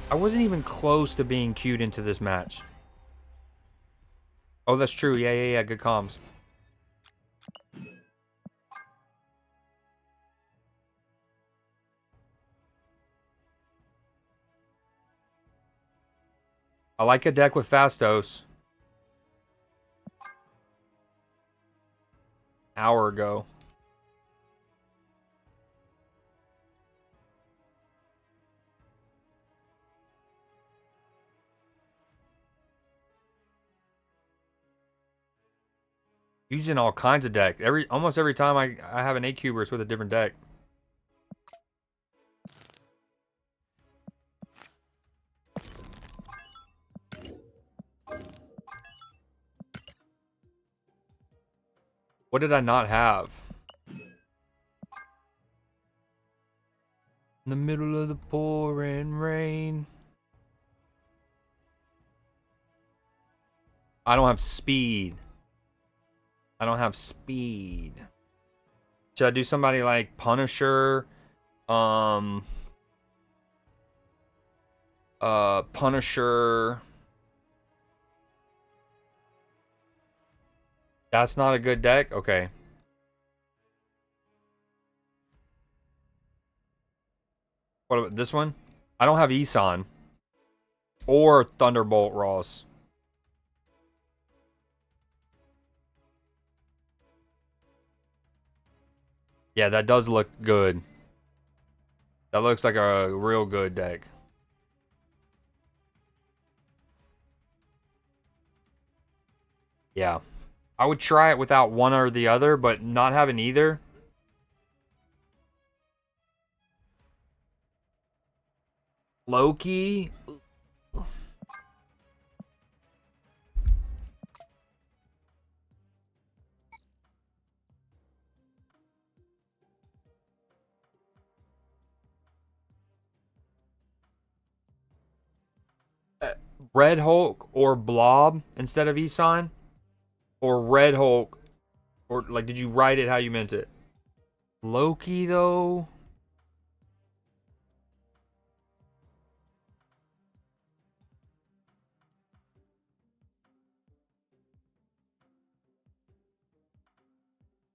I wasn't even close to being queued into this match. Oh, that's true. Yeah. Good comms. I like a deck with Fastos. Hour ago. Using all kinds of deck. Almost every time I have an 8-cuber, it's with a different deck. What did I not have? In the middle of the pouring rain. I don't have speed. I don't have speed. Should I do somebody like Punisher? Punisher. That's not a good deck? Okay. What about this one? I don't have Isan. Or Thunderbolt Ross. Yeah, that does look good. That looks like a real good deck. Yeah. I would try it without one or the other, but not having either. Loki. Red Hulk or Blob instead of Isan? Or Red Hulk? Or, like, did you write it how you meant it? Loki, though?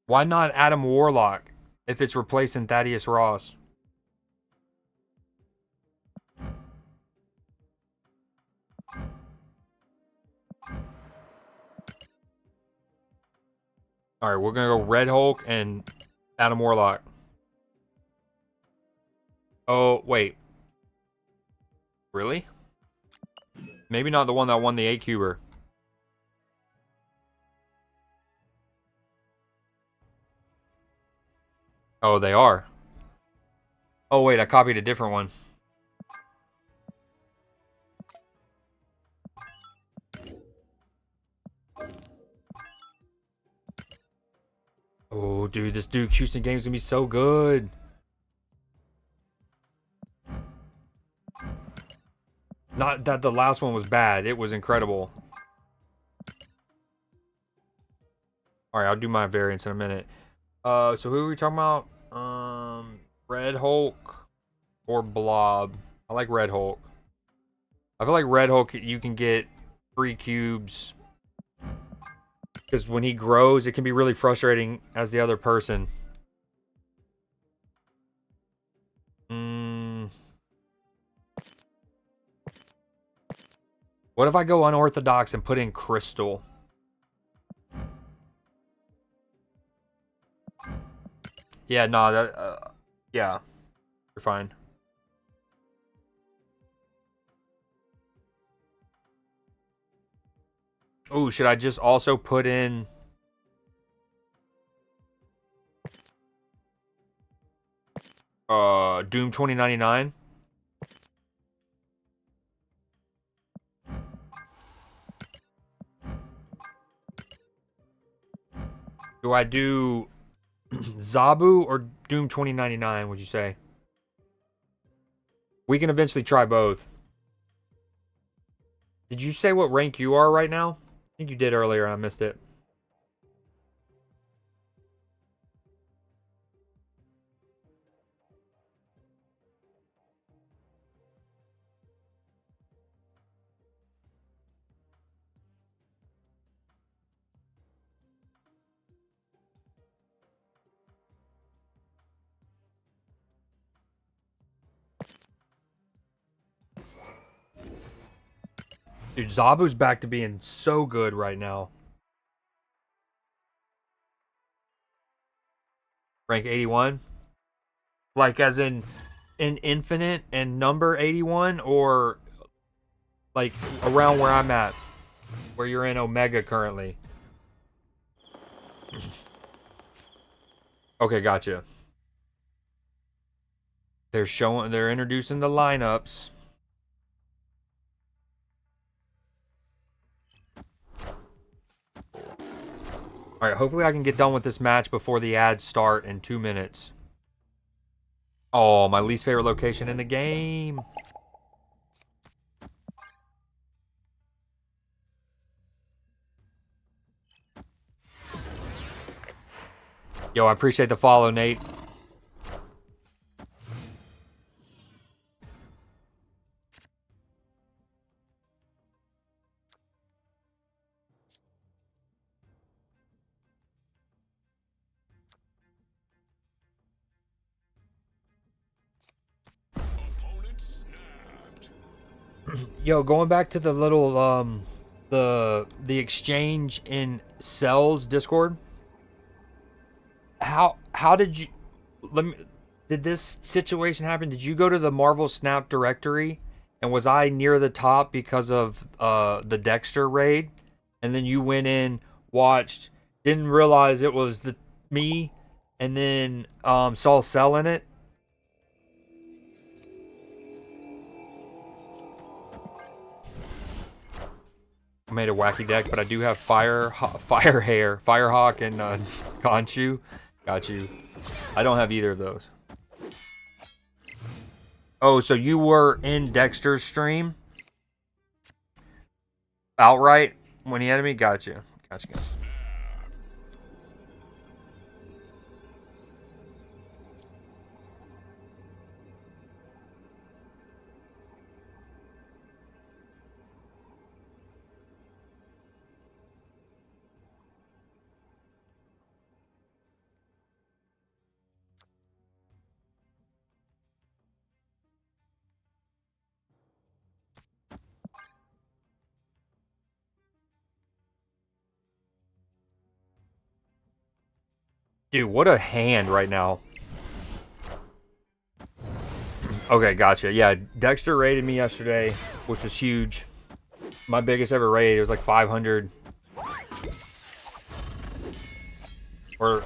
Why not Adam Warlock if it's replacing Thaddeus Ross? Alright, we're gonna go Red Hulk and Adam Warlock. Oh, wait. Really? Maybe not the one that won the 8-cuber. Oh, they are. Oh, wait, I copied a different one. Oh, dude, this Duke Houston game's gonna be so good. Not that the last one was bad. It was incredible. Alright, I'll do my variants in a minute. So who are we talking about? Red Hulk or Blob? I like Red Hulk. I feel like Red Hulk, you can get free cubes. Because when he grows, it can be really frustrating as the other person. What if I go unorthodox and put in Crystal? Yeah, no, yeah, you're fine. Oh, should I just also put in... Doom 2099? Do I do Zabu or Doom 2099, would you say? We can eventually try both. Did you say what rank you are right now? I think you did earlier, I missed it. Dude, Zabu's back to being so good right now. Rank 81? Like as in infinite and number 81, or like around where I'm at, where you're in Omega currently? Okay, gotcha. They're introducing the lineups. All right, hopefully I can get done with this match before the ads start in 2 minutes. Oh, my least favorite location in the game. Yo, I appreciate the follow, Nate. Opponent snapped. Yo, going back to the little the exchange in Cell's Discord. How did you did this situation happen? Did you go to the Marvel Snap directory, and was I near the top because of the Dexter raid? And then you went in, watched, didn't realize it was me, and then saw Cell in it. I made a wacky deck, but I do have Firehawk, and Khonshu. Got you. I don't have either of those. Oh, so you were in Dexter's stream outright when he had me? Gotcha. Gotcha. Dude, what a hand right now. Okay, gotcha. Yeah, Dexter raided me yesterday, which was huge. My biggest ever raid. It was like 500. Or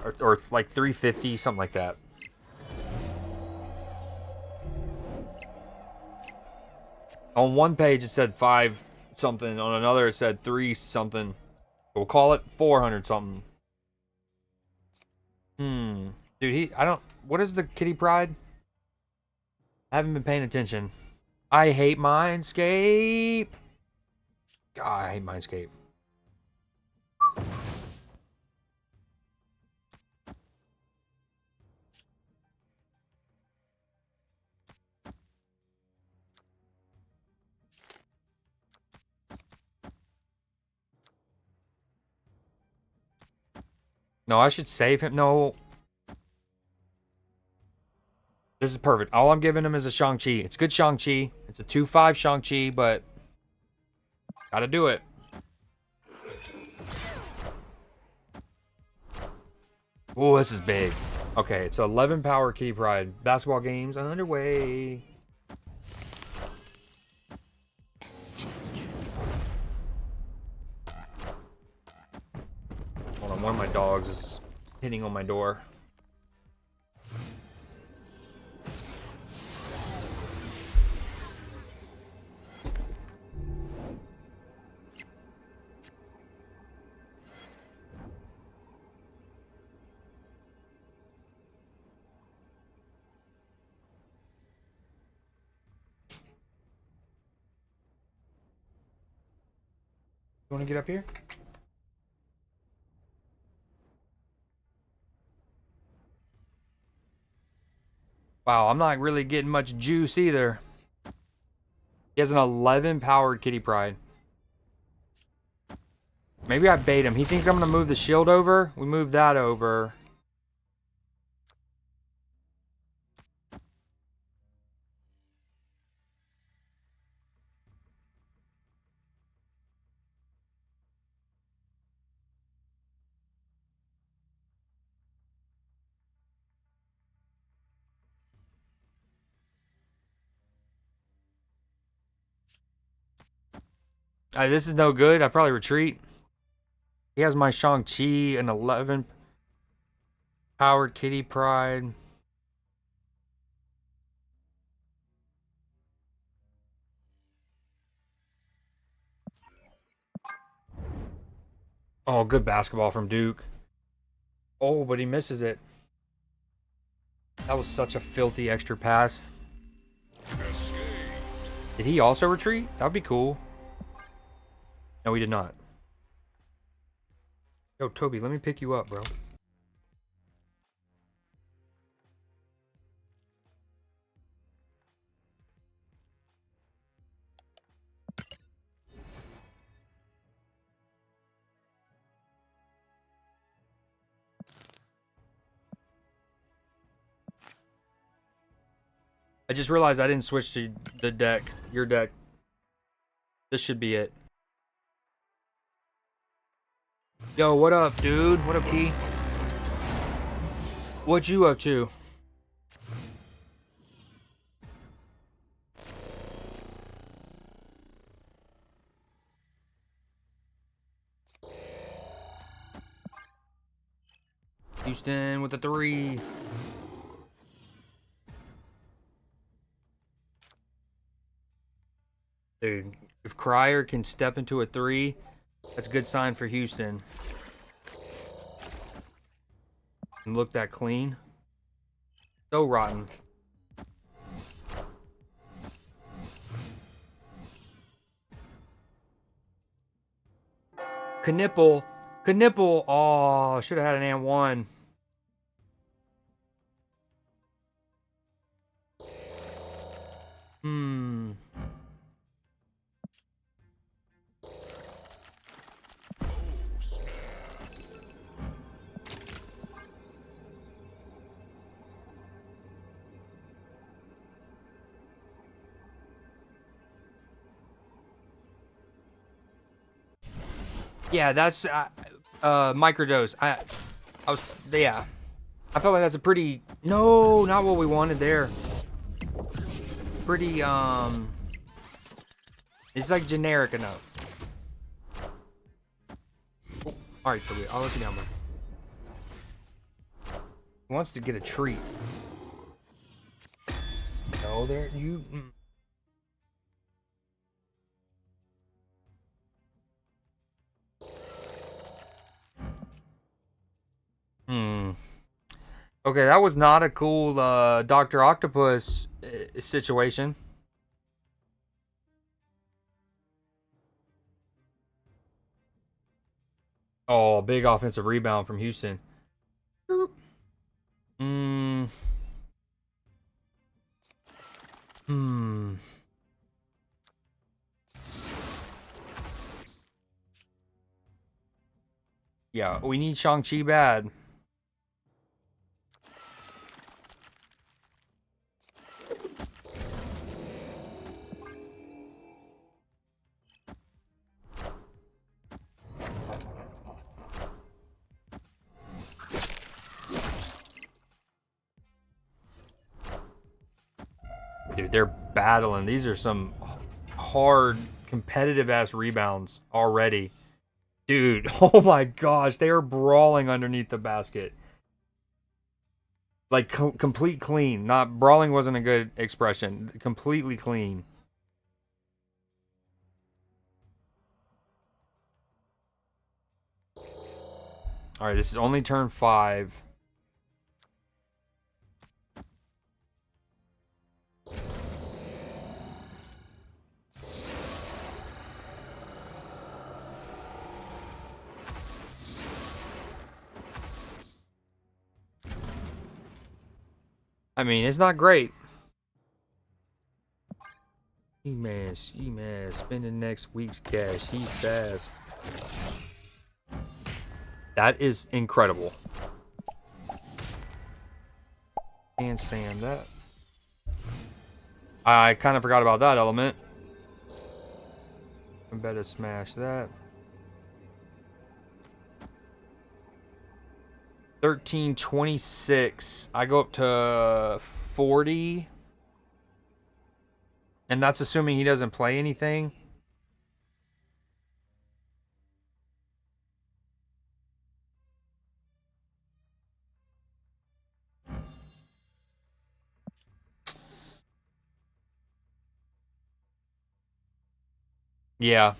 like 350, something like that. On one page it said 5 something, on another it said 3 something. We'll call it 400 something. Dude, what is the kitty pride? I haven't been paying attention. I hate Mindscape. God, I hate Mindscape. No, I should save him. No. This is perfect. All I'm giving him is a Shang-Chi. It's good Shang-Chi. It's a 2-5 Shang-Chi, but gotta do it. Oh, this is big. Okay, it's 11 power kitty pride. Basketball games underway. Hold on, one of my dogs is hitting on my door. You want to get up here? Wow, I'm not really getting much juice either. He has an 11 powered kitty pride. Maybe I bait him. He thinks I'm going to move the shield over. We move that over. This is no good. I probably retreat. He has my Shang-Chi, an 11 powered kitty pride. Oh, good basketball from Duke. Oh, but he misses it. That was such a filthy extra pass. Escaped. Did he also retreat? That would be cool. No, he did not. Yo, Toby, let me pick you up, bro. I just realized I didn't switch to the deck. Your deck. This should be it. Yo, what up, dude? What up, Key? What you up to? Houston with the 3. Dude, if Cryer can step into a 3, that's a good sign for Houston. And look that clean. So rotten. Knipple. Knipple. Oh, should have had an and 1. Yeah, that's microdose. I was, yeah. I feel like that's a pretty... No, not what we wanted there. Pretty, it's like generic enough. Oh, alright, Toby, I'll let you down, bud. He wants to get a treat. No, there, you... Okay, that was not a cool Dr. Octopus situation. Oh, big offensive rebound from Houston. Hmm. Yeah, we need Shang-Chi bad. Dude, they're battling. These are some hard, competitive-ass rebounds already. Dude, oh my gosh, they are brawling underneath the basket. Like, complete clean. Not, brawling wasn't a good expression. Completely clean. Alright, this is only turn 5. I mean, it's not great. E-man, spending next week's cash. He fast. That is incredible. And Sam, that. I kind of forgot about that element. I better smash that. 1326. I go up to 40. And that's assuming he doesn't play anything. Yeah.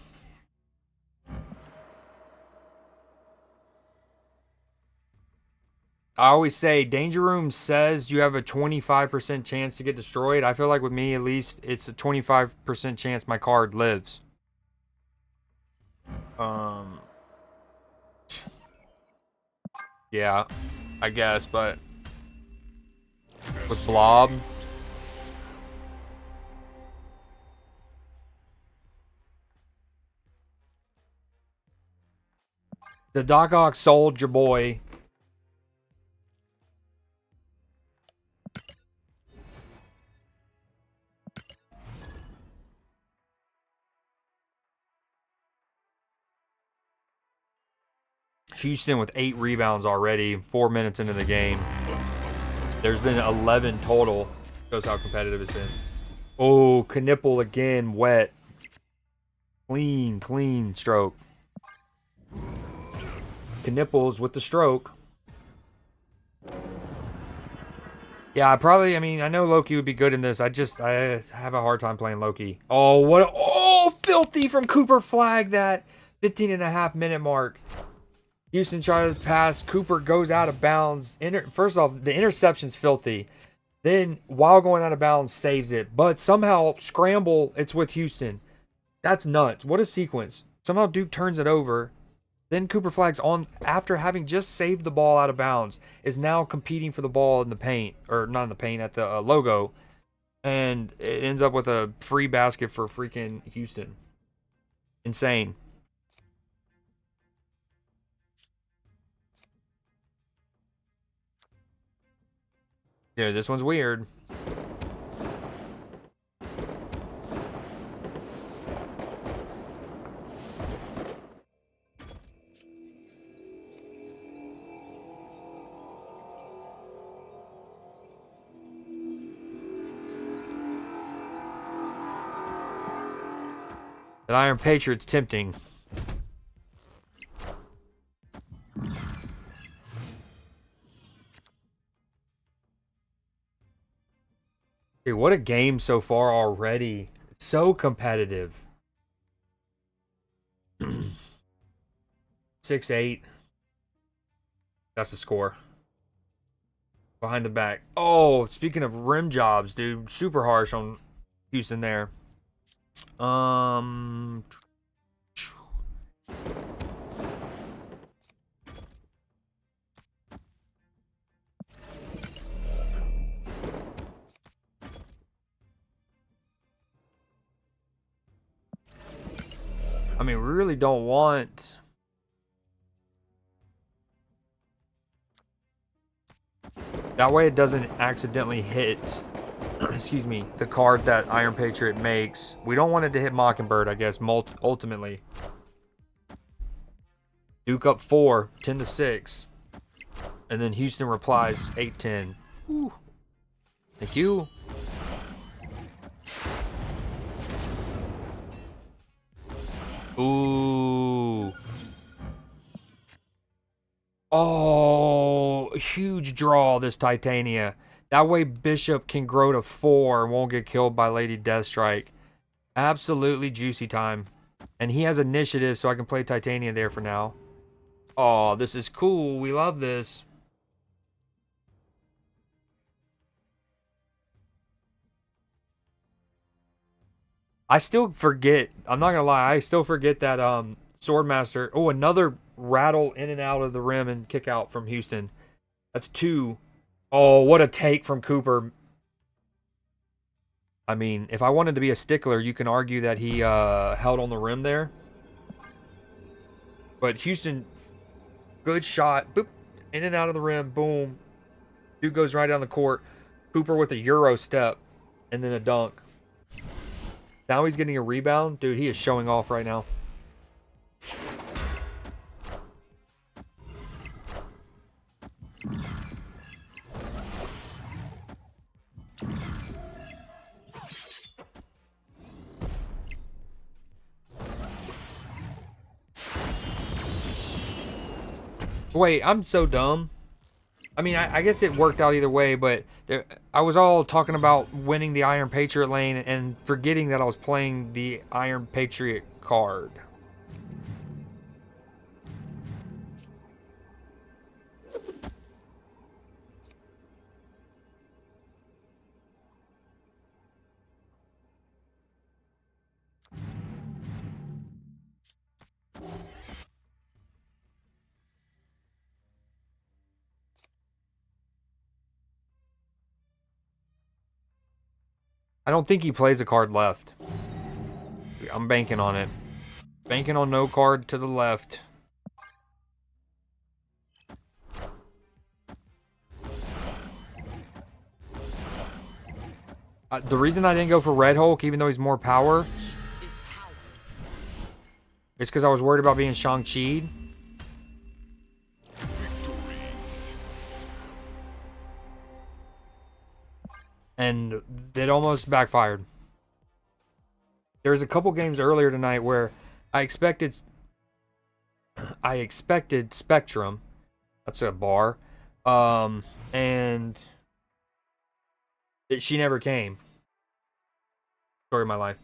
I always say Danger Room says you have a 25% chance to get destroyed. I feel like with me, at least, it's a 25% chance my card lives. Yeah, I guess, but with Blob, the Doc Ock sold your boy. Houston with 8 rebounds already, 4 minutes into the game. There's been 11 total. Shows how competitive it's been. Oh, Knipple again, wet. Clean stroke. Knipples with the stroke. Yeah, I mean, I know Loki would be good in this. I have a hard time playing Loki. Oh, what? Oh, filthy from Cooper flag that 15.5-minute mark. Houston tries to pass. Cooper goes out of bounds. First off, the interception's filthy. Then, while going out of bounds, saves it. But somehow, scramble, it's with Houston. That's nuts. What a sequence. Somehow Duke turns it over. Then Cooper Flags on, after having just saved the ball out of bounds, is now competing for the ball in the paint. Or not in the paint, at the logo. And it ends up with a free basket for freaking Houston. Insane. Dude, this one's weird. That Iron Patriot's tempting. Dude, what a game so far already. It's so competitive. 6-8. That's the score. Behind the back. Oh, speaking of rim jobs, dude. Super harsh on Houston there. I mean, we really don't want... That way it doesn't accidentally hit, excuse me, the card that Iron Patriot makes. We don't want it to hit Mockingbird, I guess, ultimately. Duke up 4, 10-6. And then Houston replies 8-10. Whew. Thank you. Ooh. Oh, huge draw, this Titania. That way Bishop can grow to 4 and won't get killed by Lady Deathstrike. Absolutely juicy time. And he has initiative, so I can play Titania there for now. Oh, this is cool. We love this. I still forget. I'm not going to lie. I still forget that Swordmaster. Oh, another rattle in and out of the rim and kick out from Houston. That's 2. Oh, what a take from Cooper. I mean, if I wanted to be a stickler, you can argue that he held on the rim there. But Houston, good shot. Boop. In and out of the rim. Boom. Dude goes right down the court. Cooper with a Euro step. And then a dunk. Now he's getting a rebound. Dude, he is showing off right now. Wait, I'm so dumb. I mean, I guess it worked out either way, but I was all talking about winning the Iron Patriot lane and forgetting that I was playing the Iron Patriot card. I don't think he plays a card left. I'm banking on it. Banking on no card to the left. The reason I didn't go for Red Hulk, even though he's more power, is because I was worried about being Shang-Chi. And it almost backfired. There was a couple games earlier tonight where I expected Spectrum. That's a bar. And she never came. Story of my life.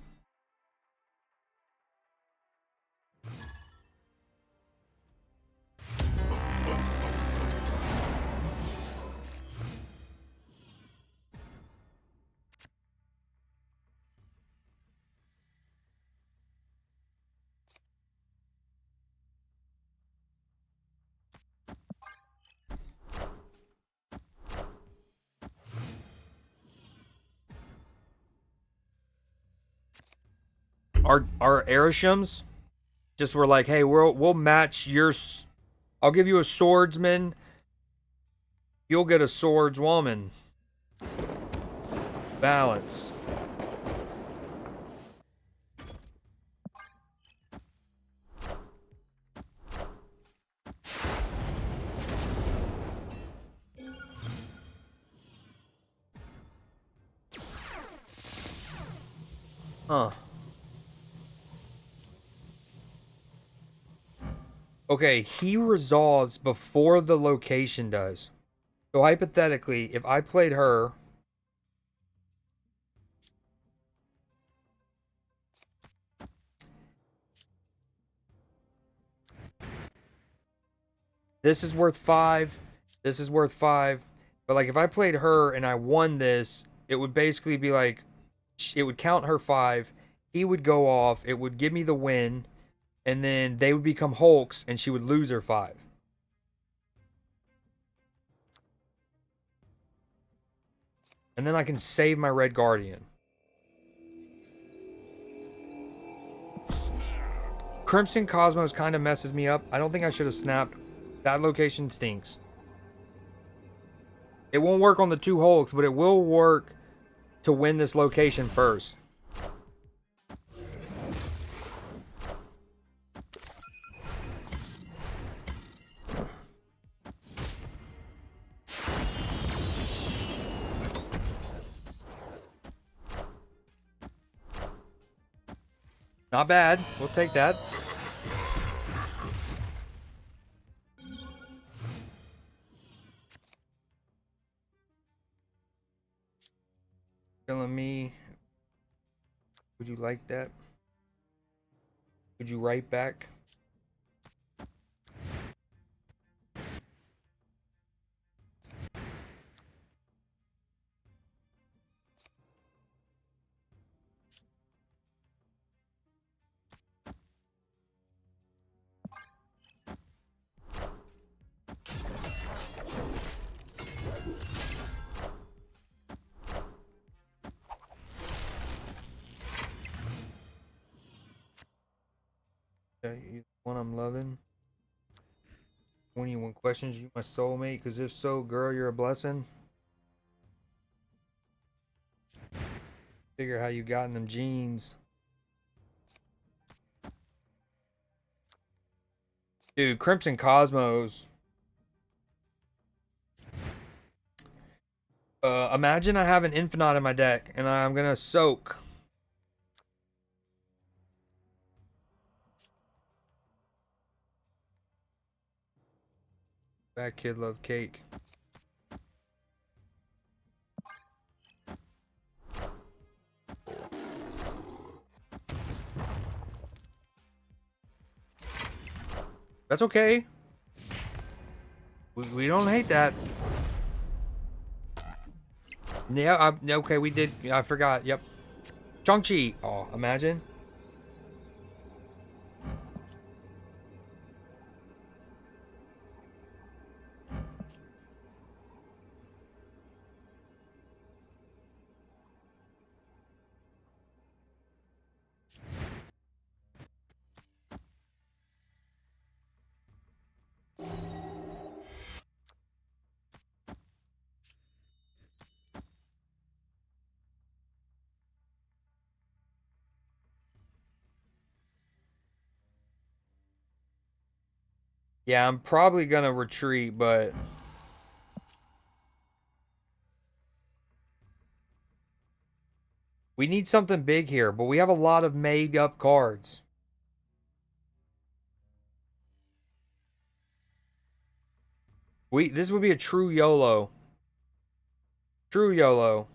Our Arishims just were like, hey, we'll match yours. I'll give you a swordsman. You'll get a swordswoman. Balance. Huh. Okay, he resolves before the location does. So hypothetically, if I played her, this is worth 5, this is worth 5. But like if I played her and I won this, it would basically be like it would count her 5, he would go off, it would give me the win, and then they would become Hulks and she would lose her 5. And then I can save my Red Guardian. Crimson Cosmos kind of messes me up. I don't think I should have snapped. That location stinks. It won't work on the 2 Hulks, but it will work to win this location first. Not bad. We'll take that. Telling me, would you like that? Would you write back? You the one I'm loving. 21 questions, you my soulmate? Because if so, girl, you're a blessing. Figure how you got in them jeans. Dude, Crimson Cosmos. Imagine I have an Infinite in my deck, and I'm gonna soak. That kid love cake. That's okay. We don't hate that. Yeah, okay, we did. I forgot. Yep. Chang-Chi. Oh, imagine. Yeah, I'm probably gonna retreat, but we need something big here. But we have a lot of made up cards. This would be a true YOLO. True YOLO.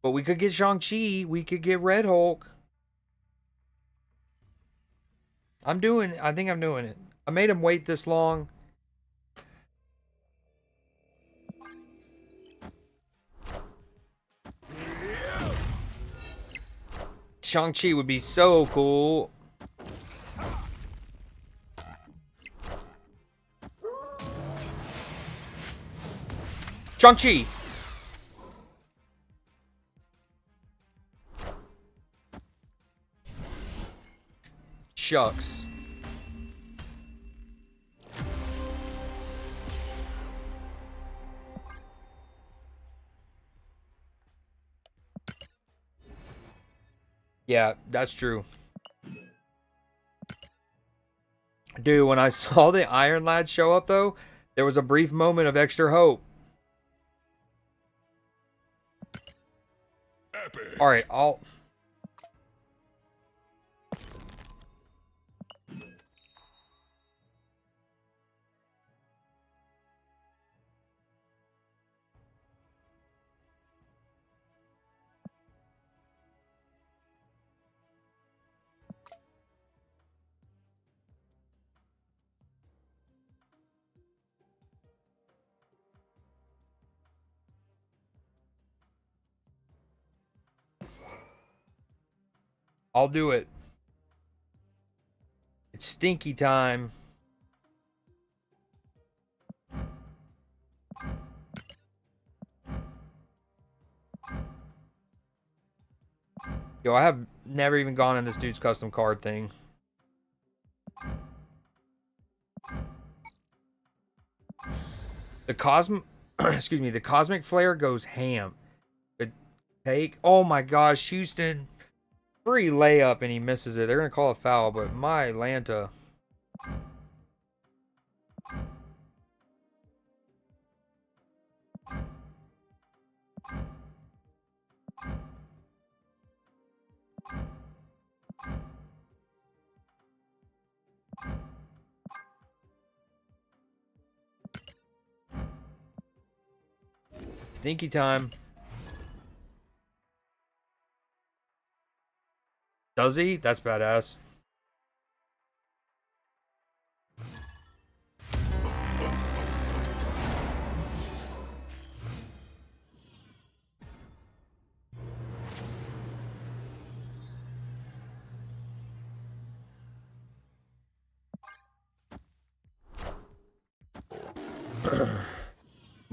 But we could get Shang-Chi. We could get Red Hulk. I think I'm doing it. I made him wait this long. Shang-Chi would be so cool. Shang-Chi. Shucks. Yeah, that's true. Dude, when I saw the Iron Lad show up, though, there was a brief moment of extra hope. Epic. All right, I'll do it. It's stinky time. Yo, I have never even gone in this dude's custom card thing. The cosmic, excuse me, the cosmic flare goes ham. Good take. Oh my gosh, Houston, free layup and he misses it. They're gonna call a foul, but my Atlanta. Stinky time. Does he? That's badass.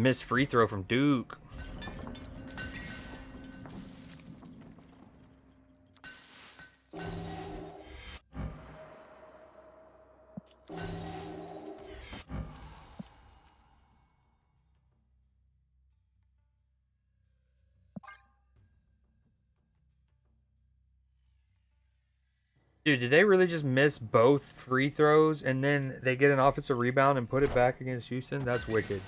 Missed free throw from Duke. Dude, did they really just miss both free throws and then they get an offensive rebound and put it back against Houston? That's wicked.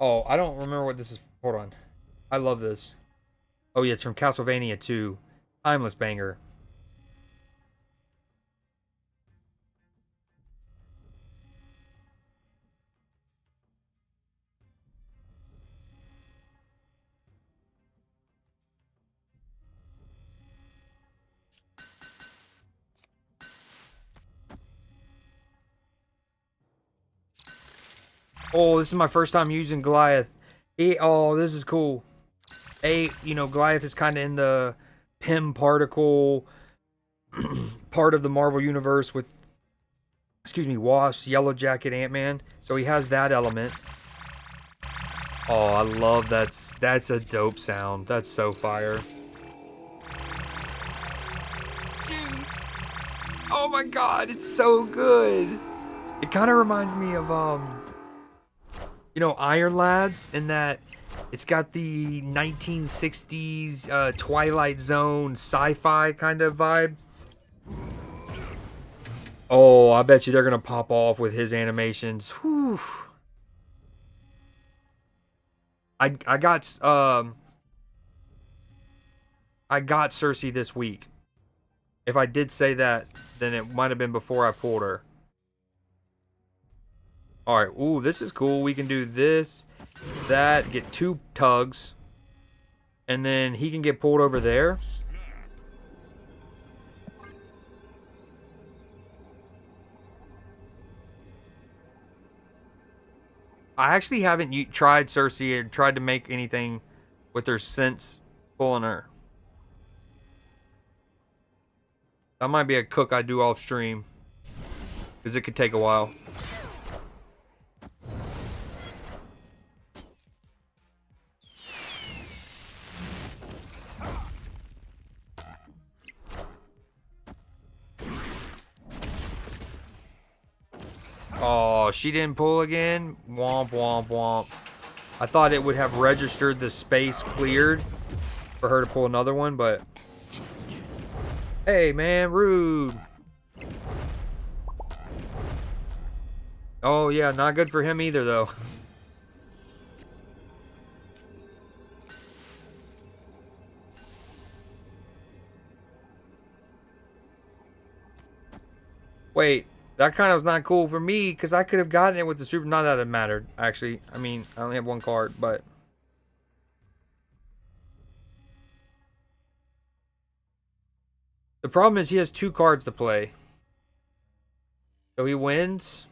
Oh, I don't remember what this is. Hold on. I love this. Oh, yeah, it's from Castlevania 2. Timeless banger. Oh, this is my first time using Goliath. Oh, this is cool. Goliath is kind of in the Pym particle part of the Marvel universe with, excuse me, Wasp, Yellow Jacket, Ant-Man. So he has that element. Oh, I love that. That's a dope sound. That's so fire. Dude. Oh my god, it's so good. It kind of reminds me of, Iron Lads in that it's got the 1960s Twilight Zone sci-fi kind of vibe. Oh, I bet you they're gonna pop off with his animations. Whew. I got Cersei this week. If I did say that, then it might have been before I pulled her. Alright, ooh, this is cool. We can do this, that, get 2 tugs. And then he can get pulled over there. I actually haven't tried Cersei or tried to make anything with her since pulling her. That might be a cook I do off stream. Because it could take a while. Oh, she didn't pull again? Womp, womp, womp. I thought it would have registered the space cleared for her to pull another one, but... Hey, man, rude. Oh, yeah, not good for him either, though. Wait, that kind of was not cool for me because I could have gotten it with the super. Not that it mattered, actually. I mean, I only have one card, but. The problem is he has 2 cards to play. So he wins.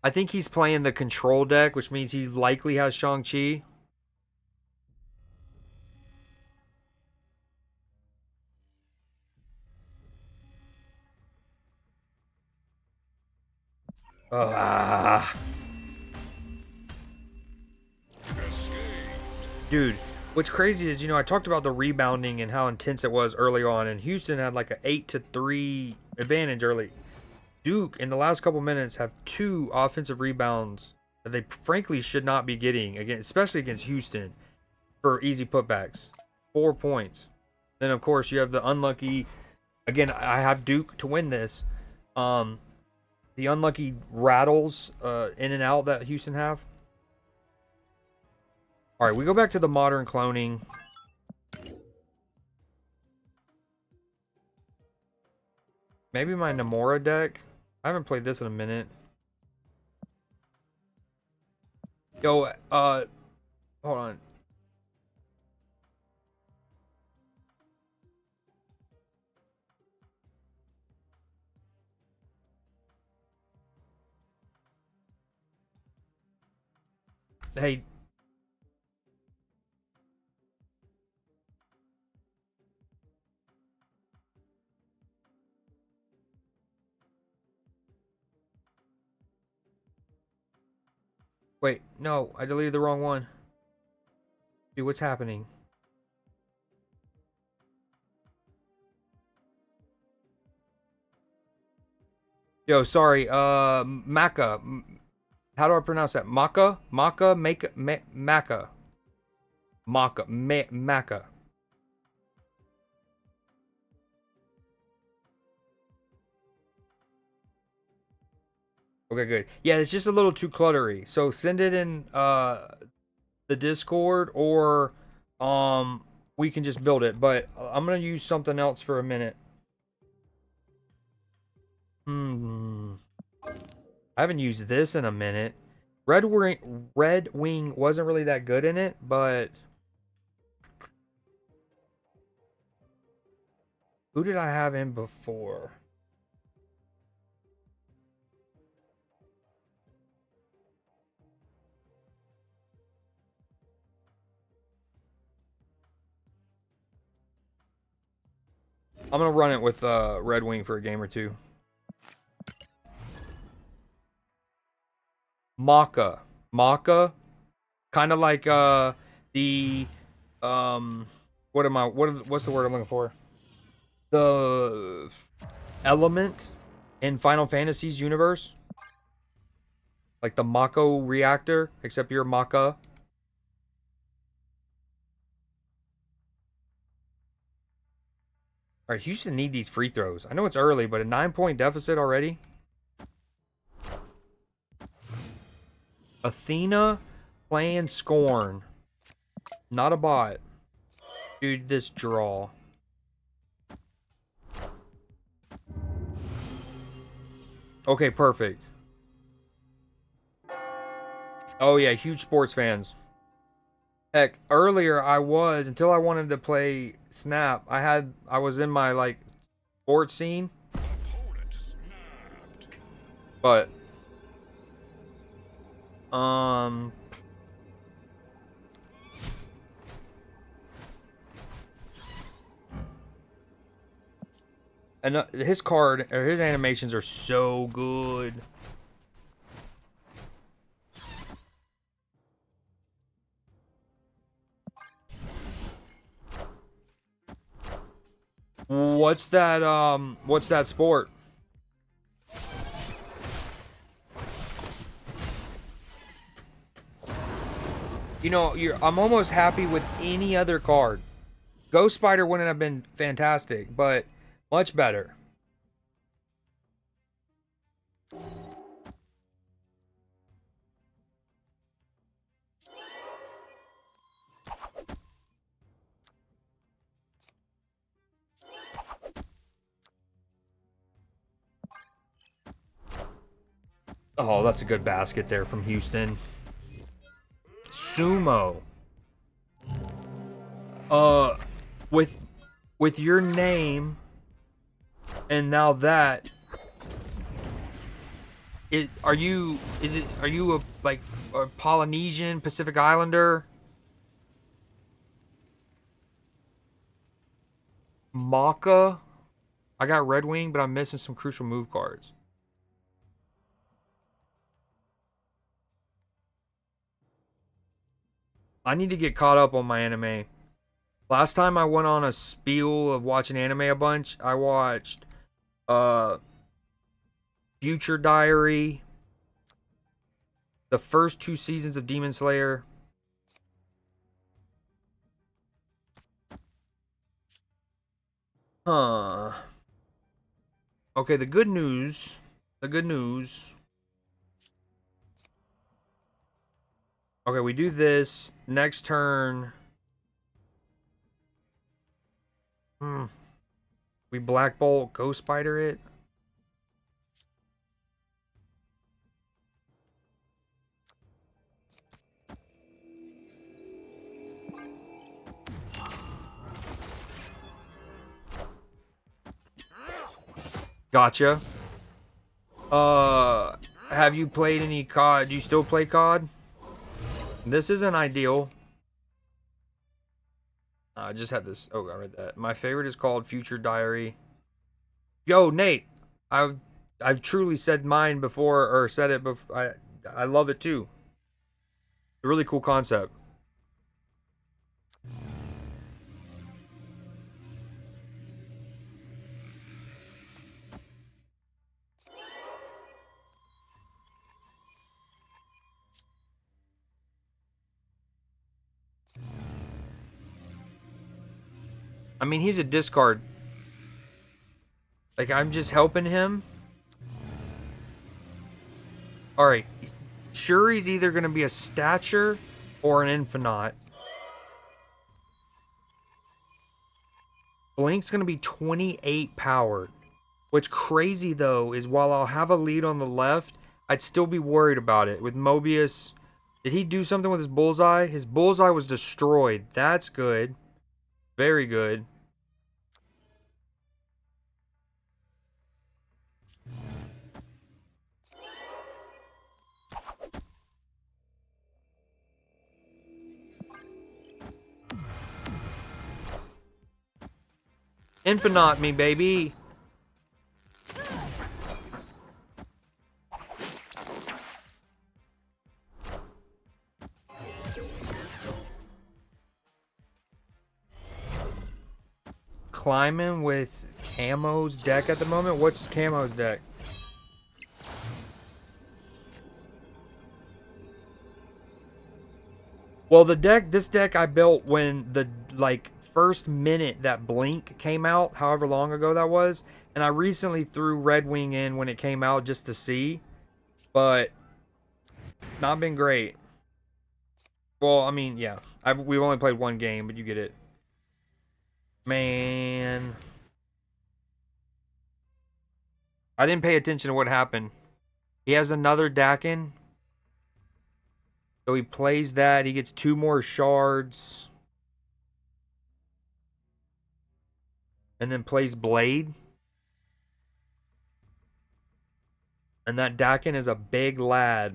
I think he's playing the control deck, which means he likely has Shang-Chi. Ah. Escaped. Dude, what's crazy is, I talked about the rebounding and how intense it was early on, and Houston had like an 8-3 advantage early. Duke, in the last couple minutes, have 2 offensive rebounds that they frankly should not be getting, again, especially against Houston, for easy putbacks. 4 points. Then, of course, you have the unlucky. Again, I have Duke to win this. The unlucky rattles in and out that Houston have. All right, we go back to the modern cloning. Maybe my Namora deck. I haven't played this in a minute. Yo, hold on. Hey. Wait, no, I deleted the wrong one. Dude, what's happening? Yo, sorry, Maka. How do I pronounce that? Maka? Maka? Maka. Maka. Okay, good. Yeah, it's just a little too cluttery. So send it in the Discord, or we can just build it. But I'm gonna use something else for a minute. I haven't used this in a minute. Red Wing wasn't really that good in it, but who did I have in before? I'm gonna run it with Red Wing for a game or two. Maka, kind of like the what's the word I'm looking for? The element in Final Fantasy's universe, like the Mako reactor, except you're Maka. All right, Houston need these free throws. I know it's early, but a 9-point deficit already. Athena playing Scorn. Not a bot. Dude, this draw. Okay, perfect. Oh yeah, huge sports fans. Heck, earlier I was, until I wanted to play Snap, I was in my like sports scene. Opponent snapped. But and his card or his animations are so good. What's that sport? You know, I'm almost happy with any other card. Ghost Spider wouldn't have been fantastic, but much better. Oh, that's a good basket there from Houston. Sumo. Uh, with your name, and now that, are you a like a Polynesian Pacific Islander? Maka. I got Red Wing, but I'm missing some crucial move cards. I need to get caught up on my anime. Last time I went on a spiel of watching anime a bunch, I watched Future Diary, the first 2 seasons of Demon Slayer. Huh. Okay, the good news. The good news. Okay, we do this. Next turn. We Black Bolt Ghost Spider it. Gotcha. Have you played any COD? Do you still play COD? This isn't ideal. I just had this. Oh, I read that. My favorite is called Future Diary. Yo, Nate. I've truly said mine before, or said it before. I love it too. It's a really cool concept. I mean, he's a discard. Like, I'm just helping him. Alright. Sure, he's either going to be a stature or an infinite. Blink's going to be 28 powered. What's crazy, though, is while I'll have a lead on the left, I'd still be worried about it. With Mobius, did he do something with his bullseye? His bullseye was destroyed. That's good. Very good. Infinite me, baby. Climbing with Camo's deck at the moment. What's Camo's deck? Well, this deck I built when the like first minute that Blink came out, however long ago that was, and I recently threw Red Wing in when it came out just to see, but not been great. Well, I mean, yeah, we've only played one game, but you get it. Man, I didn't pay attention to what happened. He has another Dakin. So he plays that. He gets 2 more shards. And then plays Blade. And that Dakin is a big lad.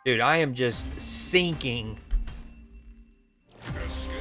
Dude, I am just sinking. Escaped.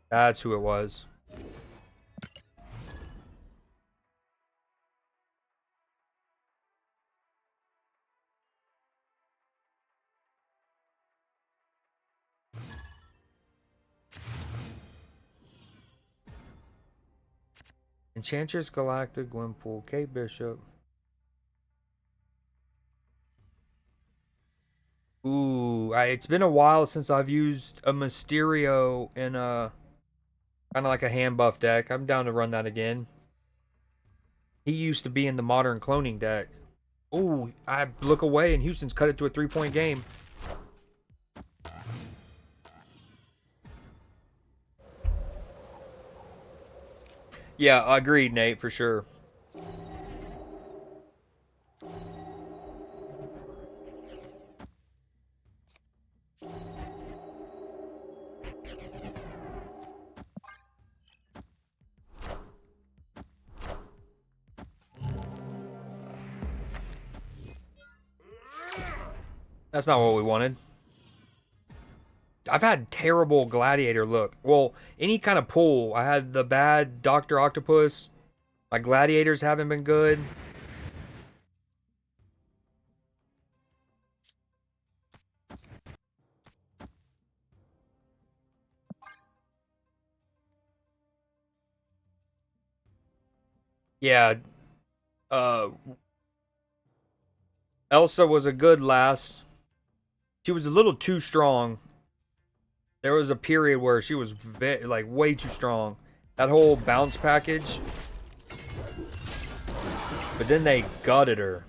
That's who it was. Enchantress Galactic Gwynpool, Kate Bishop. Ooh, it's been a while since I've used a Mysterio in a kind of like a hand buff deck. I'm down to run that again. He used to be in the modern cloning deck. Ooh, I look away and Houston's cut it to a 3-point game. Yeah, agreed, Nate, for sure. That's not what we wanted. I've had terrible Gladiator look. Well, any kind of pull. I had the bad Dr. Octopus. My Gladiators haven't been good. Yeah, uh, Elsa was a good last. She was a little too strong. There was a period where she was like way too strong. That whole bounce package. But then they gutted her.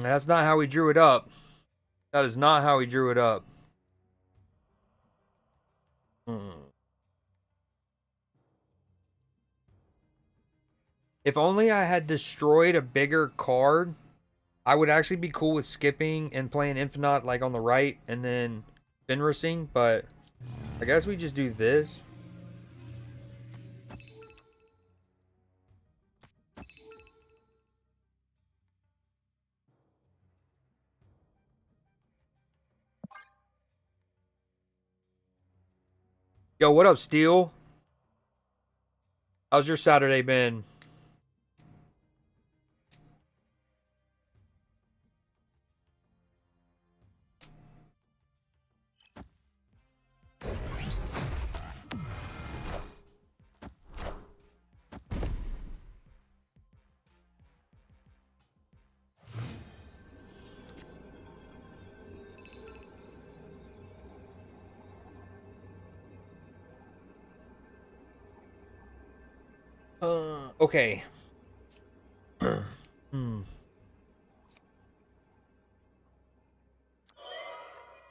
That's not how we drew it up. That is not how we drew it up. If only I had destroyed a bigger card, I would actually be cool with skipping and playing Infinite like on the right and then Fenrising, but I guess we just do this. Yo, what up, Steel? How's your Saturday been? Okay.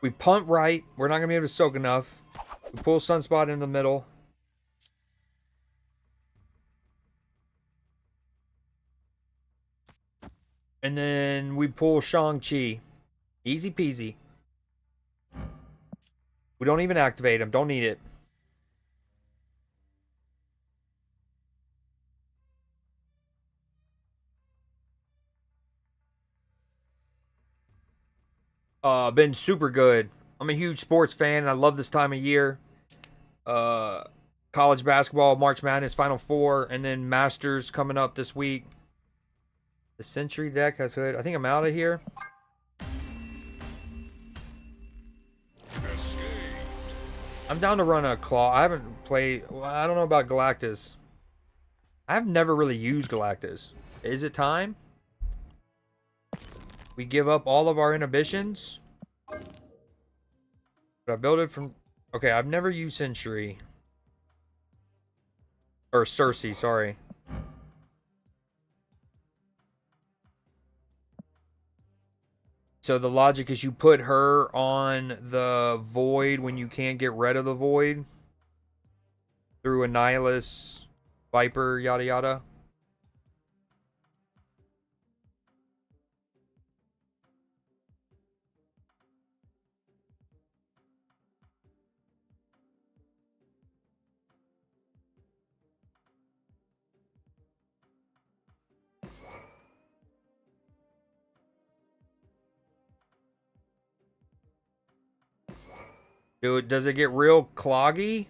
We punt right. We're not going to be able to soak enough. We pull Sunspot in the middle. And then we pull Shang-Chi. Easy peasy. We don't even activate him. Don't need it. Been super good. I'm a huge sports fan. I love this time of year. College basketball, March Madness, Final Four, and then Masters coming up this week. The Century deck has good. I think I'm out of here. Escaped. I'm down to run a Claw. I haven't played. Well, I don't know about Galactus. I've never really used Galactus. Is it time? We give up all of our inhibitions. But I build it from... Okay, I've never used Century. Or Cersei, sorry. So the logic is you put her on the void when you can't get rid of the void through a Nihilus, Viper, yada yada. Dude, does it get real cloggy?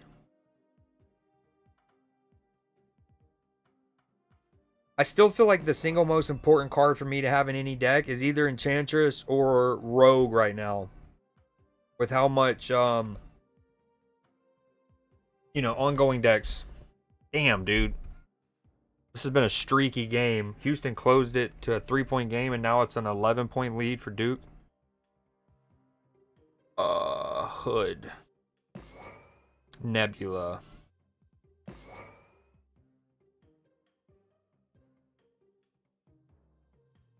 I still feel like the single most important card for me to have in any deck is either Enchantress or Rogue right now. With how much, ongoing decks. Damn, dude. This has been a streaky game. Houston closed it to a 3-point game, and now it's an 11-point lead for Duke. Hood. Nebula.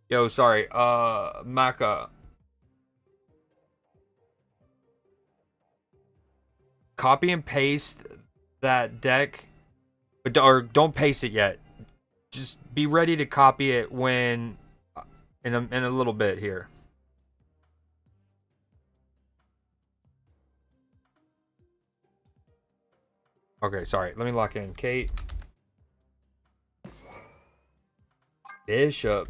Yo, sorry. Maka. Copy and paste that deck, but don't paste it yet. Just be ready to copy it when in a little bit here. Okay, sorry. Let me lock in. Kate. Bishop.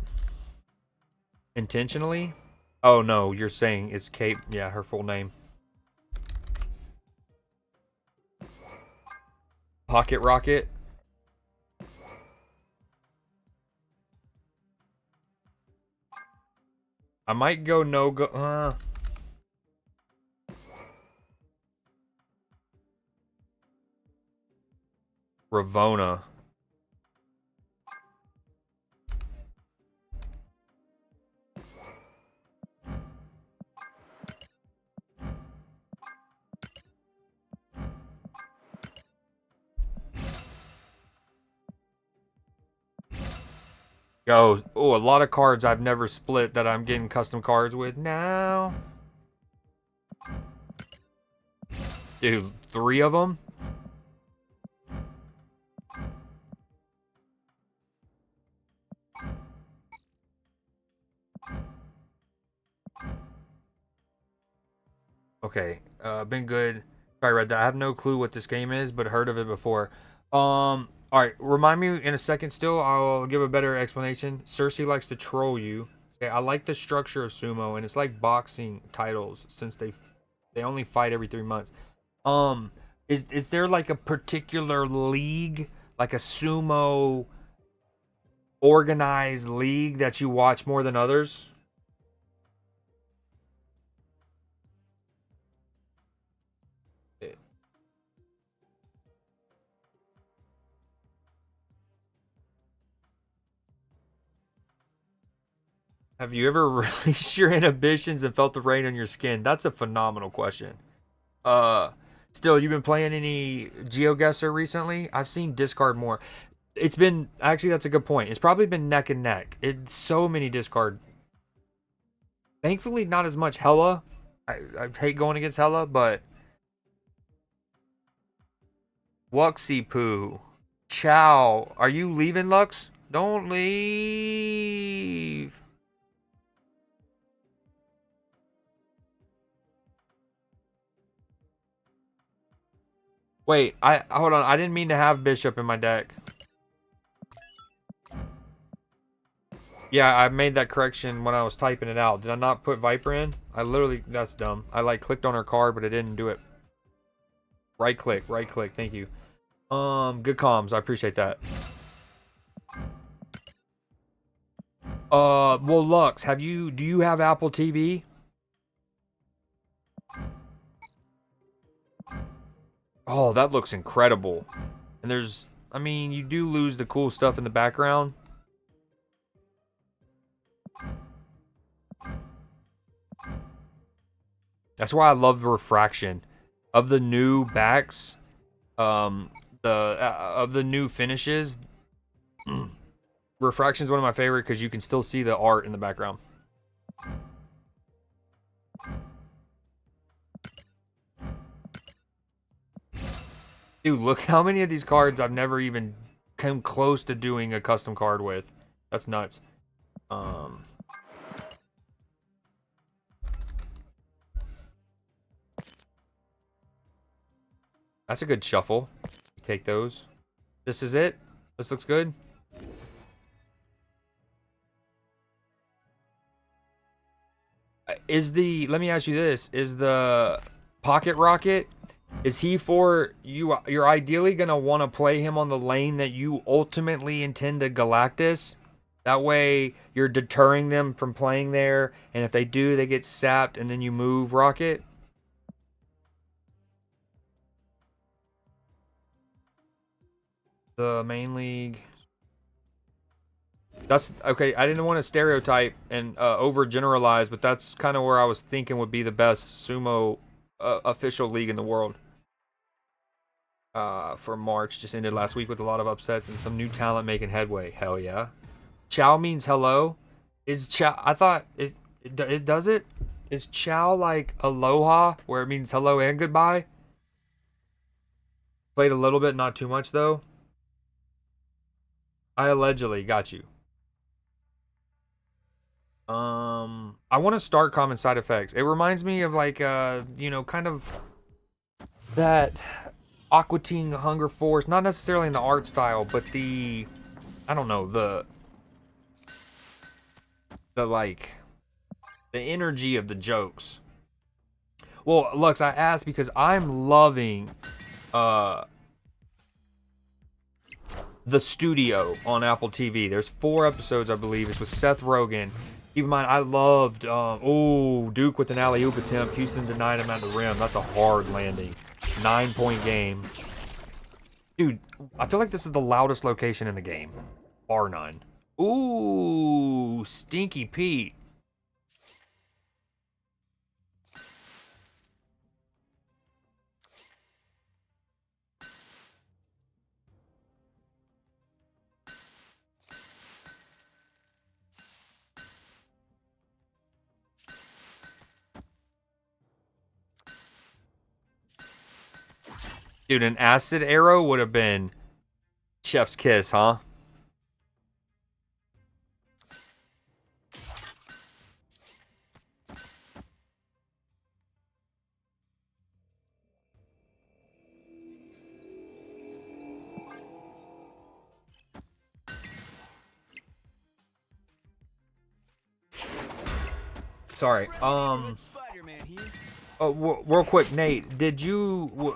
Intentionally? Oh no, you're saying it's Kate. Yeah, her full name. Pocket Rocket. I might go no go. Ravona. Yo, oh, a lot of cards I've never split that I'm getting custom cards with now. Dude, 3 of them? Okay, been good. Probably read that. I have no clue what this game is, but heard of it before. All right, remind me in a second still. I'll give a better explanation. Cersei likes to troll you. Okay, I like the structure of sumo, and it's like boxing titles since they only fight every 3 months. Is there like a particular league, like a sumo organized league that you watch more than others? Have you ever released your inhibitions and felt the rain on your skin? That's a phenomenal question. Uh, Still, you've been playing any Geoguessr recently? I've seen discard more. It's been actually that's a good point. It's probably been neck and neck. It's so many discard. Thankfully, not as much Hella. I hate going against Hella, but Wuxie Poo, Chow, are you leaving, Lux? Don't leave. Wait, I hold on. I didn't mean to have Bishop in my deck. Yeah, I made that correction when I was typing it out. Did I not put Viper in? That's dumb. I like clicked on her card, but it didn't do it. Right click. Thank you. Good comms. I appreciate that. Well, Lux, do you have Apple TV? Oh, that looks incredible. And you do lose the cool stuff in the background. That's why I love the refraction of the new backs. Of the new finishes. Refraction is one of my favorite because you can still see the art in the background. Dude, look how many of these cards I've never even come close to doing a custom card with. That's nuts. That's a good shuffle. Take those. This is it. This looks good. Let me ask you this. Is the Pocket Rocket, is he for you? You're ideally going to want to play him on the lane that you ultimately intend to Galactus. That way you're deterring them from playing there. And if they do, they get sapped and then you move Rocket. The main league. That's okay. I didn't want to stereotype and overgeneralize, but that's kind of where I was thinking would be the best sumo official league in the world. For March, just ended last week with a lot of upsets and some new talent making headway. Hell yeah. Chow means hello. Is chow? I thought it does it. Is chow like aloha, where it means hello and goodbye? Played a little bit, not too much though. I allegedly got you. I want to start common side effects. It reminds me of like kind of that Aqua Teen Hunger Force, not necessarily in the art style, but I don't know, the energy of the jokes. Well, Lux, I asked because I'm loving The Studio on Apple TV. There's 4 episodes, I believe. It's with Seth Rogen. Keep in mind, I loved Duke with an alley-oop attempt. Houston denied him at the rim. That's a hard landing. 9-point game. Dude, I feel like this is the loudest location in the game. Bar none. Ooh, Stinky Pete. Dude, an acid arrow would have been chef's kiss, huh? Sorry. Real quick, Nate, did you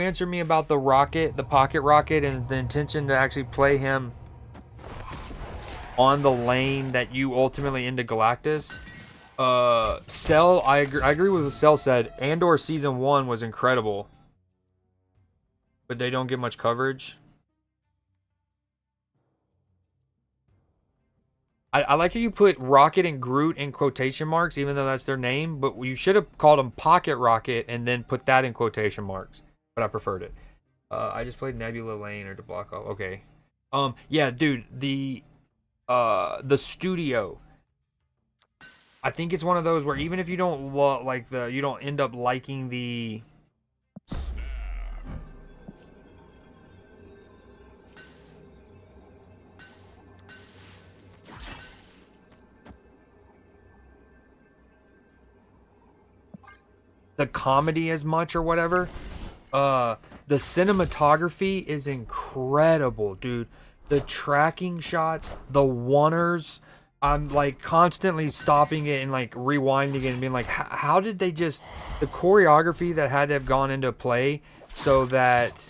answer me about the rocket, the pocket rocket, and the intention to actually play him on the lane that you ultimately into Galactus? Cell, I agree with what Cell said. Andor season 1 was incredible, but they don't get much coverage. I like how you put Rocket and Groot in quotation marks, even though that's their name, but you should have called them Pocket Rocket and then put that in quotation marks. But I preferred it. I just played Nebula Lane or to block off. Okay. Yeah, dude, the studio. I think it's one of those where even if you don't you don't end up liking the comedy as much or whatever. The cinematography is incredible, dude. The tracking shots, the oneers, I'm like constantly stopping it and like rewinding it and being like, how did they just, the choreography that had to have gone into play so that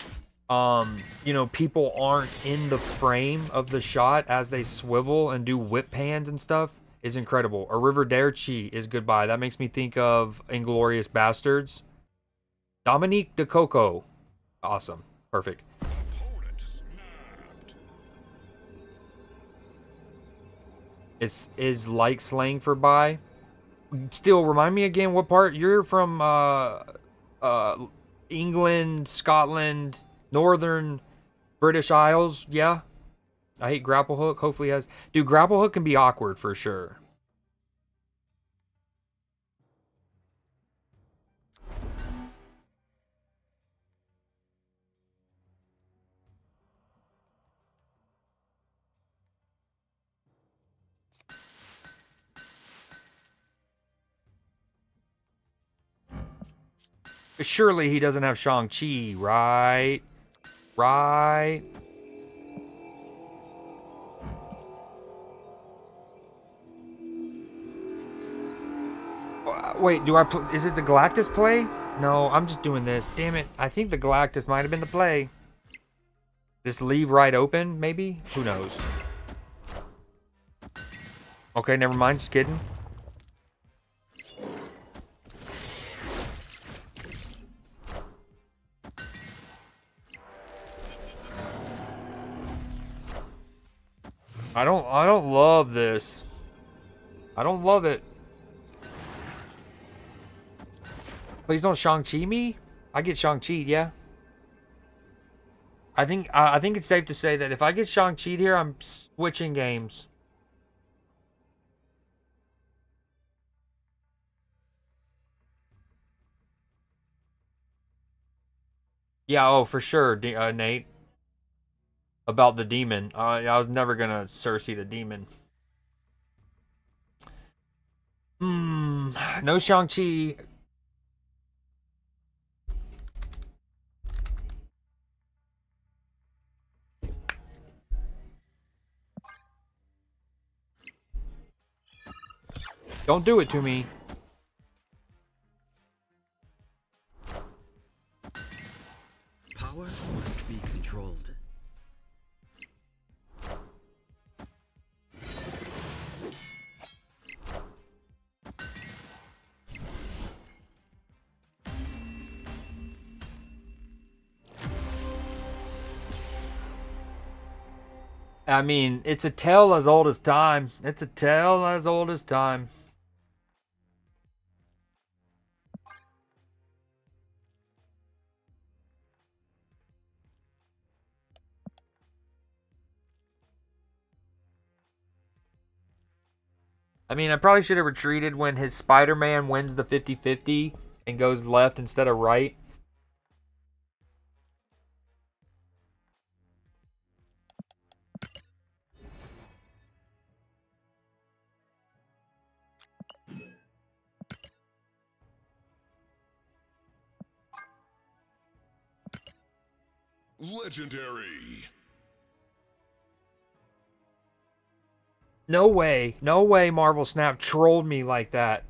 people aren't in the frame of the shot as they swivel and do whip pans and stuff is incredible. Arrivederci is goodbye. That makes me think of Inglorious Bastards. Dominique De Coco. Awesome. Perfect. Opponent snapped. Is like slang for bye. Still, remind me again what part. You're from England, Scotland, Northern British Isles, yeah? I hate grapple hook. Hopefully has. Dude, grapple hook can be awkward for sure. Surely he doesn't have Shang-Chi, right? Right? Wait, do I is it the Galactus play? No, I'm just doing this. Damn it. I think the Galactus might have been the play. Just leave right open, maybe? Who knows? Okay, never mind. Just kidding. I don't love this. I don't love it. Please don't Shang-Chi me. I get Shang-Chi, yeah. I think it's safe to say that if I get Shang-Chi here, I'm switching games. Yeah, oh, for sure, Nate. About the demon. I was never gonna Cersei the demon. No Shang-Chi. Don't do it to me. Power must be controlled. I mean, it's a tale as old as time. It's a tale as old as time. I mean, I probably should have retreated when his Spider-Man wins the 50-50 and goes left instead of right. Legendary. No way. No way Marvel Snap trolled me like that.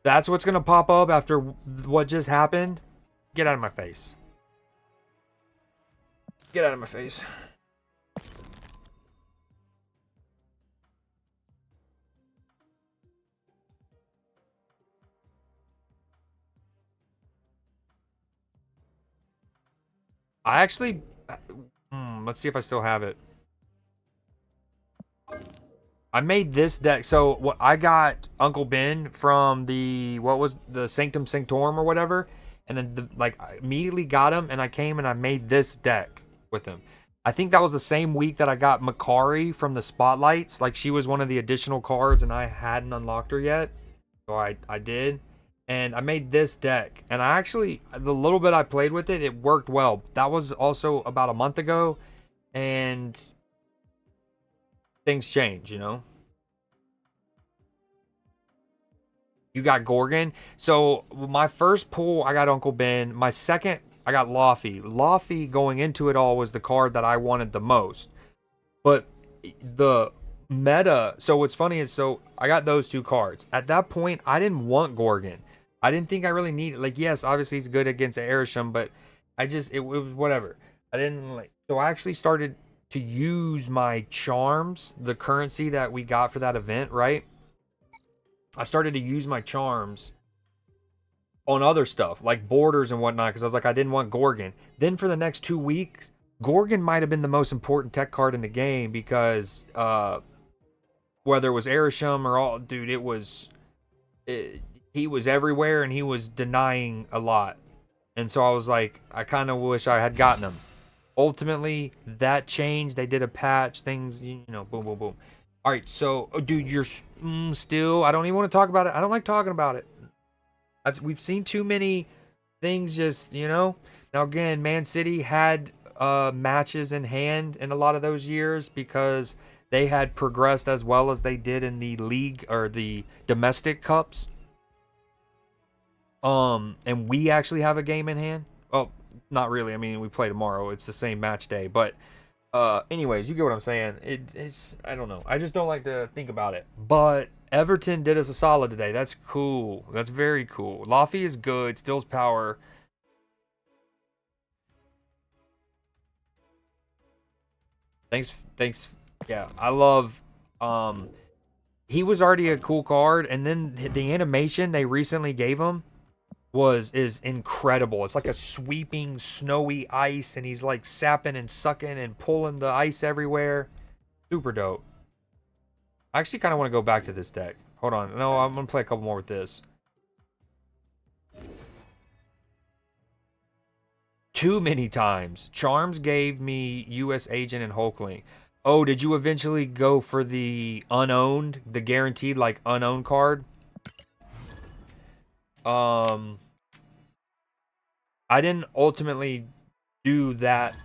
That's what's going to pop up after what just happened? Get out of my face. Get out of my face. I actually... let's see if I still have it. I made this deck. So what I got Uncle Ben from the what was the Sanctum Sanctorum or whatever, and then I immediately got him, and I came and I made this deck with him. I think that was the same week that I got Makari from the Spotlights. Like she was one of the additional cards, and I hadn't unlocked her yet, so I did, and I made this deck. And I actually the little bit I played with it, it worked well. That was also about a month ago, and things change, you know. You got Gorgon. So my first pull, I got Uncle Ben. My second, I got Laufey. Laufey going into it all was the card that I wanted the most. But the meta, so what's funny is, so I got those two cards. At that point, I didn't want Gorgon. I didn't think I really needed, like, yes, obviously he's good against Arishem, but it was whatever. I didn't like, so I actually started to use my charms, the currency that we got for that event, right? I started to use my charms on other stuff, like borders and whatnot, because I was like, I didn't want Gorgon. Then for the next 2 weeks, Gorgon might have been the most important tech card in the game because whether it was Arishem or all, dude, he was everywhere and he was denying a lot. And so I was like, I kind of wish I had gotten him. Ultimately, that changed. They did a patch, things, you know, boom, boom, boom. All right, so, oh, dude, you're still, I don't even want to talk about it. I don't like talking about it. We've seen too many things just, you know. Now, again, Man City had matches in hand in a lot of those years because they had progressed as well as they did in the league or the domestic cups. and we actually have a game in hand. Well, not really. I mean, we play tomorrow. It's the same match day, but anyways, you get what I'm saying. It's I don't know. I just don't like to think about it. But Everton did us a solid today. That's cool. That's very cool. Laffy is good. Stills power. Thanks. Yeah, I love. He was already a cool card, and then the animation they recently gave him is incredible. It's like a sweeping snowy ice, and he's like sapping and sucking and pulling the ice everywhere. Super dope. I actually kind of want to go back to this deck. Hold on. No, I'm gonna play a couple more with this. Too many times. Charms gave me U.S. Agent and Hulkling. Oh, did you eventually go for the unowned, the guaranteed like unowned card? I didn't ultimately do that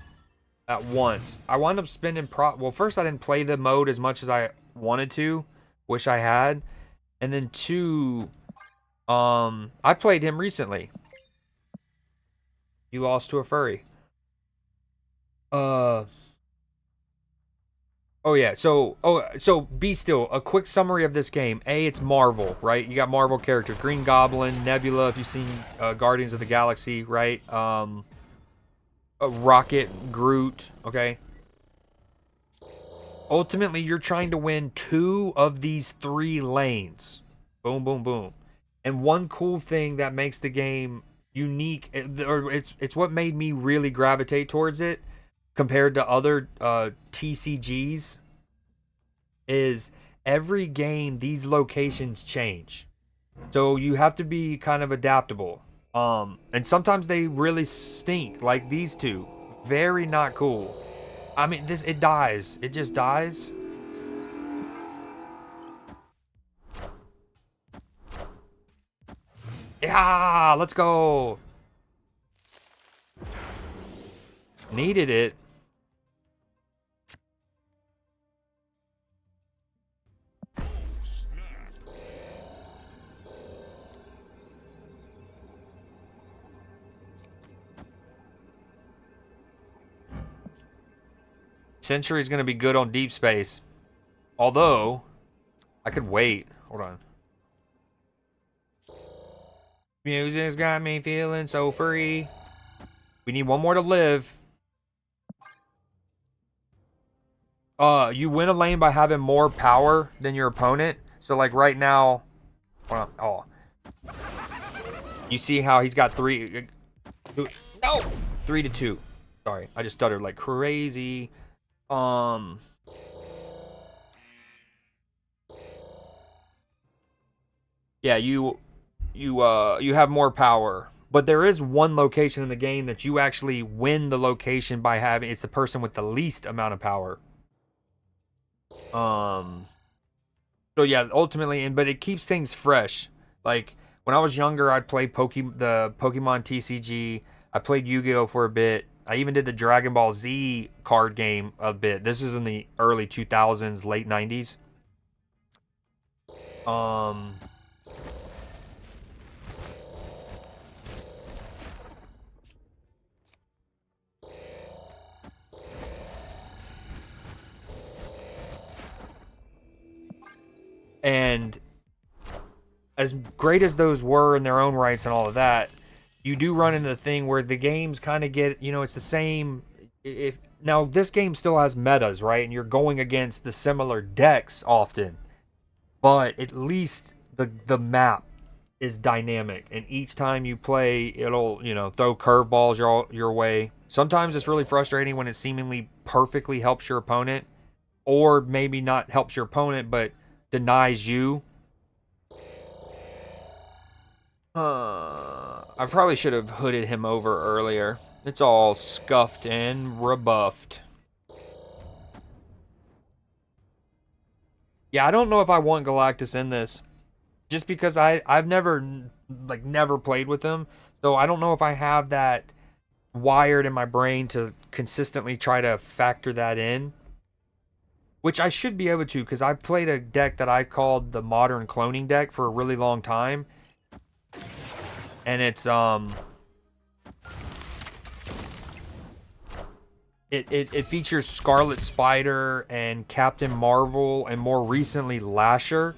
at once. I wound up spending well, first I didn't play the mode as much as I wanted to. Wish I had. And then two, I played him recently. You lost to a furry. Oh yeah, so be still. A quick summary of this game. It's Marvel, right? You got Marvel characters: Green Goblin, Nebula. If you've seen Guardians of the Galaxy, right? Rocket, Groot. Okay. Ultimately, you're trying to win 2 of these 3 lanes. Boom, boom, boom. And one cool thing that makes the game unique, or it's what made me really gravitate towards it compared to other TCGs, is every game these locations change. So you have to be kind of adaptable. And sometimes they really stink, like these 2. Very not cool. I mean, it dies. It just dies. Yeah, let's go. Needed it. Century's going to be good on deep space. Although, I could wait. Hold on. Music's got me feeling so free. We need one more to live. You win a lane by having more power than your opponent. So, like, right now... Hold on. Oh. You see how he's got 3... No! 3-2. Sorry, I just stuttered like crazy. Yeah, you have more power, but there is one location in the game that you actually win the location by having. It's the person with the least amount of power. So yeah, ultimately, but it keeps things fresh. Like when I was younger, I'd play the Pokemon TCG. I played Yu-Gi-Oh for a bit. I even did the Dragon Ball Z card game a bit. This is in the early 2000s, late 90s. And as great as those were in their own rights and all of that, you do run into the thing where the games kind of get, it's the same. Now this game still has metas, right? And you're going against the similar decks often, but at least the map is dynamic, and each time you play, it'll throw curveballs your way. Sometimes it's really frustrating when it seemingly perfectly helps your opponent, or maybe not helps your opponent, but denies you. I probably should have hooded him over earlier. It's all scuffed and rebuffed. Yeah, I don't know if I want Galactus in this. Just because I've never played with him. So I don't know if I have that wired in my brain to consistently try to factor that in. Which I should be able to, because I played a deck that I called the Modern Cloning deck for a really long time. and it's it features Scarlet Spider and Captain Marvel and more recently Lasher,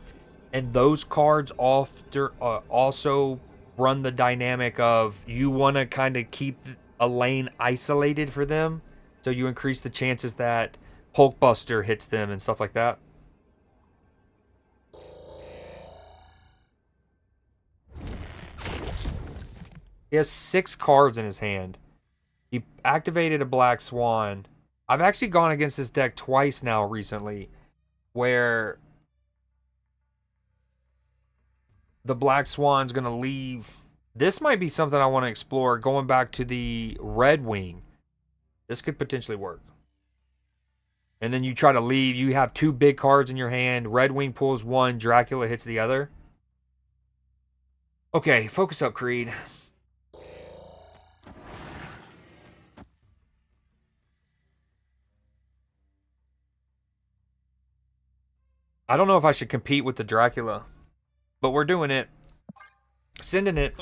and those cards also run the dynamic of you want to kind of keep a lane isolated for them, so you increase the chances that Hulkbuster hits them and stuff like that. He has 6 cards in his hand. He activated a Black Swan. I've actually gone against this deck twice now recently, where the Black Swan's going to leave. This might be something I want to explore, going back to the Red Wing. This could potentially work. And then you try to leave. You have 2 big cards in your hand. Red Wing pulls 1. Dracula hits the other. Okay, focus up, Creed. I don't know if I should compete with the Dracula, but we're doing it. Sending it.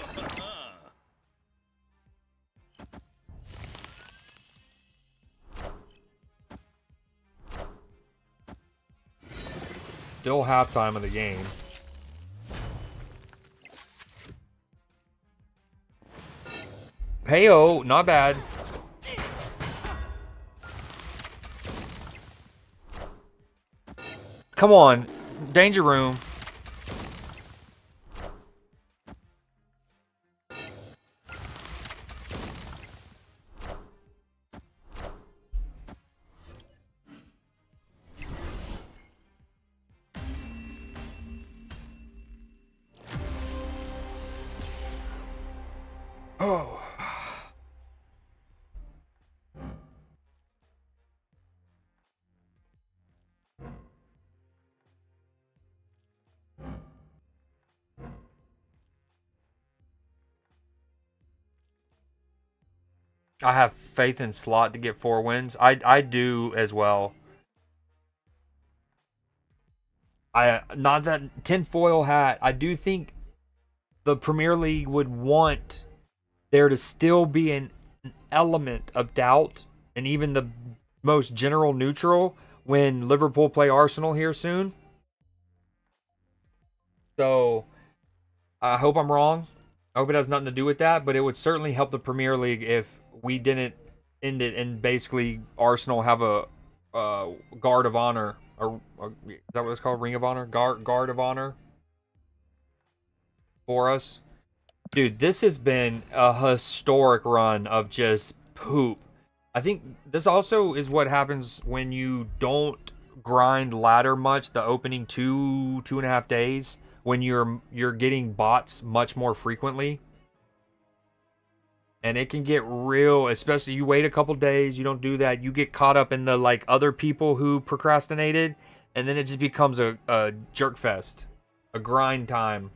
Still halftime of the game. Heyo, not bad. Come on, danger room. Oh. I have faith in Slot to get 4 wins. I do as well. Not that tinfoil hat. I do think the Premier League would want there to still be an element of doubt, and even the most general neutral when Liverpool play Arsenal here soon. So I hope I'm wrong. I hope it has nothing to do with that, but it would certainly help the Premier League if we didn't end it and basically Arsenal have a guard of honor. Is that what it's called? Ring of honor? Guard of honor for us. Dude, this has been a historic run of just poop. I think this also is what happens when you don't grind ladder much the opening 2.5 days, when you're getting bots much more frequently. And it can get real, especially you wait a couple days, you don't do that, you get caught up in the like other people who procrastinated, and then it just becomes a jerk fest, a grind time.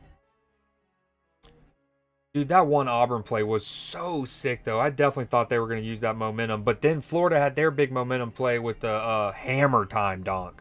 Dude, that one Auburn play was so sick, though. I definitely thought they were going to use that momentum. But then Florida had their big momentum play with the hammer time donk.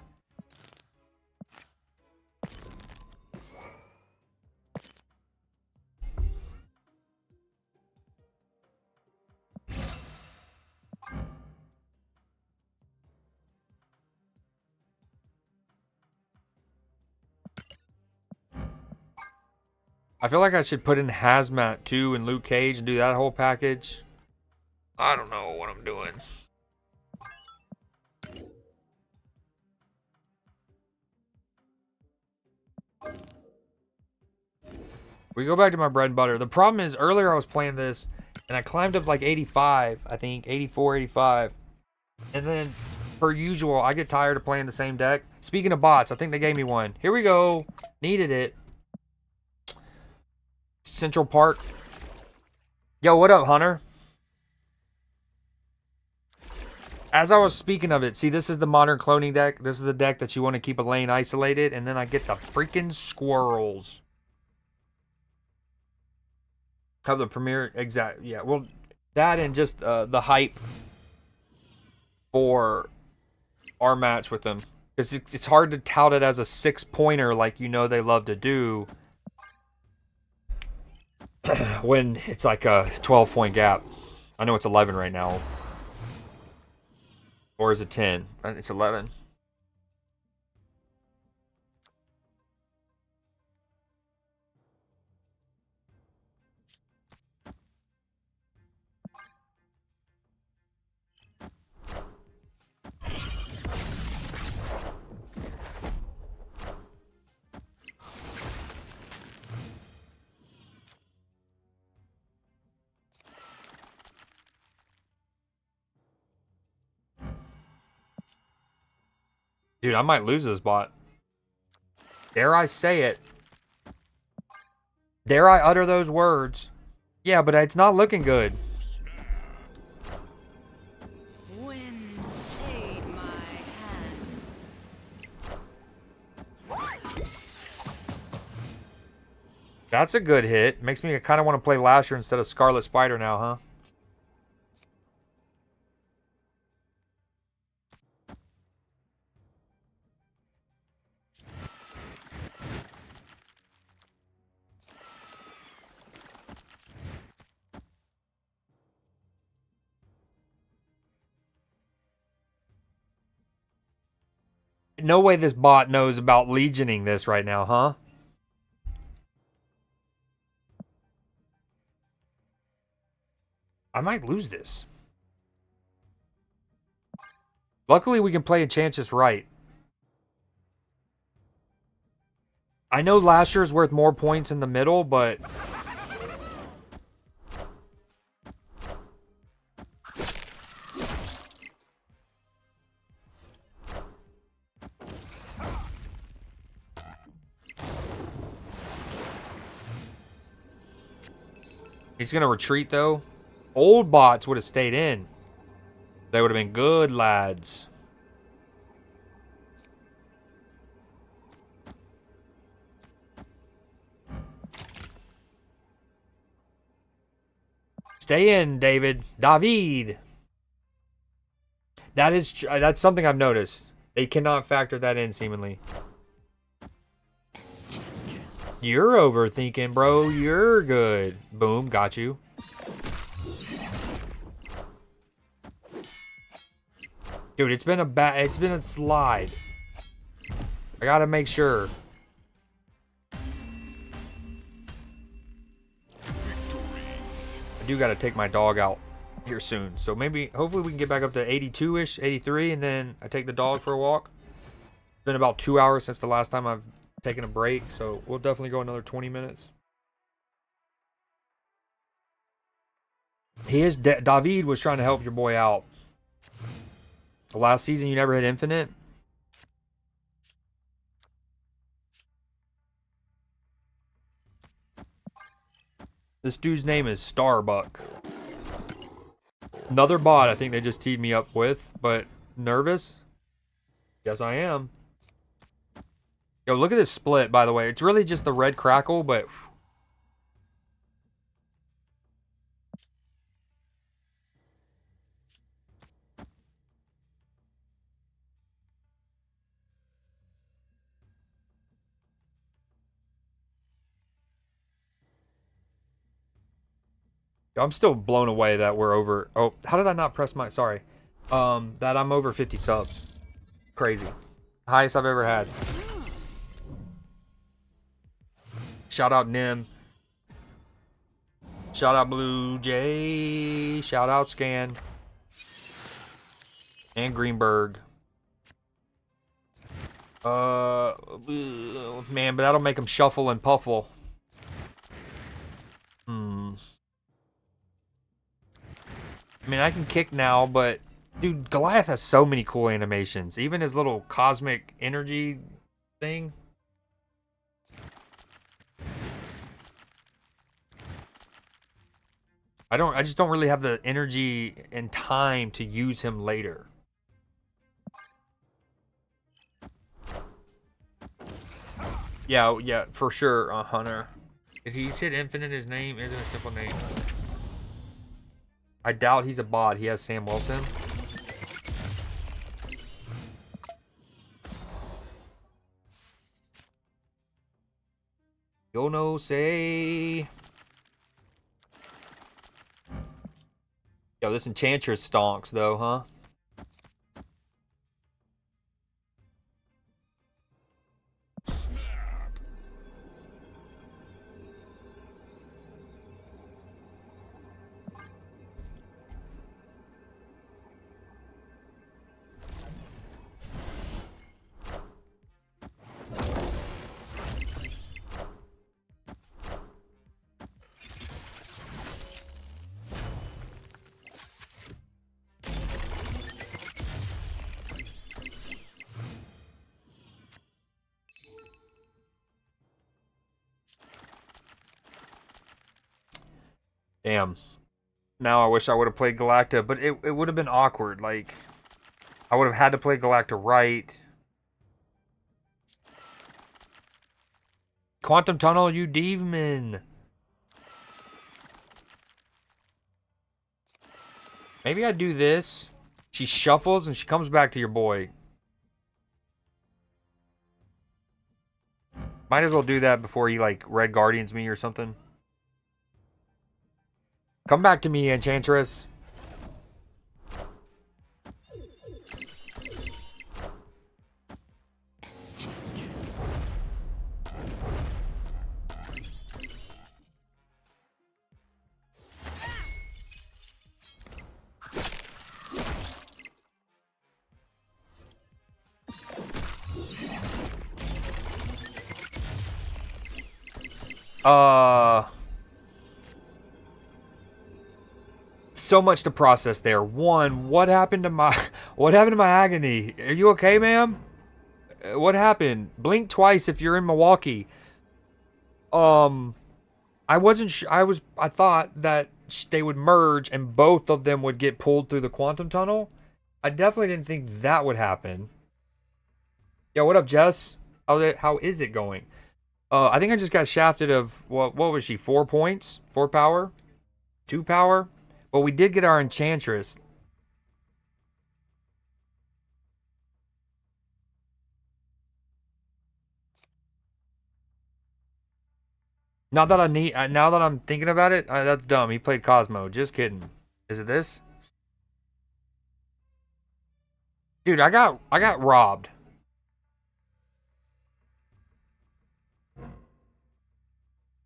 I feel like I should put in Hazmat, too, and Luke Cage and do that whole package. I don't know what I'm doing. We go back to my bread and butter. The problem is, earlier I was playing this, and I climbed up like 85, I think, 84, 85. And then, per usual, I get tired of playing the same deck. Speaking of bots, I think they gave me one. Here we go. Needed it. Central Park. Yo, what up, Hunter? As I was speaking of it, see, this is the modern cloning deck. This is a deck that you want to keep a lane isolated, and then I get the freaking squirrels. Have the premier, exact, yeah. Well, that and just the hype for our match with them, because it's hard to tout it as a 6-pointer like you know they love to do. when it's like a 12-point gap. I know it's 11 right now. Or is it 10? It's 11. Dude, I might lose this bot. Dare I say it? Dare I utter those words? Yeah, but it's not looking good. Wind aid my hand. That's a good hit. Makes me kind of want to play Lasher instead of Scarlet Spider now, huh? No way this bot knows about legioning this right now, huh? I might lose this. Luckily, we can play Enchantress right. I know Lasher's worth more points in the middle, but... He's going to retreat, though. Old bots would have stayed in. They would have been good lads. Stay in, David. David. That's something I've noticed. They cannot factor that in, seemingly. You're overthinking, bro. You're good. Boom, got you. Dude, it's been a slide. I gotta make sure. I do gotta take my dog out here soon. So maybe, hopefully we can get back up to 82-ish, 83, and then I take the dog for a walk. It's been about 2 hours since the last time I've taken a break, so we'll definitely go another 20 minutes. David was trying to help your boy out. Last season, you never hit infinite? This dude's name is Starbuck. Another bot I think they just teed me up with, but nervous? Yes, I am. Yo, look at this split, by the way. It's really just the red crackle, but... I'm still blown away that we're over... Oh, how did I not press my... Sorry. That I'm over 50 subs. Crazy. Highest I've ever had. Shout out Nim. Shout out Blue Jay. Shout out Scan. And Greenberg. Man, but that'll make him shuffle and puffle. I mean, I can kick now, but... Dude, Goliath has so many cool animations. Even his little cosmic energy thing. I just don't really have the energy and time to use him later. Yeah, for sure, Hunter. If he's hit infinite, his name isn't a simple name. I doubt he's a bot. He has Sam Wilson. Yo no say. Yo, this Enchantress stonks, though, huh? Damn. Now I wish I would have played Galacta, but it would have been awkward. Like, I would have had to play Galacta right. Quantum Tunnel, you demon. Maybe I do this. She shuffles and she comes back to your boy. Might as well do that before he, like, Red Guardians me or something. Come back to me, Enchantress. So much to process there. One, what happened to my agony? Are you okay, ma'am? What happened? Blink twice if you're in Milwaukee. I wasn't sure. I thought that they would merge and both of them would get pulled through the quantum tunnel. I definitely didn't think that would happen. Yo, what up, Jess? How is it going? I think I just got shafted of what was she? 4 points? 4 power? 2 power? Well, we did get our Enchantress. Now that I'm thinking about it, that's dumb. He played Cosmo. Just kidding. Is it this? Dude, I got robbed.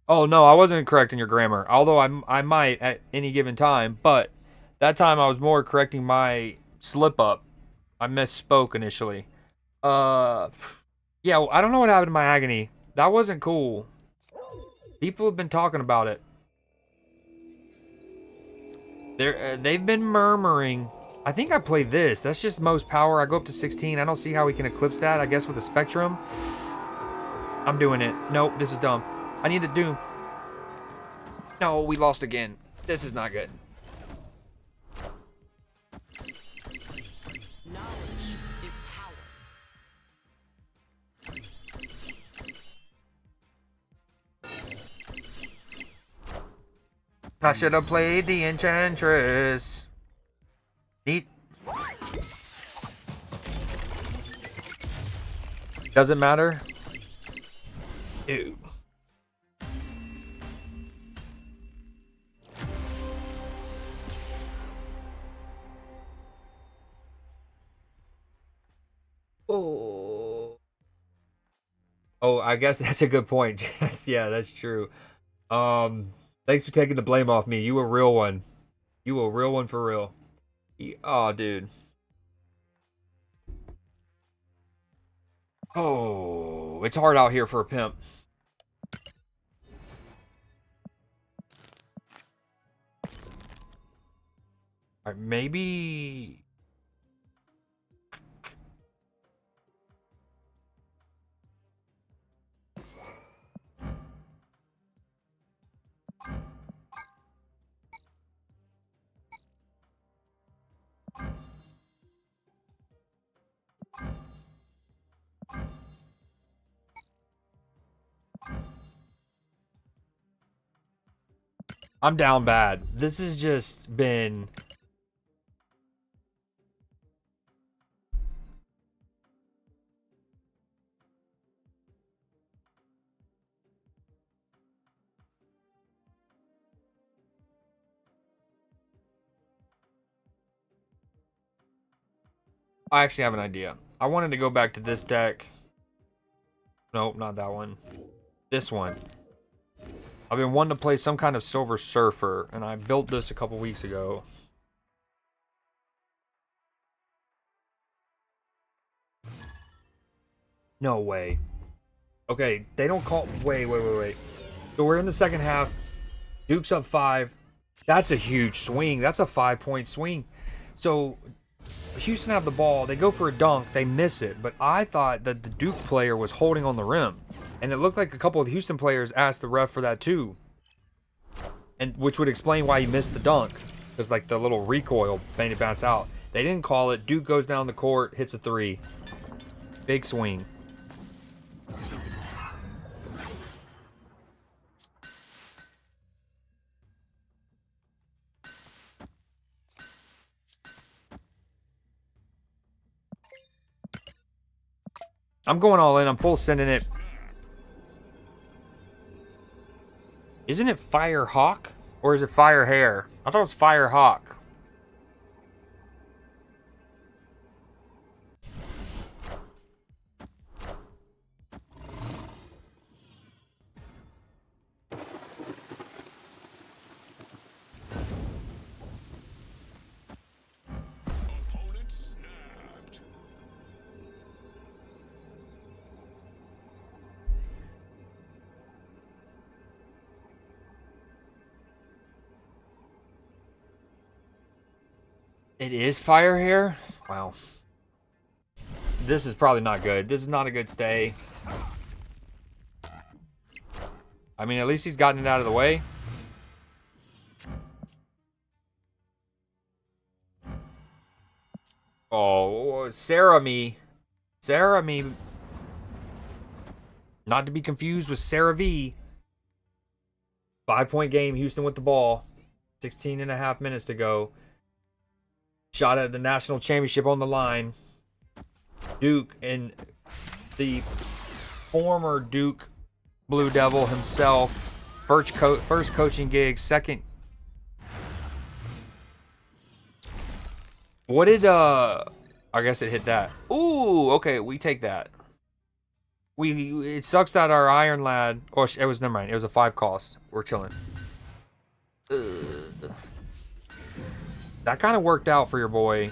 Oh no, I wasn't correcting your grammar. Although I might at any given time, but that time I was more correcting my slip up. I misspoke initially. Uh, yeah, well, I don't know what happened to my agony. That wasn't cool. People have been talking about it. They've been murmuring. I think I play this. That's just most power. I go up to 16. I don't see how we can eclipse that. I guess with a spectrum. I'm doing it. Nope, this is dumb. I need the Doom. No, we lost again. This is not good. Knowledge is power. I should have played the Enchantress. Neat. Doesn't matter. Ew. Oh. Oh, I guess that's a good point. Yes, yeah, that's true. Thanks for taking the blame off me. You a real one. You a real one for real. Oh, dude. Oh, it's hard out here for a pimp. All right, maybe. I'm down bad. This has just been. I actually have an idea. I wanted to go back to this deck. Nope, not that one. This one. I've been wanting to play some kind of Silver Surfer, and I built this a couple weeks ago. No way. Okay, they don't call... Wait. So we're in the second half. Duke's up 5. That's a huge swing. That's a 5-point swing. So Houston have the ball. They go for a dunk. They miss it. But I thought that the Duke player was holding on the rim. And it looked like a couple of the Houston players asked the ref for that too. And which would explain why he missed the dunk. Because like the little recoil made it bounce out. They didn't call it. Duke goes down the court, hits a 3. Big swing. I'm going all in. I'm full sending it. Isn't it Fire Hawk? Or is it Fire Hair? I thought it was Fire Hawk. Opponent snapped. It is Fire Hair? Wow. This is probably not good. This is not a good stay. I mean, at least he's gotten it out of the way. Oh, Sarah me. Not to be confused with Sarah V. 5-point game, Houston with the ball. 16 and a half minutes to go. Shot at the national championship on the line. Duke and the former Duke Blue Devil himself. First coaching gig. Second. What did I guess it hit that. Ooh, okay, we take that. It sucks that our Iron Lad, or it was, never mind, it was a 5 cost. We're chilling. Ugh. That kind of worked out for your boy.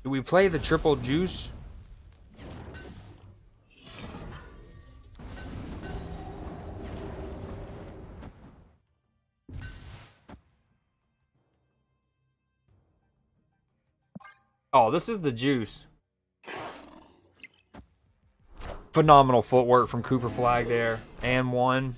Do we play the triple juice? Oh, this is the juice. Phenomenal footwork from Cooper Flag there. And 1.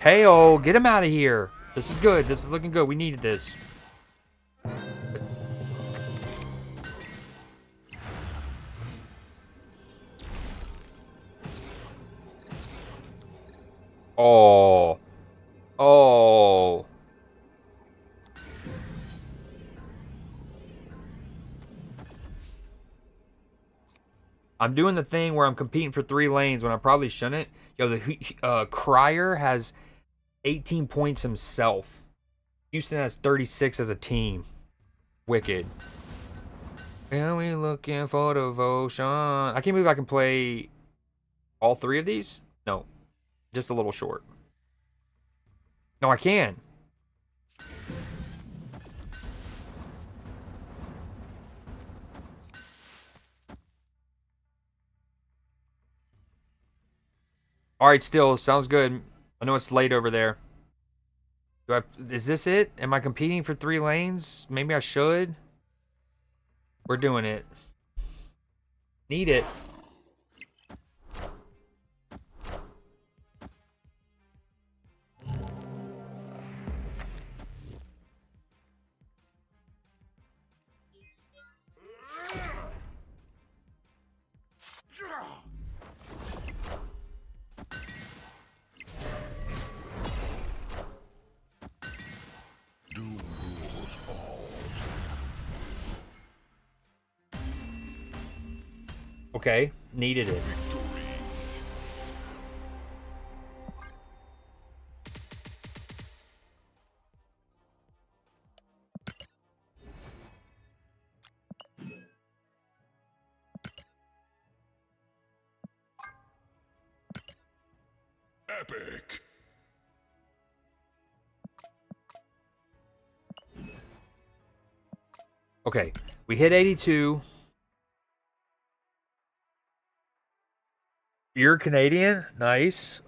Hey-oh, get him out of here. This is good. This is looking good. We needed this. Oh. Oh. I'm doing the thing where I'm competing for 3 lanes when I probably shouldn't. Yo, the Crier has 18 points himself. Houston has 36 as a team. Wicked. And we looking for devotion. I can't believe I can play all 3 of these. No, just a little short. No, I can. All right, still sounds good. I know it's late over there. Is this it? Am I competing for 3 lanes? Maybe I should. We're doing it. Need it. Doom rules all. Okay, needed it. epic. Okay, we hit 82. You're Canadian? Nice.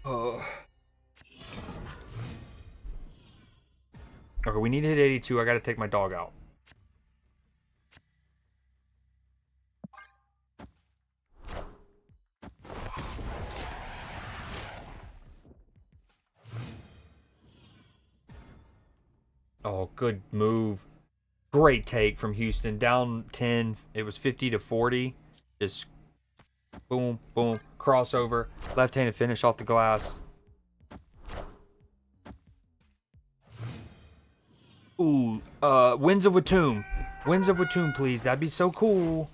Oh. Okay, we need to hit 82. I gotta take my dog out. Oh, good move. Great take from Houston. Down 10. It was 50 to 40. Just boom, boom. Crossover. Left-handed finish off the glass. Ooh, Winds of Watum. Winds of Watum, please. That'd be so cool.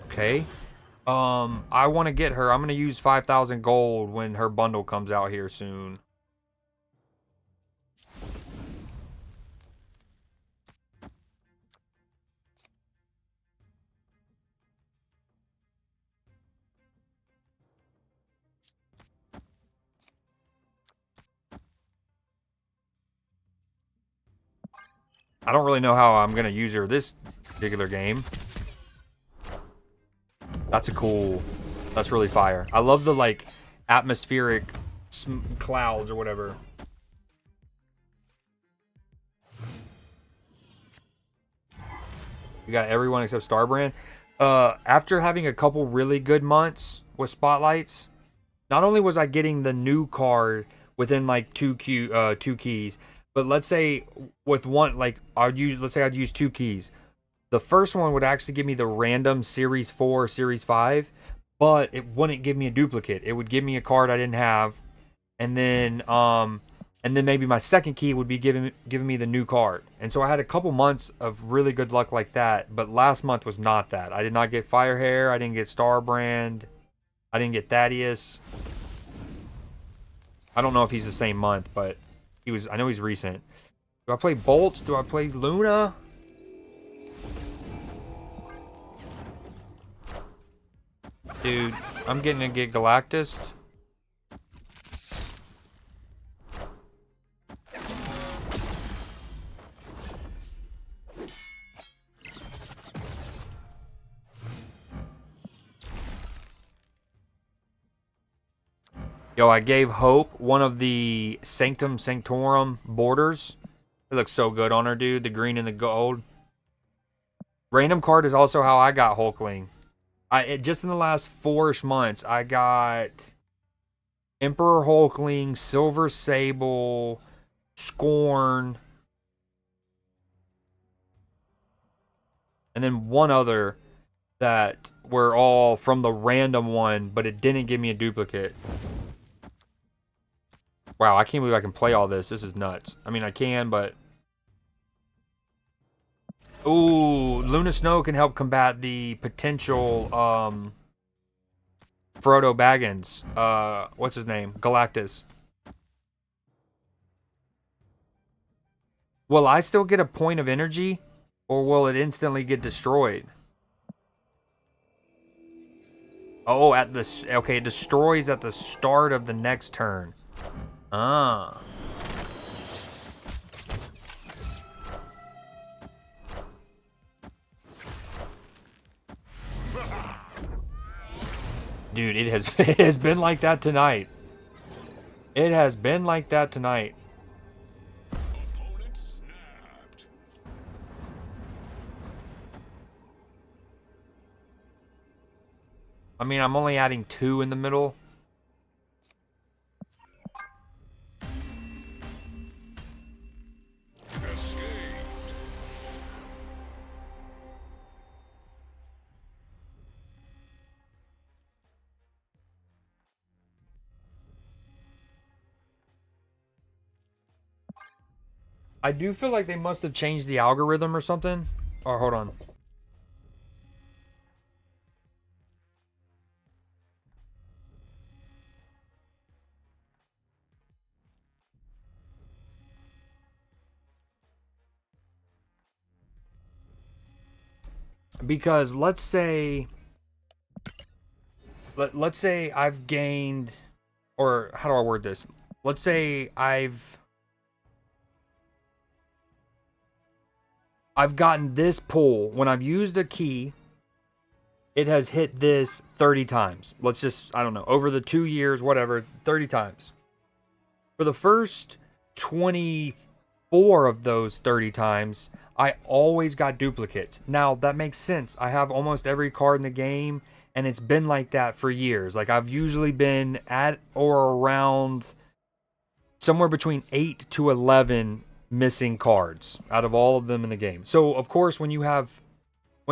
Okay. I want to get her. I'm going to use 5,000 gold when her bundle comes out here soon. I don't really know how I'm going to use her this particular game. That's that's really fire. I love the, like, atmospheric clouds or whatever. We got everyone except Starbrand. After having a couple really good months with spotlights, not only was I getting the new card within like two keys, but let's say with one, like I'd use 2 keys. The first one would actually give me the random Series 4, Series 5, but it wouldn't give me a duplicate. It would give me a card I didn't have, and then maybe my second key would be giving me the new card. And so I had a couple months of really good luck like that, but last month was not that. I did not get Firehair, I didn't get Starbrand, I didn't get Thaddeus. I don't know if he's the same month, but I know he's recent. Do I play Bolts? Do I play Luna? Dude, I'm getting to get Galactus. Yo, I gave Hope one of the Sanctum Sanctorum borders. It looks so good on her, dude. The green and the gold. Random card is also how I got Hulkling. Just in the last 4-ish months, I got Emperor Hulkling, Silver Sable, Scorn, and then one other that were all from the random one, but it didn't give me a duplicate. Wow, I can't believe I can play all this. This is nuts. I mean, I can, but... Ooh, Luna Snow can help combat the potential, Frodo Baggins. What's his name? Galactus. Will I still get a point of energy? Or will it instantly get destroyed? Oh, okay, it destroys at the start of the next turn. Ah. Dude, it has been like that tonight. It has been like that tonight. Opponent snapped. I mean, I'm only adding 2 in the middle. Escaped. I do feel like they must have changed the algorithm or something. Or hold on. Because let's say I've gained, or how do I word this? Let's say I've gotten this pull when I've used a key. It has hit this 30 times. Let's just, I don't know, over the 2 years, whatever, 30 times. For the first 24 of those 30 times, I always got duplicates. Now, that makes sense. I have almost every card in the game, and it's been like that for years. Like, I've usually been at or around somewhere between 8 to 11 missing cards out of all of them in the game. So, of course, when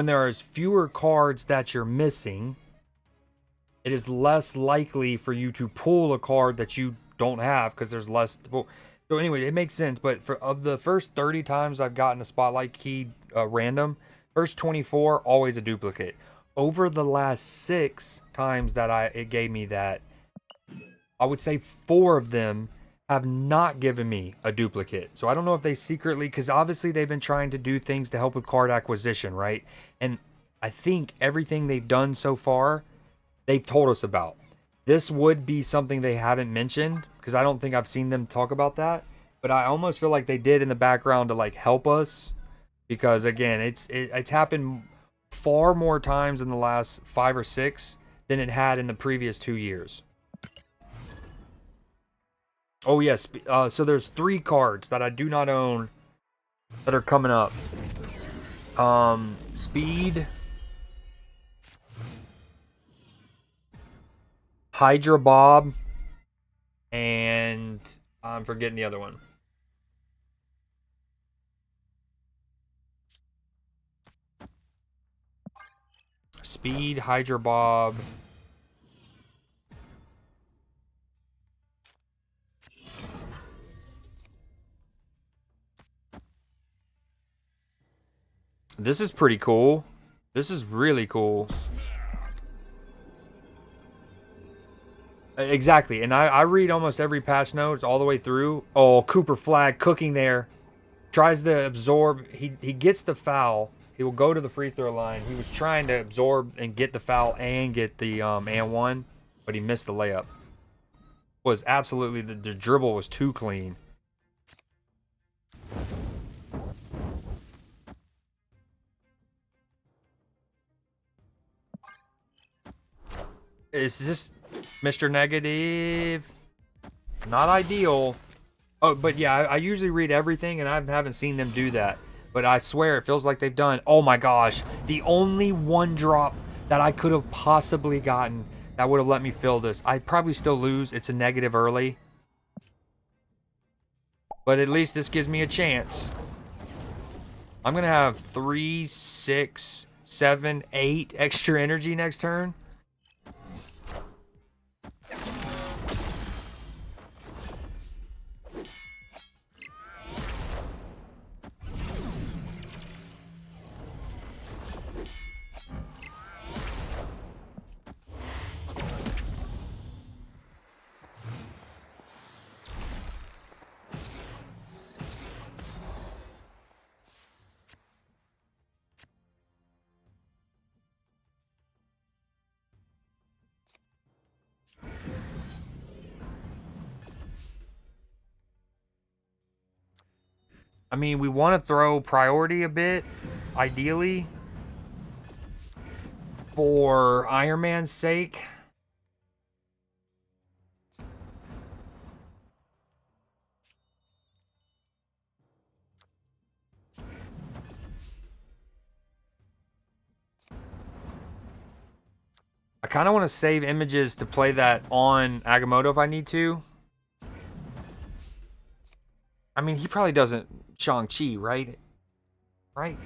there is fewer cards that you're missing, it is less likely for you to pull a card that you don't have because there's less to pull. So anyway, it makes sense. But of the first 30 times I've gotten a spotlight key random, first 24 always a duplicate. Over the last 6 times that it gave me that, I would say 4 of them have not given me a duplicate. So I don't know if they secretly, because obviously they've been trying to do things to help with card acquisition, right? And I think everything they've done so far, they've told us about. This would be something they haven't mentioned, because I don't think I've seen them talk about that. But I almost feel like they did in the background to like help us, because again, it's happened far more times in the last 5 or 6 than it had in the previous 2 years. Oh yes, so there's 3 cards that I do not own that are coming up. Speed, Hydra Bob, and I'm forgetting the other one. Speed, Hydra Bob. This is pretty cool. This is really cool. Exactly, and I read almost every patch notes all the way through. Oh, Cooper Flag cooking there. Tries to absorb. He gets the foul. He will go to the free throw line. He was trying to absorb and get the foul and get the and one, but he missed the layup. Was absolutely, the dribble was too clean. It's just Mr. Negative. Not ideal. Oh, but yeah, I usually read everything, and I haven't seen them do that. But I swear, it feels like they've done. Oh my gosh. The only one drop that I could have possibly gotten that would have let me fill this. I'd probably still lose. It's a negative early. But at least this gives me a chance. I'm going to have 3, 6, 7, 8 extra energy next turn. I mean, we want to throw priority a bit, ideally, for Iron Man's sake. I kind of want to save images to play that on Agamotto if I need to. I mean, he probably doesn't Shang-Chi, right? Right?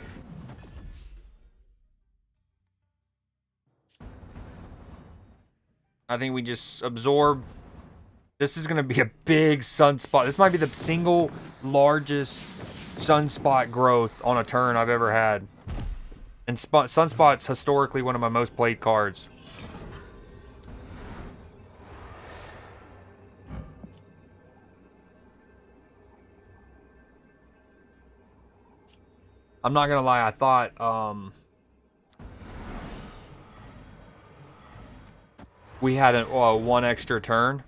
I think we just absorb. This is going to be a big sunspot. This might be the single largest sunspot growth on a turn I've ever had. And sunspot's historically one of my most played cards. I'm not gonna lie, I thought we had one extra turn.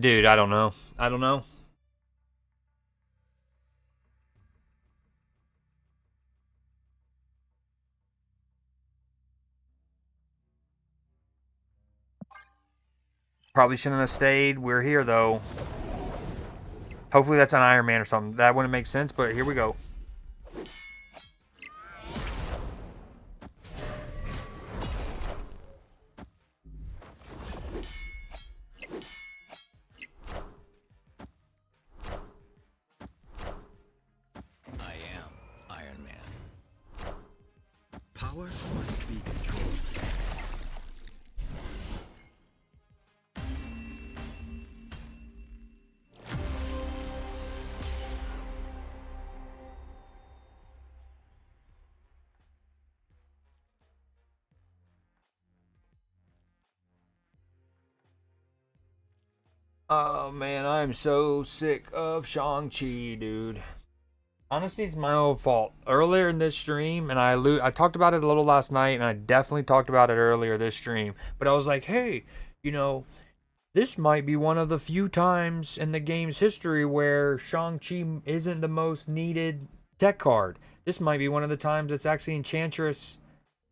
Dude, I don't know. I don't know. Probably shouldn't have stayed. We're here, though. Hopefully that's an Iron Man or something. That wouldn't make sense, but here we go. I am Iron Man. Power must be controlled. Oh, man, I'm so sick of Shang-Chi, dude. Honestly, it's my own fault. Earlier in this stream, and I talked about it a little last night, and I definitely talked about it earlier this stream. But I was like, hey, you know, this might be one of the few times in the game's history where Shang-Chi isn't the most needed tech card. This might be one of the times it's actually Enchantress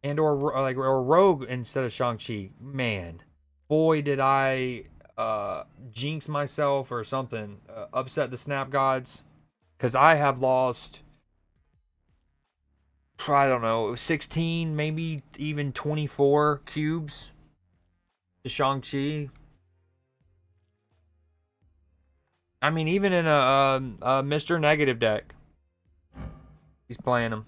and or Rogue instead of Shang-Chi. Man, boy, did I jinx myself or something, upset the Snap Gods, because I have lost, I don't know, 16, maybe even 24 cubes to Shang-Chi. I mean, even in a Mr. Negative deck, he's playing him.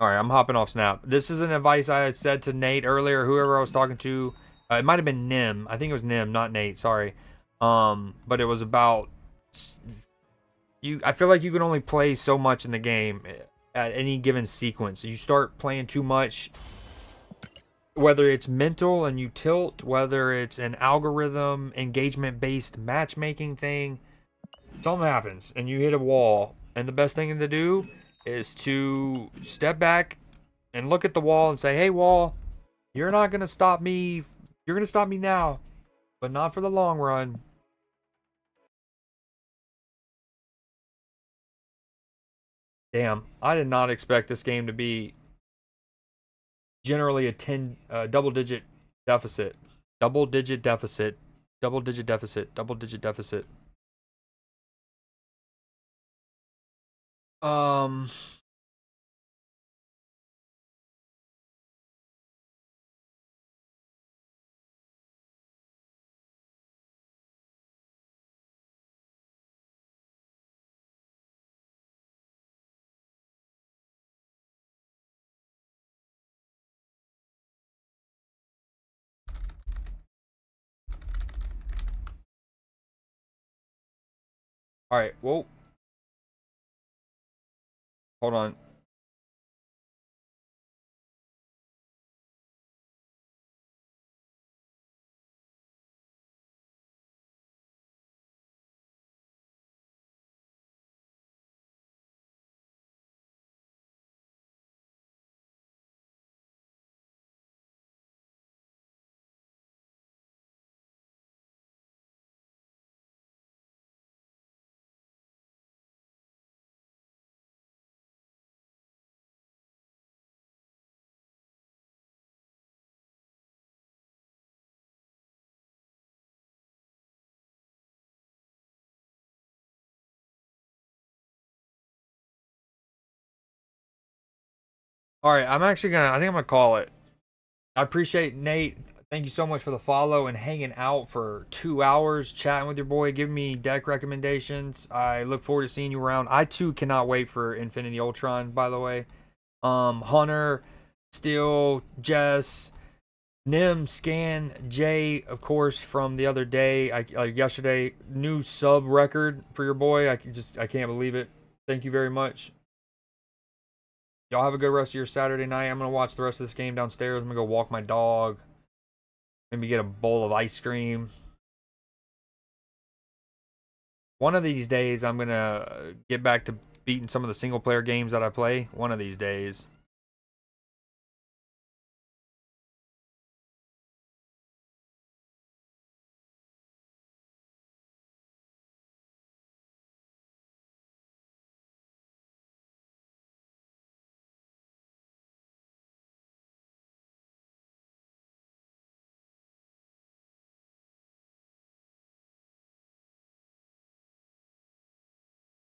All right, I'm hopping off Snap. This is an advice I had said to Nate earlier, whoever I was talking to. It might have been Nim. I think it was Nim, not Nate. Sorry. But it was about you. I feel like you can only play so much in the game at any given sequence. You start playing too much, whether it's mental and you tilt, whether it's an algorithm engagement-based matchmaking thing, something happens and you hit a wall. And the best thing to do is to step back and look at the wall and say, hey, wall, you're not going to stop me. You're going to stop me now, but not for the long run. Damn, I did not expect this game to be generally a 10 double-digit deficit. Double-digit deficit. Double-digit deficit. Double-digit deficit. Um... All right, whoa. Hold on. All right, I think I'm gonna call it. I appreciate Nate. Thank you so much for the follow and hanging out for 2 hours, chatting with your boy, giving me deck recommendations. I look forward to seeing you around. I too cannot wait for Infinity Ultron, by the way. Hunter, Steel, Jess, Nim, Scan, Jay, of course, from the other day, yesterday, new sub record for your boy. I can't believe it. Thank you very much. Y'all have a good rest of your Saturday night. I'm gonna watch the rest of this game downstairs. I'm gonna go walk my dog. Maybe get a bowl of ice cream. One of these days, I'm gonna get back to beating some of the single player games that I play. One of these days.